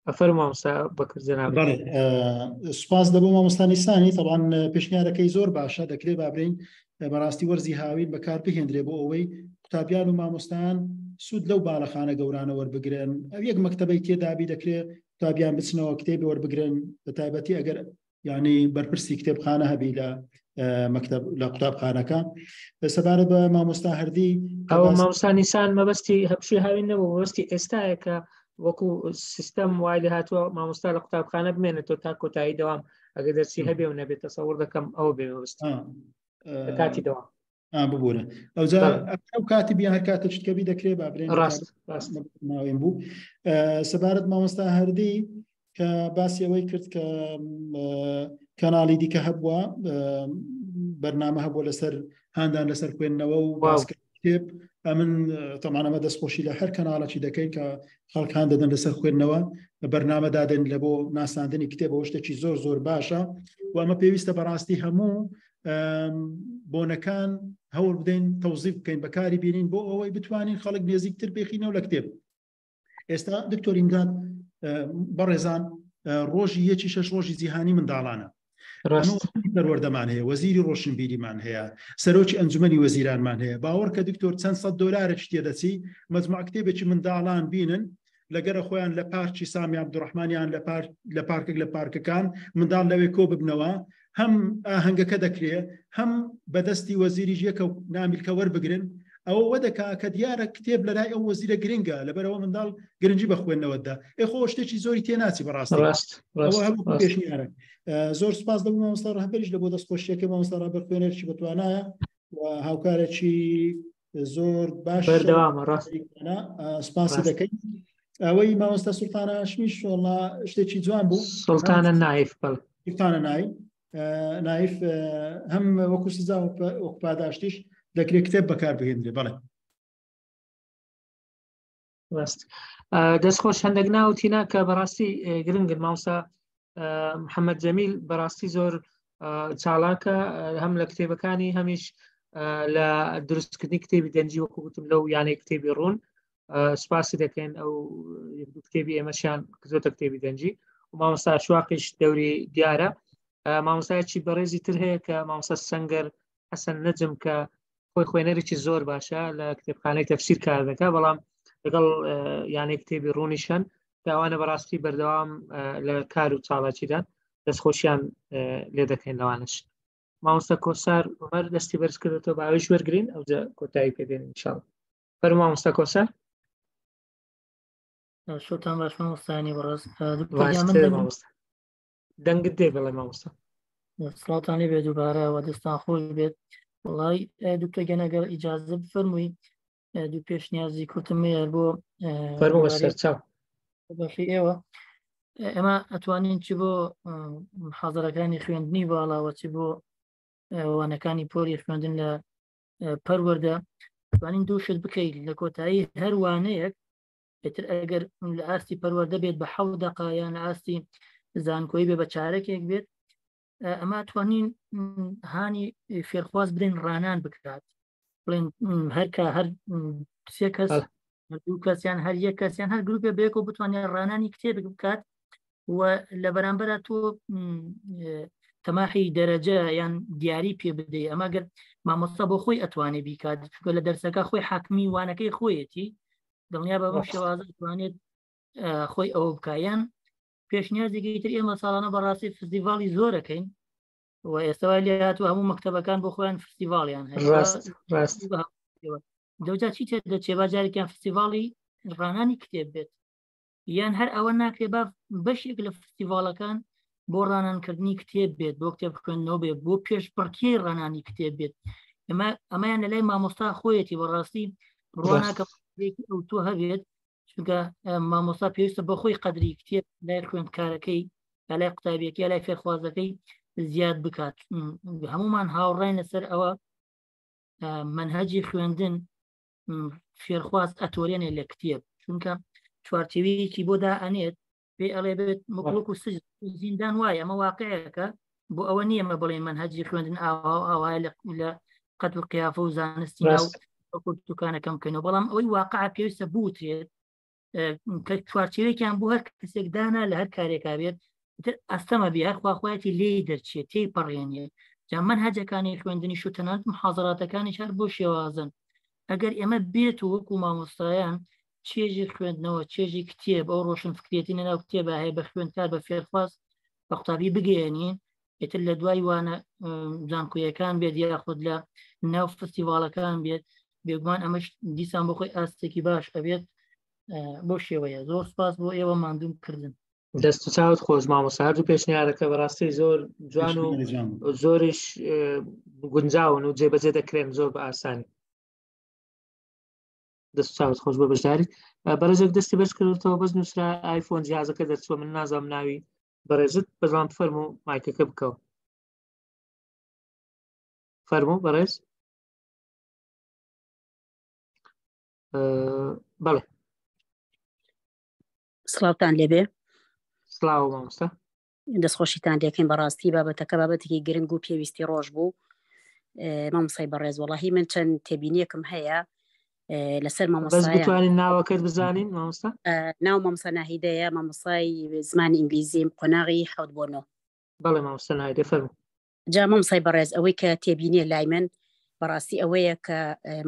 ئەفەرموو مامۆستا بەکر جەناب. سوپاس دەبوو مامۆستا نیسانی. طبعاً پێشنیارەکەی زۆر باشە، دەکرێت بابرین بەڕاستی وەرزی هاوین بەکار بهێنرێ بۆ ئەوەی قوتابیان و مامۆستایان سوود لەو باڵەخانە گەورانە وەربگرن. ئەو یەک مەکتەبەی تێدابی دەکرێت قوتابیان بچنەوە کتێبی وەربگرن، بە تایبەتی ئەگەر یعنی بەرپرسی کتێبخانە هەبی لە مەکتەب لە قوتابخانەکە. سەبارەت بە مامۆستا هەردی ئەو مامۆستا نیسان مەبەستی هەپشوی هاوین نەبوو، مەبەستی ئێستایە کە وەکو سیستەم وای لە هاتووە مامۆستا لە قوتابخانە بمێنێتەوە تا کۆتایی دەوام ئەگەر دەرسی هەبێ و نەبێت. تەسەووڕ دەکەم ئەوە بێ مەبەستی کاتی دەوام ببوورە. ئەوجا ئەو کاتی بیا هەر کاتە شتکەبی دەکرێت بابرێن. ڕاست ناوێن بوو. سەبارەت مامۆستا هەردی کە باسی ئەوەی کرد کە کەناڵی دیکە هەبووە، بەرنامە هەبووە لەسەر هاندان لەسەر خوێندنەوە و باسکە کتێب. من تەمانەمە دەستخۆشی لە هەر کەناڵەکی دەکەین کە خەڵکان دەدەن لەسەر خوێندنەوە، بەرنامە دادەن لە بۆ ناساندنی کتێبەوە، شتێکی زۆر زۆر باشە و ئەمە پێویستە بەڕاستی هەموو بۆنەکان هەوڵ بدەین تەوزیف بکەین، بەکاری بینین بۆ ئەوەی بتوانین خەڵک نێزیکتر بێخینەوە لە کتێب. ئێستا دکتۆر ئیمداد بەڕێزان ڕۆژی یەکی شەش ڕۆژی جیهانی منداڵانە. پەروەردەمان هەیە، وەزیری ڕۆشنبیریمان هەیە، سەرۆکی ئەنجومەنی وەزیرانمان هەیە. باوەڕ کە دکتۆر چەند سەد دۆلارێک تێدەچی مەجموع کتێبێکی منداڵان بینن لەگەرە خۆیان لە پارکی سامی عەبدوڕەحمانیان لە پارکێک لە پارکەکان منداڵ لەوێ کۆ ببنەوە، هەم ئاهەنگەکە دەکرێت هەم بەدەستی وەزیریش یەکە نامیلکە وەربگرن. ئەوە وەدەکا کە دیارە کتێب لەلای ئەو وەزیرە گرنگە، لەبەرەوە منداڵ گرنگی بە خوێندنەوەدا. خۆ شتێکی زۆری تێناچی بەڕاستی. ئەوە هەموو پێشنیارە. زۆر سپاس دەبوو مامۆستا ڕەهبەریش لە بۆ دەستخۆشیەکە. مامۆستا ڕەهبەر خوێنەرێکی بەتوانایە و هاوکارێکی زۆر باش بەردەوامە. ڕاست سپاسی دەکەین. ئەوەی مامۆستا سوڵتانە هاشمیش وەڵا شتێکی جوان بوو. سوڵتانە نایف سوڵتانە نایف هەم وەکو سزا وەکو پاداشتیش دەکرێت کتێب بەکار بهێنرێ. بەڵێ دەستخۆش هەندێک ناوتینا کە بەڕاستی گرنگن. مامۆستا محەممەد جەمیل بەڕاستی زۆر چاڵاکە، هەم لە کتێبەکانی هەمیش لە دروستکردنی کتێبی دەنجی وەکو گوتم لەو یانەی کتێبی ڕوون سپاسی دەکەین. ئەو کتێبی ئێمەشیان کردوتە کتێبی دەنجی و مامۆستا شواقیش دەوری دیارە. مامۆستایەکی بەڕێزی تر هەیە کە مامۆستا سەنگەر حەسەن نەجم کە خۆی خوێنەرێکی زۆر باشە لە کتێبخانەی تەفسیر کار دەکات، بەڵام لەگەڵ یانەی کتێبی ڕوونیشەن کەوانە بەڕاستی بەردەوام لە کار و چاڵاکیدا دەستخۆشیان لێ دەکەین لەوانش. مامۆستا کۆسار عومەر دەستی بەرز کردێتەوە باوەش وەرگرین ئەوجا کۆتایی پێدێن ئینشاڵڵا. فەرموو مامۆستا کۆسار. شۆتان باش مامۆستایانی بەڕاز دەنگت دێ بڵێ مامۆستا. سڵاتان لێ بێت دووبارە و دەستان خۆش بێت. وڵای دوکتۆر گەنەگەر ئیجازە بفەرمووی دوو پێشنیازی کوتمەیە بۆ فەرموو بەسەرچاو بەخی ئێوە. ئێمە ئەتوانین چی بۆ حاضرەکانی خوێندنی باڵاوە چی بۆ وانەکانی پۆلی خوێندن لە پەروەردە توانین دووشت بکەیت لە کۆتایی هەروانەیەک بێتر ئەگەر لە ئاستی پەروەردە بێت بە 7 دقە یان لە ئاستی زانکۆی بێ بە چارەکێک بێت ئەمە توانین هانی فێرخواز برین ڕانان بکات بڵێن هەرکە هەر 3 کەس دوو کەسیان هەر یەک کەسیان هەر گروپێ بێک و بتوانێت ڕانانی کتێبێک بکات و لە بەرامبەرە تۆ تەماحی دەرەجە یان دیاری پێ بدەیت. ئەمە گەر مامۆستا بۆ خۆی ئەتوانێت بیکات لە دەرسەکە خۆی حاکمی وانەکەی خۆیەتی دڵنیا بە بەم شێوازە توانێت خۆی ئەوە بکایان. پێشنیازێکی تر ئێمە ساڵانە بەڕاستی فستیڤاڵی زۆرەکەین و ئێستاوای لێ هاتووە هەموو مەکتەبەکان بۆ خۆیان فستیڤاڵیان هەیە. دەوجا چی تێدە چێبا جارێکیان فستیڤاڵی ڕانانی کتێب بێت یان هەر ئەوە ناکرێ با بەشێک لە فستیڤاڵەکان بۆ ڕانانکردنی کتێب بێت بۆ کتێب خوێندنەوە بێت بۆ پێشبڕکێ ڕانانی کتێب بێت. ئەمەیان لە لای مامۆستا خۆیەتی بەڕاستی ڕواناکە ئەو تۆ هەبێت چونکە مامۆستا پێویستە بە خۆی قەدری کتێب لای خوێندکارەکەی یا لای قوتابیەکە یا لای فێرخوازەکەی زیاد بکات. هەمومان هاوڕای لەسەر ئەوە منهەجی خوێندن فێرخواز ئەتۆرێنێ لە کتێب چونکە چوارچێوەیەکی بۆ دائەنێت پێ ئەڵێ بێت مەکڵوک و سجن زیندان وایە ئەمە واقعەکە بۆ ئەوە نییە مە بڵێ منهەجی خوێندن ئاوایە لە قەت و قیافە و زانستی ناو دوکانەکەم بکەنەوە بەڵام ئەوەی واقعە پێویستە بوترێت کە چوارچێوەیەکیان بۆ هەر کەسێکدانا لە هەر کارێکا بێت ئەستەمە بێ هەر خواخوایەتی لێی دەرچێت تێی پەڕێنێ جا منهەجەکانی خوێندنی شو تەنانەت محاضراتەکانی هەر بۆ شێوازن. ئەگەر ئێمە بێت و وەکو مامۆستایان چێژی خوێندنەوە چێژی کتێب ئەو ڕۆشن فکرێتی نەناو کتێبە هەیە بە خوێندکار بە فێرخواز بە قوتابی بگەێنین ئێتر لە دوای وانە زانکۆیەکان بێت یاخود لە ناو فستیڤاڵەکان بێت بێگومان ئەمەش دیسان بۆ خۆی ئاستێکی باش ئەبێت. بۆ شێوەیە زۆر سپاس بۆ ئێوە ماندوم کردن. دەست و چاوت خۆش مامۆستا هەردوو پێشنیارەکە بەڕاستی زۆر جوان و زۆریش گونجاون و جێبەجێ دەکرێن زۆر بە ئاسانی. دەست و چاوت خۆش بۆ بەشداری. بەڕێزێک دەستی بەرز کردەوە بەس نووسرا ئایفۆن جیازەکە دەرچووە من نازانم ناوی بەڕێزت بەزان فەرموو مایکەکە بکەوە. فەرموو بەڕێز. بەڵێ سڵاوتان لێبێ. سڵاو مامۆستا. دەستخۆشیتان لێکەین بەڕاستی بابەتەکە بابەتێکی گرنگ و پێویستی ڕۆژ بوو. مامۆستای بەڕێز وەڵاهی من چەند تێبینیەکم هەیە لەسەر مامۆستایە. بەس بتوانین ناوەکەت بزانین مامۆستا؟ ناو مامۆستا ناهیدەیە مامۆستای زمانی ئینگلیزیم قۆناغی 7 بۆ 9. بەڵێ مامۆستا ناهیدە فەرموو. جا مامۆستای بەڕێز ئەوەی کە تێبینیە لای من بەڕاستی ئەوەیە کە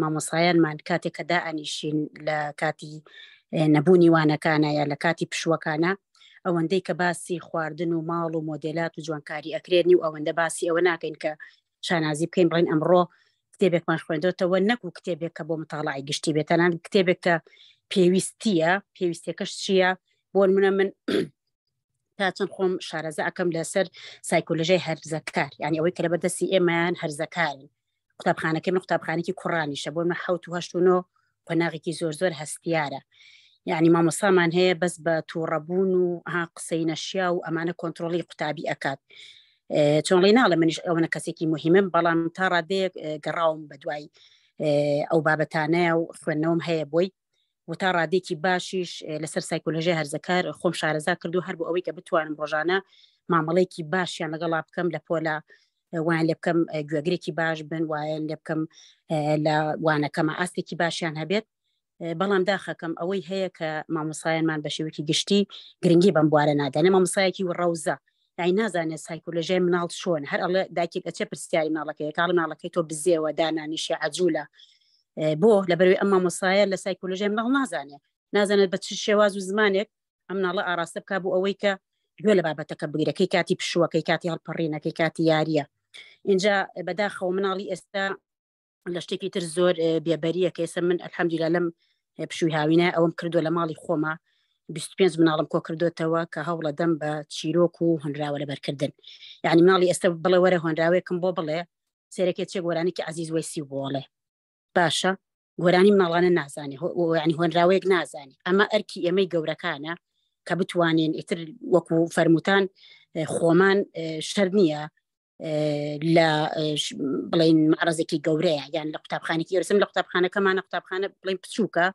مامۆستایانمان کاتێک کە دائەنیشین لە کاتی نەبوونی وانەکانە یا لە کاتی پشوەکانە ئەوەندەی کە باسی خواردن و ماڵ و مۆدێلات و جوانکاری ئەکرێنی و ئەوەندە باسی ئەوە ناکەین کە شانازی بکەین بڵین ئەمڕۆ کتێبێکمان خوێندەوەتەوە نەکو کتێبێک کە بۆ متاڵعی گشتی بێتەنان کتێبێک کە پێویستیەکەش چییە بۆ نمونە من تا چەند خۆم شارەزە ئەەکەم لەسەر سایکۆلۆژیای هەرزەکار یعنی ئەوەی کە لە بەردەستی ئێمەیان هەرزەکارن قوتابخانەکەی من قوتابخانێکی کوڕانیشە بۆ من 7 و 8 و 9 قۆناغێکی زۆر هەستیارە یعنی مامۆستامان هەیە بەس بە تووڕەبوون و قسەی نەشیا و ئەمانە کۆنتترۆلی قوتابی ئەکات چۆن لێ ناڵە منیش ئەوەنە کەسێکی مهمم بەڵام تا ڕادەیەک گەڕاوم بە دوای ئەو بابەتانەیە و خوێندنەوەم هەیە بۆی و تا ڕادێکی باشیش لەسەر سایکۆلۆژی هەرزەکار خۆم شارەزا کردو هەر بۆ ئەوەی کە بتوانم ڕۆژانە مامەڵەیەکی باشیان لەگەڵا بکەم لە پۆلا وان لێ بکەم گوێگرێکی باش بن وایە لێ بکەم لە وانەکەمە ئاستێکی باشیان هەبێت بەڵام داخەکەم ئەوەی هەیە کە مامۆسایانمان بە شێوەیەکی گشتی گرنگی بەم بوارە نادانێ مامۆسایەکی ڕەوزە یعنی نازانێت سایکۆلۆژیای مناڵ چۆن هەر ئەڵێ دایکێک ئەچێ پرسیاری ماڵەکەی کاڵ ماڵەکەی تۆ بزێەوە دانانیشە عەجوولە بۆ لەبەروی ئەم مامۆسایە لە سایکۆلۆژیای مناڵ نازانێت بە چ شێواز و زمانێک ئەم مناڵە ئاراستە بک بۆ ئەوەی کە گوێ لە بابەتەکە بگیرە کەی کاتی پشووە کەی کاتی هەڵپەڕینە کەی کاتی یاریە. اینجا بەداخەوە مناڵی ئێستا لە شتێکی تر زۆر بێبەریە کە ئێستا من ئەلحەمدولیلا لەم پشووی هاوینە ئەوم کردو لە ماڵی خۆمە 25 مناڵم کۆ کردوتەوە کە هەوڵە دەم بە چیرۆک و هەنراوە لەبەرکردن. یعنی مناڵی ئێستا بڵێ وەرە هۆنراوەیەکم بۆ بڵێ سێرەکێت چێک گۆرانێکی عزیز وەیسی بۆڵێ باشە گۆرانی مناڵانە نازانێ ینی هۆنراوەیەک نازانی. ئەمە ئەرکی ئێمەی گەورەکانە کە بتوانین ئیتر وەکو فەرموتان خۆمان شەر نییە لە بڵین معرەزێکی گەورەیە یان لە قوتابخانێکی ئێرسم لە قوتابخانەکەمانە قوتابخانە بڵین بچووکە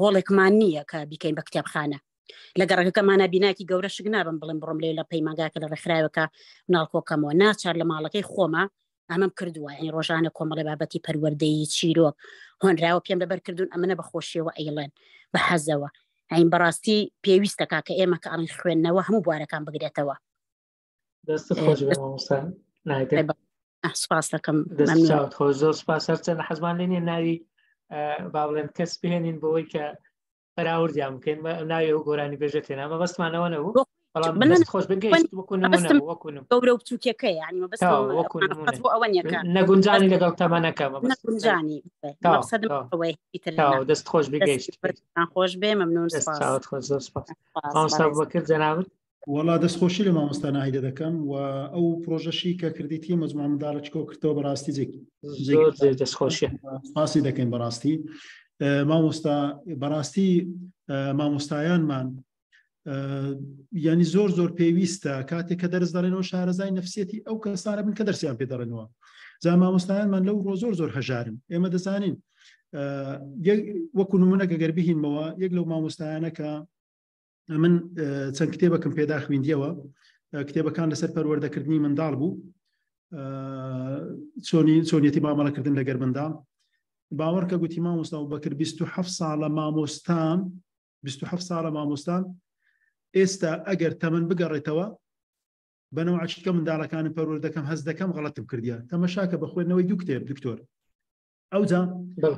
هۆڵێکمان نییە کە بیکەین بە کتێبخانە لە گەڕەکەمانە بیناکی گەورە شک نابم بڵێن بڕۆم لێ لە پەیمانگاکە لە ڕێکخراوەکە مناڵکۆکەمەوە ناچار لە ماڵەکەی خۆمە ئەمەم کردووە ینی ڕۆژانە کۆمەڵی بابەتی پەروەردەیی چیرۆک هۆنراوە پێم لەبەرکردون ئەمەنە بە خۆشیەوە ئەیڵێن بە حەزەوە ئەین بەڕاستی پێویستە کاکە ئێمە کە ئەڵین خوێندنەوە هەموو بوارەکان بگرێتەوە. سپاس دەکەم زۆر سپاس هەرچەندە حەزمان لێ نیە ناوی با بڵێن کەس بهێنین بۆەوەی کە بەراوردیان بکەین ناوی ئەو گۆرانی بێژە تێنا مە بەستمانەوە نەبوو خۆش بگەیت گەورە و بچووکەکەی ینی نەگونجانی لەگەڵ تەمەنەکە نەگونجانی دەست خۆش بگەیشت خۆش بێ مەمنون بەکرد جەناوت وڵا دەستخۆشی لە مامۆستا ناهیدە دەکەم و ئەو پرۆژەشی کە کردیتی مەجموعە منداڵە چکۆ کردەوە بەڕاستی دەستخۆشیە سپاسی دەکەین بەڕاستی مامۆستا بەڕاستی مامۆستایانمان ینی زۆر پێویستە کاتێک کە دەرس دەڕێنەوە شارەزای نەفسیەتی ئەو کەسانە بن کە دەرسیان پێ دەڕێنەوە جا مامۆستایانمان لەو ڕۆ زۆر هەژارن ئێمە دەزانین وەکو نمونەکە گەر بهینمەوە یەک لەو مامۆستایانە کە من چەند کتێبەکەم پێدا خوێندیەوە کتێبەکان لەسەر پەروەردەکردنی منداڵ بوو چۆنیەتی مامەڵەکردن لەگەر منداڵ باوەڕکە گوتی مامۆستا بەکرد 27 ساڵە مامۆستان ئێستا ئەگەر تەمەن بگەڕێتەوە بەنەوە عچکە منداڵەکانم پەروەردەکەم هەست دەکەم غەڵەتم کردیە تەمەشاکە بە خوێندنەوەی دوو کتێب دکتۆر ئەوجا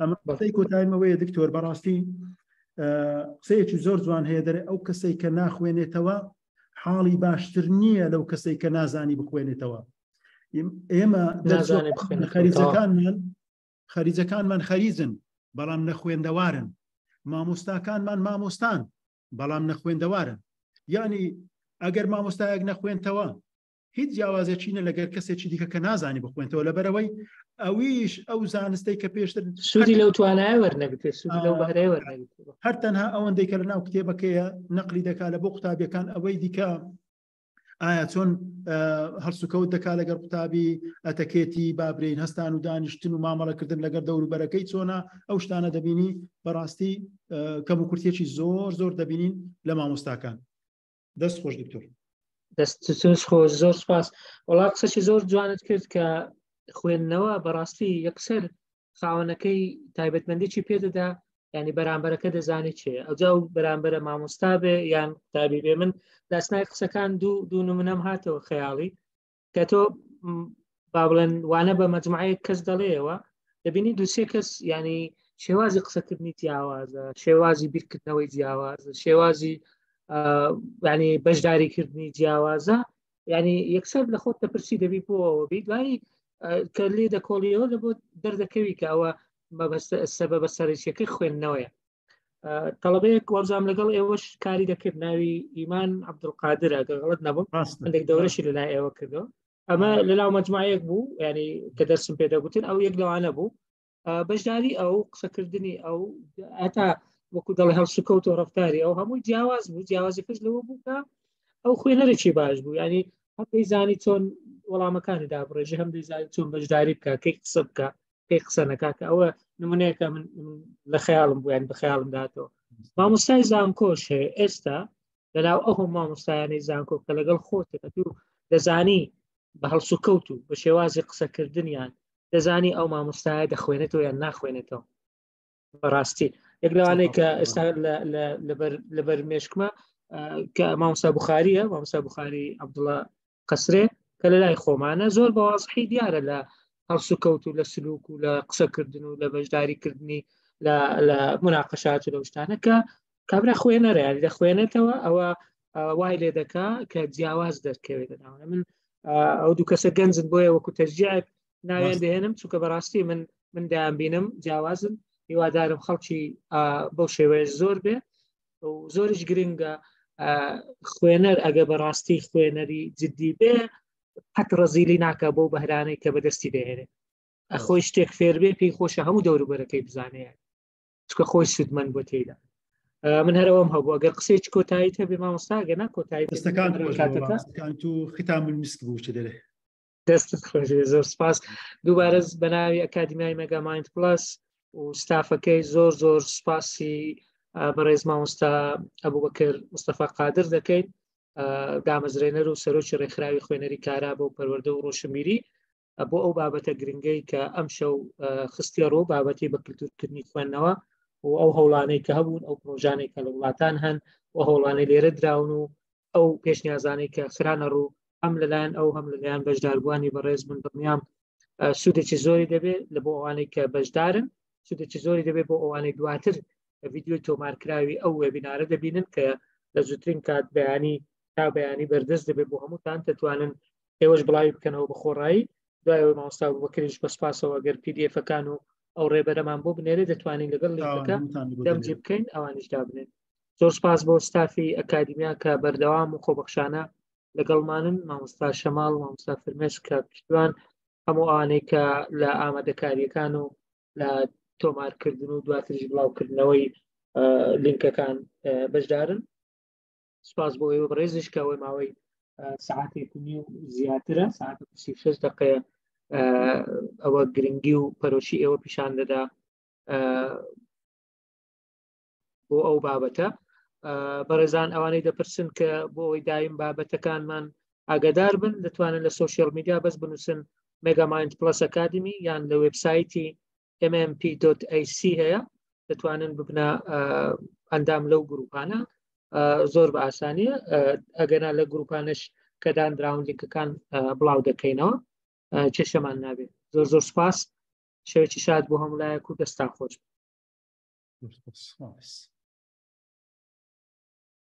ئەمەی کۆتایمەوەیە دکتۆر بەڕاستی قسەیەکی زۆر جوان هەیە دەرێ ئەو کەسەی کە ناخوێنێتەوە حاڵی باشتر نییە لەو کەسەی کە نازانی بخوێنێتەوە. ئێمە خەریجەکانمان خەریزن بەڵام نەخوێندەوارن مامۆستاکانمان مامۆستان بەڵام نەخوێندەوارن یعنی ئەگەر مامۆستایەک نەخوێنتەوە هیچ جیاوازێکینە لەگەر کەسێکی دیکە کە نازانی بخوێنتەوە لەبەرەوەی ئەویش ئەو زانستەی کە پێشتر سوودی لەو توانایە وەرنەگرێت سوودی لەو بەهرەیە وەرنەگرێت هەر تەنها ئەوەندەی کە لەناو کتێبەکەیە نەقلی دەکات لە بۆ قوتابیەکان ئەوەی دیکە ئایا چۆن هەرسوکەوت دەکات لەگەر قوتابی ئەتەکێتی بابرین هەستان و دانیشتن و مامەڵەکردن لەگەر دەوروبەرەکەی چۆنە ئەو شتانە دەبینی بەڕاستی کەم و کورتێکی زۆر دەبینین لە مامۆستاکان. دەست خۆش دکتۆر. دەست خۆش زۆر سپاس. وڵات قسەی زۆر جوانت کرد کە خوێندنەوە بەڕاستی یەکسەر خاوەنەکەی تایبەتمەندێکی پێدەدا ینی بەرامبەرەکە دەزانێت چێ ئەوجا و بەرامبەرە مامۆستا بێ یان قوتابی بێ. من داستنای قسەکان دوو نمونەم هاتەوە خەیاڵی کە تۆ با بڵێن وانە بە مەجموعەیەک کەس دەڵێەوە دەبینی دووسێ کەس ینی شێوازی قسەکردنی جیاوازە شێوازی بیرکردنەوەی جیاوازە شێوازی ینی بەشداریکردنی جیاوازە ینی یەکسەر لە خۆت دەپرسی دەبی بۆەوە بی دوایی کە لێ دەکۆڵیەوە لە بۆ دەردەکەوی کە ئەوە سەبە بە سەرچیەکەی خوێندنەوەیە. تەڵەبەیەک وەرزام لەگەڵ ئێوەش کاری دەکرد ناوی ئیمان عەبدولقادرە ئەگەر غەڵەت نەبم هەندێک دەورەشی لەلای ئێوە کردەوە ئەمە لەناو مەجموعەیەک بوو ینی کە دەرسم پێدەگوتن ئەو یەک لەوانە بوو بەشداری ئەو قسەکردنی ئەو ئەتا وەکو دەڵێ هەڵسوکەوت و ڕەفتاری ئەو هەمووی جیاواز بوو جیاوازەکەش لەوە بوو کە ئەو خوێنەرێکی باش بوو ینی هەم دەیزانی چۆن وەڵامەکانی دابڕێژی هەم دەیزانی چۆن بەشداری بکە کەی قسە بکە کەی قسە نەکا کە ئەوە نمونەیەکە من لە خەیاڵم بوو یان بە خەیاڵم داتەوە. مامۆستای زانکۆش هەیە ئێستا لەناو ئەو مامۆستایانەی زانکۆ کە لەگەڵ خۆتەکە تو دەزانی بە هەڵسوکەوت و بە شێوازی قسەکردنیان دەزانی ئەو مامۆستایە دەخوێنێتەوە یان ناخوێنێتەوە. بەڕاستی یەک لەوانەیە کە ئێستا لەبەر مێشکمە کە مامۆستا بوخاریە مامۆستا بوخاری عەبدوڵڵا قەسرێ کە لە لای خۆمانە زۆر بە وازحی دیارە لە هەڵسوکەوت و لە سلوک و لە قسەکردن و لە بەشداریکردنی لە مناقەشات و لەو شتانە کە کابرا خوێنەرە ینی دەخوێنێتەوە ئەوە وای لێ دەکا کە جیاواز دەرکەوێت لەناوە من ئەو دوو کەسە گەنجن بۆیە وەکو تەشجیعێک ناوێن دەهێنم چونکە بەڕاستی من دایان بینم جیاوازن هیوادارم خەڵکی بەو شێوەیە زۆر بێ و زۆریش گرنگە خوێنەر ئەگە بەڕاستی خوێنەری جددی بێ قەت ڕەزیلی ناکە بۆ بەهرانەی کە بەدەستی دەهێنێت خۆی شتێک فێر بێ پێی خۆشە هەموو دەوروبەرەکەی بزانەیە چکە خۆی سودمەند بۆ تێیدا من هەرەوەم هەبوو ئەگەر قسەیەکی کۆتاییت هەبێ مامۆستا گەنا کۆتایی دەستەکان تو ختام المسک بوو چ دەرێ دەستت خۆش زۆر سپاس دووبارەز بە ناوی ئەکادمیای مەگامایند پلس و ستافەکەی زۆر سپاسی بەڕێز مامۆستا ئەبوبەکر مستەفا قادر دەکەین دامەزرێنەر و سەرۆکی ڕێکخراوی خوێنەری کارا بۆ پەروەردە و ڕۆشنبیری بۆ ئەو بابەتە گرنگەی کە ئەم شەو خستی ڕۆ بابەتی بە کللتورکردنی خوێندنەوە و ئەو هەوڵانەی کە هەبوون ئەو پرۆژانێک کە لە وڵاتان هەن و هەوڵانەی لێرە دراون و ئەو پێشنیازانەی کە خرانە ڕوو هەم لەلایەن ئەو هەم لەلایەن بەشداربووانی بەڕێز من دڵنیام سوودێکی زۆری دەبێت لە بۆ ئەوانەی کە بەشدارن سوودێکی زۆری دەبێت بۆ ئەوانەی دواتر ڤیددیۆی تۆمارکراوی ئەو وێبینارە دەبینن کە لە زووترین کات بەیانی تا بەیانی بەردەست دەبێت بۆ هەمووتان دەتوانن ئێوەش بڵاوی بکەنەوە بە خۆڕایی دوایەوەی مامۆستا بەکریش بەسپاسەوە گەر PDF-ەکان و ئەو ڕێبەرەمان بۆ بنێرێ دەتوانین لەگەڵ لینکەکە دەمجێ بکەین ئەوانیشدا بنێن زۆر سپاس بۆ ستافی ئەکادمیا کە بەردەوام و خۆبەخشانە لەگەڵمانن مامۆستا شەماڵ مامۆستا فرمێش کە پشتیوان هەموو ئەوانەی کە لە ئامادەکاریەکان و لە تۆمارکردن و دواتریش بڵاوکردنەوەی لینکەکان بەشدارن سپاس بۆ ئێوە بەڕێزش کە ئەوەی ماوەی ساعتێک و نیو زیاترە ساعت 36 دقیقە ئەوە گرنگی و پەرۆشی ئێوە پیشان دەدا بۆ ئەو بابەتە بەڕێزان ئەوانەی دەپرسن کە بۆ ئەوی دایم بابەتەکانمان ئاگادار بن دەتوانن لە سوشیال میدیا بەس بنووسن مێگامایند پلس ئەکادمی یان لە وێبسایتی mmp.ac هەیە دەتوانن ببنە ئەندام لەو گروپانە زۆر بە ئاسانیە ئەگەنا لە گروپانش کە دانراون لینکەکان بڵاو دەکەینەوە چێشەمان نابێت زۆر سپاس شەوێکی شاد بۆ هەموو لایەک و دەستان خۆش